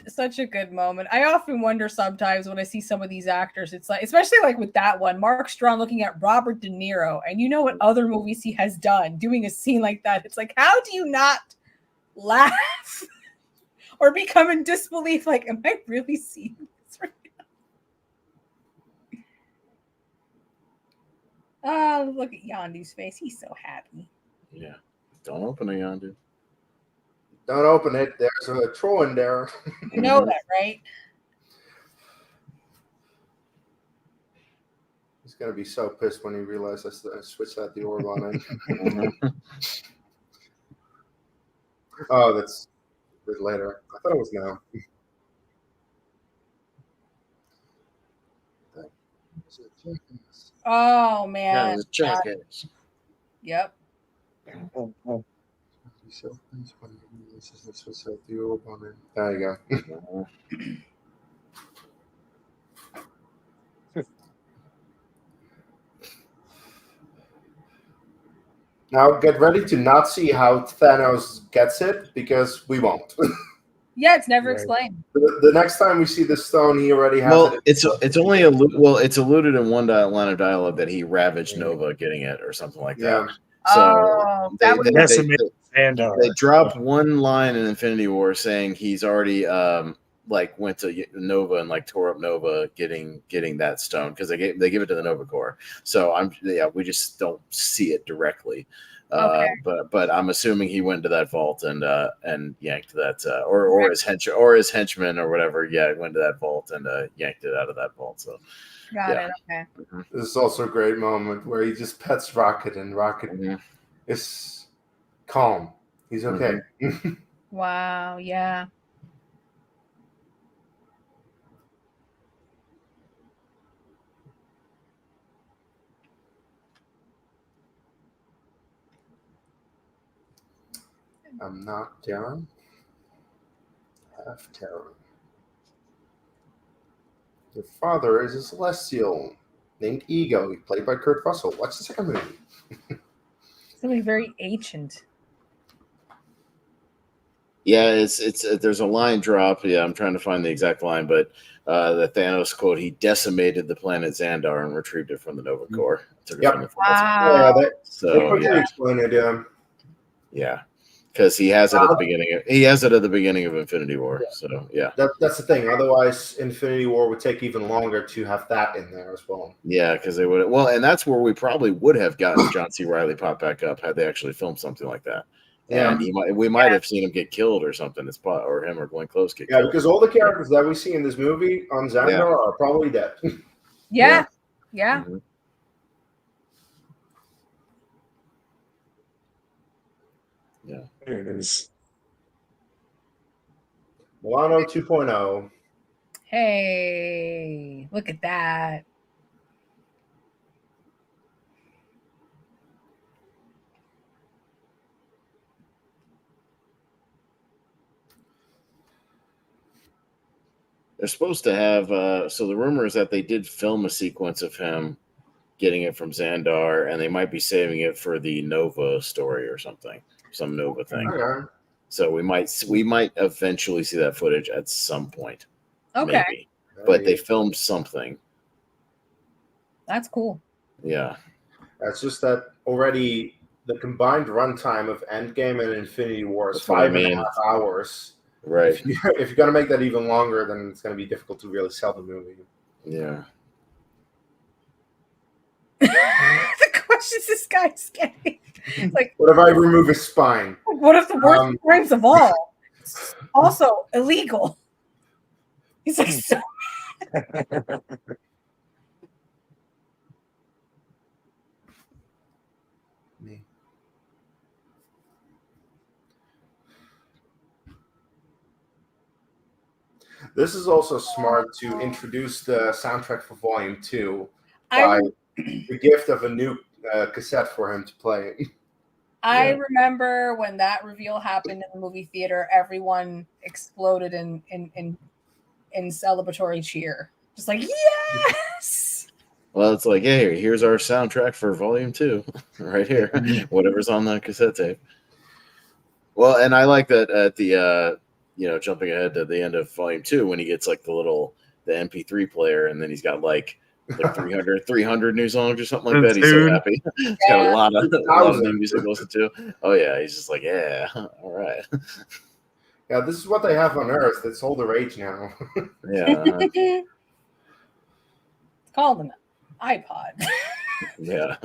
Such a good moment. I often wonder sometimes when I see some of these actors, it's like, especially like with that one, Mark Strong looking at Robert De Niro, and you know what other movies he has done, doing a scene like that. It's like, how do you not laugh or become in disbelief? Like, am I really seeing this right now? Oh, look at Yondu's face. He's so happy. Yeah. Don't open it, Yondu. Don't open it. There's a troll in there. You know that, right? He's gonna be so pissed when he realizes I switched out the orb on him. Oh, that's a bit later. I thought it was now. Oh man. Yeah, jackass. Yep. There you go. Now get ready to not see how Thanos gets it, because we won't. Yeah, it's never explained. The next time we see the stone, he already has it. It's only it's alluded in one line of dialogue that he ravaged Nova getting it or something like that. So they drop one line in Infinity War saying he's already like went to Nova and like tore up Nova getting that stone, because they give it to the Nova Corps. So we just don't see it directly. But I'm assuming he went to that vault and yanked that or his henchman or whatever. Yeah, went to that vault and yanked it out of that vault. So got it. Okay. This is also a great moment where he just pets Rocket, and Rocket is calm. He's okay. Wow. Yeah. I'm not Darren. Half Terran. Your father is a Celestial named Ego, played by Kurt Russell. Watch the second movie. Something very ancient. Yeah, it's there's a line drop. Yeah, I'm trying to find the exact line, but the Thanos quote: "He decimated the planet Xandar and retrieved it from the Nova Corps." Took it Yep. from the Yeah, they So quickly explain it. yeah, because he has it at the beginning. He has it at the beginning of Infinity War. So yeah, That's the thing. Otherwise, Infinity War would take even longer to have that in there as well. yeah, because they would. Well, and that's where we probably would have gotten John C. Reilly pop back up had they actually filmed something like that. Yeah. And we might have seen him get killed or something. Or him or Glenn Close get killed. Because all the characters that we see in this movie on Xandar are probably dead. Yeah. Mm-hmm. Yeah. There it is. Milano 2.0. Hey, look at that. They're supposed to have. So the rumor is that they did film a sequence of him getting it from Xandar, and they might be saving it for the Nova story or something, some Nova thing. Okay. So we might eventually see that footage at some point. Okay. Maybe. But they filmed something. That's cool. Yeah. That's just that already the combined runtime of Endgame and Infinity War is That's what I 5.5 mean. hours. Right. If you're going to make that even longer, then it's going to be difficult to really sell the movie. Yeah. The questions this guy's getting. Like, what if I remove his spine? What if the worst crimes of all? Also illegal. He's like, so. This is also smart to introduce the soundtrack for Volume 2 by the gift of a new cassette for him to play. I remember when that reveal happened in the movie theater, everyone exploded in celebratory cheer. Just like, yes! Well, it's like, hey, here's our soundtrack for Volume 2 right here. Whatever's on the cassette tape. Well, and I like that at the jumping ahead to the end of Volume 2 when he gets like the MP3 player, and then he's got like 300 new songs or something like that. He's so happy. He's got a lot of new music to listen to. Oh yeah, he's just like, yeah, all right. Yeah, this is what they have on Earth. It's all the rage now. Yeah. It's called an iPod. Yeah.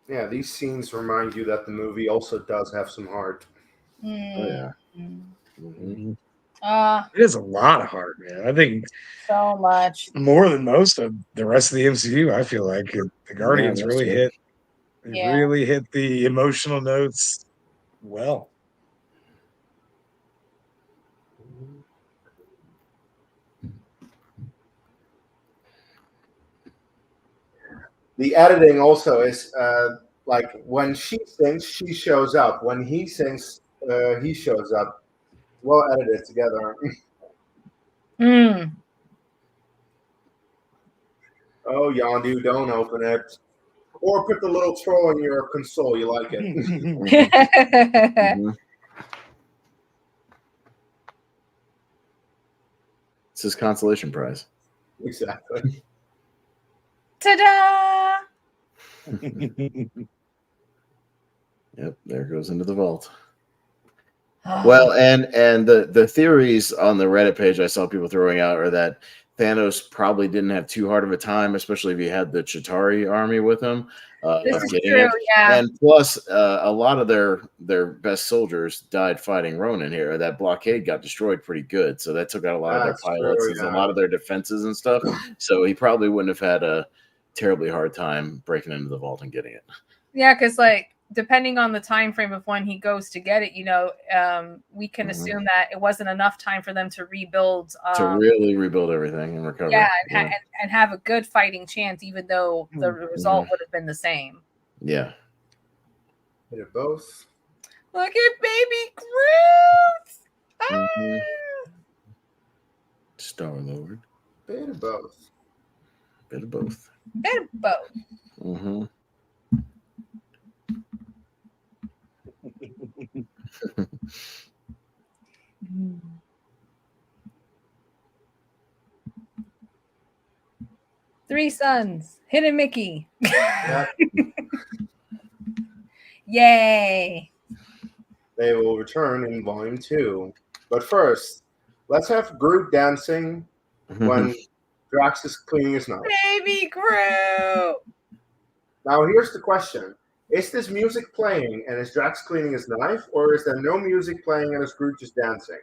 Yeah, these scenes remind you that the movie also does have some heart. Oh yeah. Mm-hmm. It is a lot of heart, man. I think so much more than most of the rest of the MCU. I feel like the Guardians really hit. Really hit the emotional notes well. The editing also is like when she sings, she shows up. When he sings, he shows up. Well edited together. Oh, Yondu, don't open it. Or put the little troll in your console. You like it. Mm-hmm. It's his consolation prize. Exactly. Ta-da! Yep, there goes into the vault. Well, and the theories on the Reddit page I saw people throwing out are that Thanos probably didn't have too hard of a time, especially if he had the Chitauri army with him. This is true, yeah. And plus, a lot of their best soldiers died fighting Ronin here. That blockade got destroyed pretty good, so that took out a lot of their pilots and a lot of their defenses and stuff. So he probably wouldn't have had a terribly hard time breaking into the vault and getting it. Yeah, because depending on the time frame of when he goes to get it, we can assume that it wasn't enough time for them to rebuild. To really rebuild everything and recover. Yeah, and have a good fighting chance, even though the result would have been the same. Yeah. Hit it both. Look at baby Groot! Star-Lord. Bit of both. Bit of both. Bit of both. Mm-hmm. 3 Sons, Hidden Mickey. Yeah, Yay. they will return in Volume 2. But first, let's have Groot dancing when Drax is cleaning his knife. Baby Groot. Now, here's the question. Is this music playing and is Drax cleaning his knife, or is there no music playing and is Groot just dancing?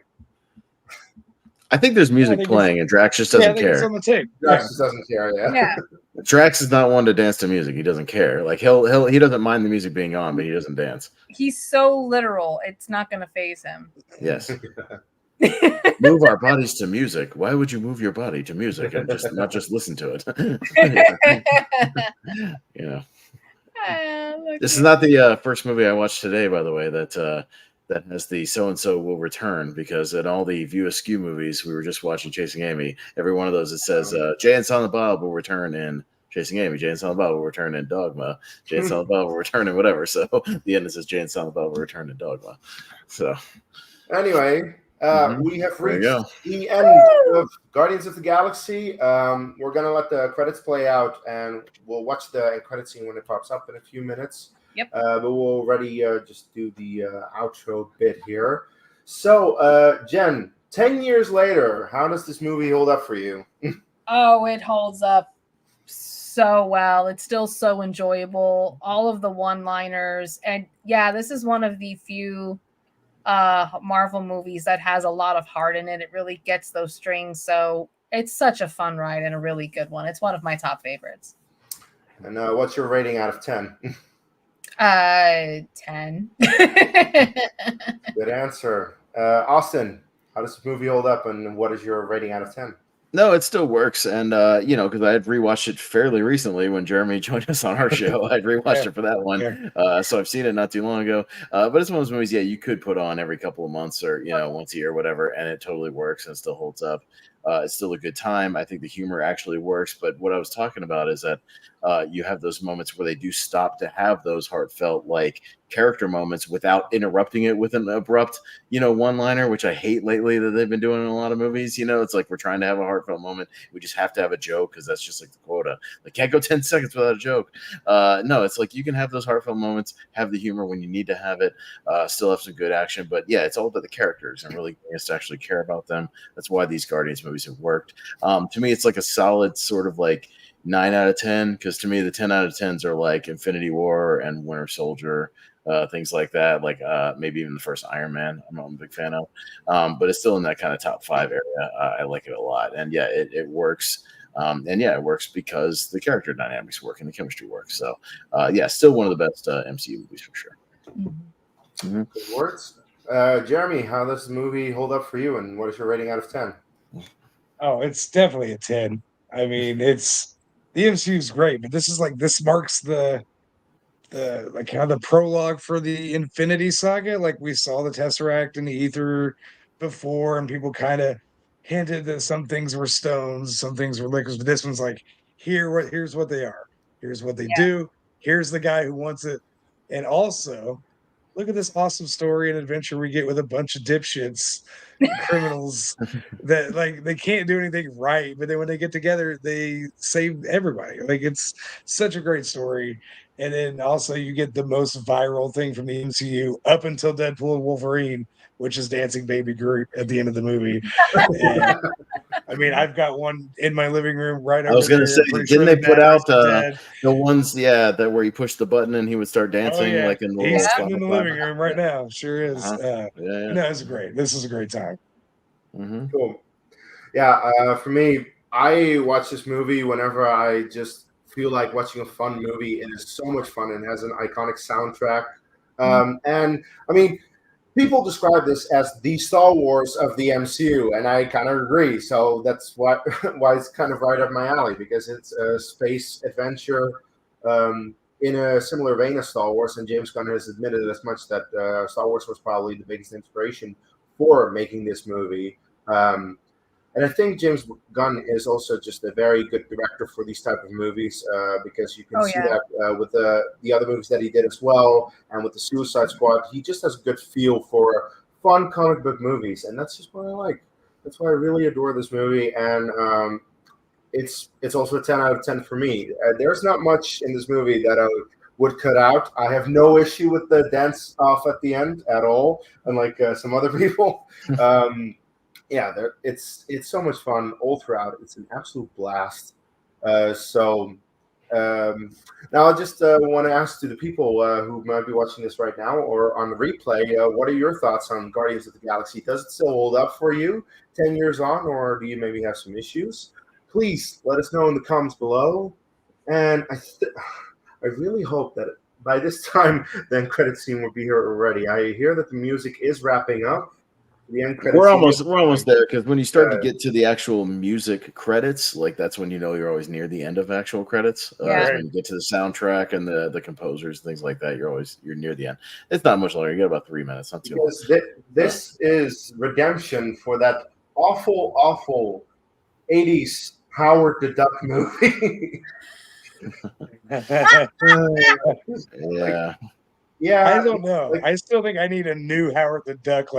I think there's music playing and Drax just doesn't care. It's on the tape. Drax just doesn't care, Yeah. Drax is not one to dance to music. He doesn't care. Like he doesn't mind the music being on, but he doesn't dance. He's so literal. It's not going to phase him. Yes. Move our bodies to music. Why would you move your body to music and just not just listen to it? You know. This is not the first movie I watched today, by the way, that has the so-and-so will return, because in all the View Askew movies, we were just watching Chasing Amy. Every one of those, it says Jay and Silent Bob will return in Chasing Amy. Jay and Silent Bob will return in Dogma. Jay and Silent Bob will return in whatever. So the end, it says Jay and Silent Bob will return in Dogma. So anyway, we have reached the end of Guardians of the Galaxy. We're going to let the credits play out, and we'll watch the end credit scene when it pops up in a few minutes. Yep. But we'll already just do the outro bit here. So, Jen, 10 years later, how does this movie hold up for you? Oh, it holds up so well. It's still so enjoyable. All of the one-liners. And yeah, this is one of the few Marvel movies that has a lot of heart in it. It really gets those strings. So it's such a fun ride and a really good one. It's one of my top favorites. And what's your rating out of 10? 10. Good answer. Austin, how does this movie hold up, and what is your rating out of 10? No, it still works. And, because I had rewatched it fairly recently when Jeremy joined us on our show. I'd rewatched it for that one. So I've seen it not too long ago. But it's one of those movies, you could put on every couple of months or, once a year or whatever, and it totally works and still holds up. It's still a good time. I think the humor actually works. But what I was talking about is that you have those moments where they do stop to have those heartfelt, character moments without interrupting it with an abrupt, one-liner, which I hate lately that they've been doing in a lot of movies. It's like we're trying to have a heartfelt moment. We just have to have a joke because that's just like the quota. Can't go 10 seconds without a joke. No, it's like you can have those heartfelt moments, have the humor when you need to have it, still have some good action. But yeah, it's all about the characters and really getting us to actually care about them. That's why these Guardians movies have worked. To me, it's like a solid sort of 9 out of 10, because to me the 10 out of 10s are like Infinity War and Winter Soldier, things like that, maybe even the first Iron Man. I'm not a big fan of, but it's still in that kind of top 5 area. I like it a lot, and yeah, it works. It works because the character dynamics work and the chemistry works. So still one of the best MCU movies for sure. Mm-hmm. Good words. Jeremy, how does the movie hold up for you, and what is your rating out of 10? Oh, it's definitely a 10. I mean, the MCU is great, but this marks the kind of the prologue for the Infinity Saga. We saw the Tesseract in the ether before, and people kind of hinted that some things were stones, some things were liquids, but this one's here's what they are. Here's what they do. Here's the guy who wants it. And also, look at this awesome story and adventure we get with a bunch of dipshits, criminals that they can't do anything right, but then when they get together, they save everybody. It's such a great story. And then also you get the most viral thing from the MCU up until Deadpool and Wolverine, which is Dancing Baby Groot at the end of the movie. And, I mean, I've got one in my living room right over there. I was going to say, didn't they put out the ones, that where you push the button and he would start dancing in the He's sitting in the living room right now. Sure is. No, it's great. This is a great time. Mm-hmm. Cool. Yeah, for me, I watch this movie whenever I just feel like watching a fun movie. It is so much fun and has an iconic soundtrack. And I mean, people describe this as the Star Wars of the MCU, and I kind of agree. So that's why it's kind of right up my alley, because it's a space adventure in a similar vein as Star Wars. And James Gunn has admitted as much that Star Wars was probably the biggest inspiration for making this movie. And I think James Gunn is also just a very good director for these type of movies because you can see that with the other movies that he did as well, and with the Suicide Squad, he just has a good feel for fun comic book movies, and that's just what I like. That's why I really adore this movie, and it's also a 10 out of 10 for me. There's not much in this movie that I would cut out. I have no issue with the dance off at the end at all, unlike some other people. Yeah, it's so much fun all throughout. It's an absolute blast. So now I just want to ask to the people who might be watching this right now or on the replay, what are your thoughts on Guardians of the Galaxy? Does it still hold up for you 10 years on, or do you maybe have some issues? Please let us know in the comments below. And I really hope that by this time the end credit scene will be here already. I hear that the music is wrapping up. The end credit We're scene almost there, because when you start to get to the actual music credits, like that's when you know you're always near the end of actual credits. Yeah. When you get to the soundtrack and the composers, things like that, you're near the end. It's not much longer. You got about 3 minutes, not too long. This is redemption for that awful 80s Howard the Duck movie. Yeah. I don't know. I still think I need a new Howard the Duck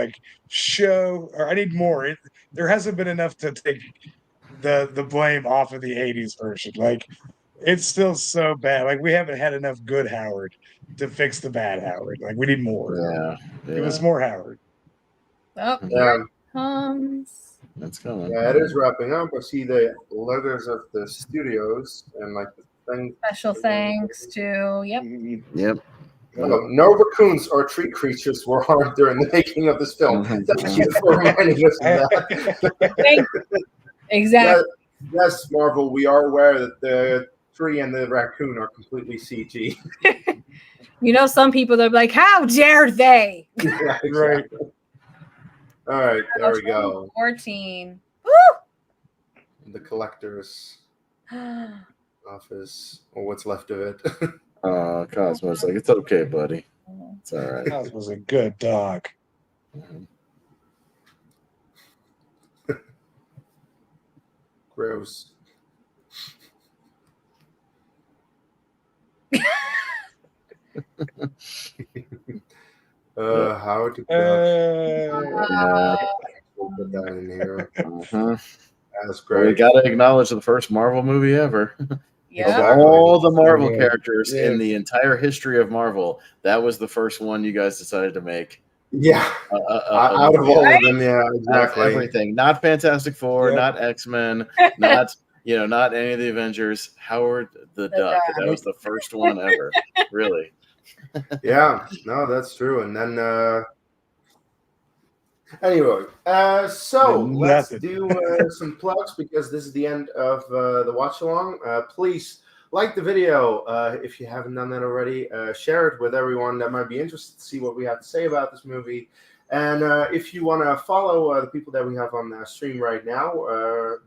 show, or I need more. There hasn't been enough to take the blame off of the 80s version. It's still so bad. We haven't had enough good Howard to fix the bad Howard. We need more. Yeah. Give us more Howard. Oh, here it comes. That's coming. Yeah, it is wrapping up. I see the logos of the studios and the thing. Special thanks to Yep. No raccoons or tree creatures were harmed during the making of this film. Thank you for reminding us of that. Exactly. Yes, Marvel, we are aware that the tree and the raccoon are completely CG. Some people, they're like, how dare they? Yeah, exactly. Right. All right, there we go. 14. Woo! The collector's office, or what's left of it. Cosmo's it's okay, buddy. It's all right. Cosmo's a good dog. Gross. Howard the Duck. We'll put that in here. That's great. We got to acknowledge the first Marvel movie ever. Yeah. Of all the Marvel characters in the entire history of Marvel, that was the first one you guys decided to make. Yeah. Out of all of them, yeah, exactly. Everything. Not Fantastic Four, not X-Men, not not any of the Avengers. Howard the Duck. That was the first one ever. Really. Yeah. No, that's true. And then anyway, so let's do some plugs, because this is the end of the watch along. Please like the video if you haven't done that already. Share it with everyone that might be interested to see what we have to say about this movie. And if you want to follow the people that we have on the stream right now,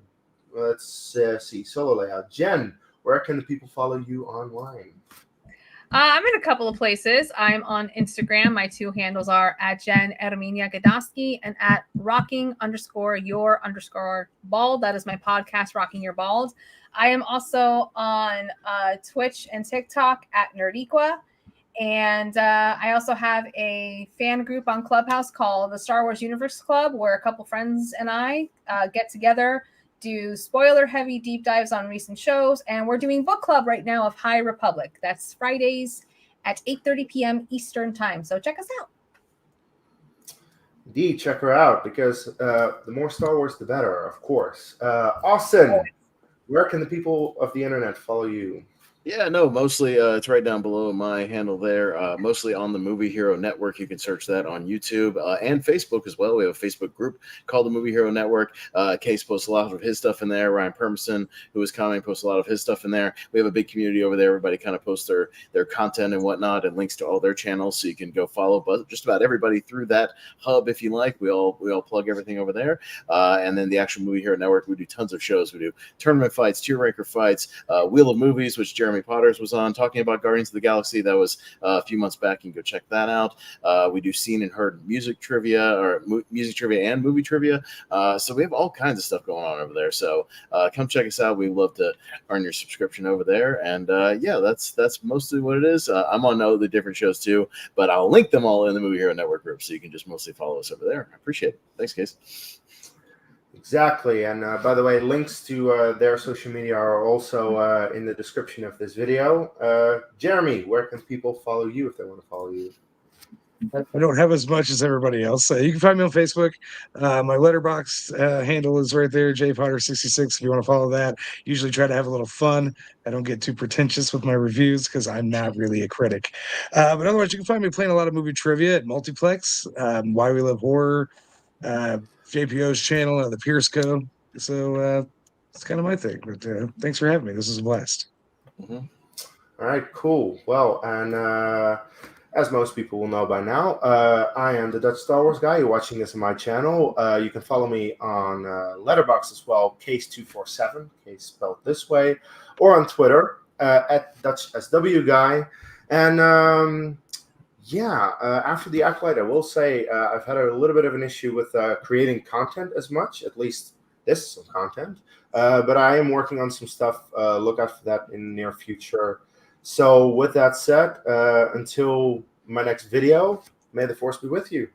let's see. Solo layout. Jen, where can the people follow you online? I'm in a couple of places. I'm on Instagram. My two handles are at Jen Erminia Gadowski and at rocking_your_bald. That is my podcast, Rocking Your Bald. I am also on Twitch and TikTok at Nerdiqua. And I also have a fan group on Clubhouse called the Star Wars Universe Club, where a couple friends and I get together, do spoiler-heavy deep dives on recent shows, and we're doing book club right now of High Republic. That's Fridays at 8:30 p.m. Eastern Time. So check us out. Indeed, check her out, because the more Star Wars, the better, of course. Austin, where can the people of the internet follow you? Yeah, no, mostly it's right down below my handle there. Mostly on the Movie Hero Network. You can search that on YouTube and Facebook as well. We have a Facebook group called the Movie Hero Network. Case posts a lot of his stuff in there. Ryan Permerson, who is commenting, posts a lot of his stuff in there. We have a big community over there. Everybody kind of posts their content and whatnot, and links to all their channels, so you can go follow just about everybody through that hub if you like. We all plug everything over there. And then the actual Movie Hero Network, we do tons of shows. We do tournament fights, tier ranker fights, Wheel of Movies, which Jeremy Jeremy Potters was on talking about Guardians of the Galaxy. That was a few months back. You can go check that out. We do seen and heard music trivia, or music trivia and movie trivia. So we have all kinds of stuff going on over there. So come check us out. We'd love to earn your subscription over there. And yeah, that's mostly what it is. I'm on all the different shows too, but I'll link them all in the Movie Hero Network group, so you can just mostly follow us over there. I appreciate it. Thanks, guys. Exactly. And by the way, links to their social media are also in the description of this video. Jeremy, where can people follow you if they want to follow you? I don't have as much as everybody else. You can find me on Facebook. My letterbox handle is right there, jpotter66, if you want to follow that. Usually try to have a little fun. I don't get too pretentious with my reviews because I'm not really a critic. But otherwise, you can find me playing a lot of movie trivia at Multiplex, Why We Love Horror, JPO's channel, the Pierce Code. So it's kind of my thing. But thanks for having me. This is a blast. Mm-hmm. All right, cool. Well, and as most people will know by now, I am the Dutch Star Wars guy. You're watching this on my channel. You can follow me on Letterboxd as well, Case247, Case spelled this way, or on Twitter at DutchSW And after the Acolyte, I will say I've had a little bit of an issue with creating content as much, at least this some content. But I am working on some stuff. Look out for that in the near future. So with that said, until my next video, may the Force be with you.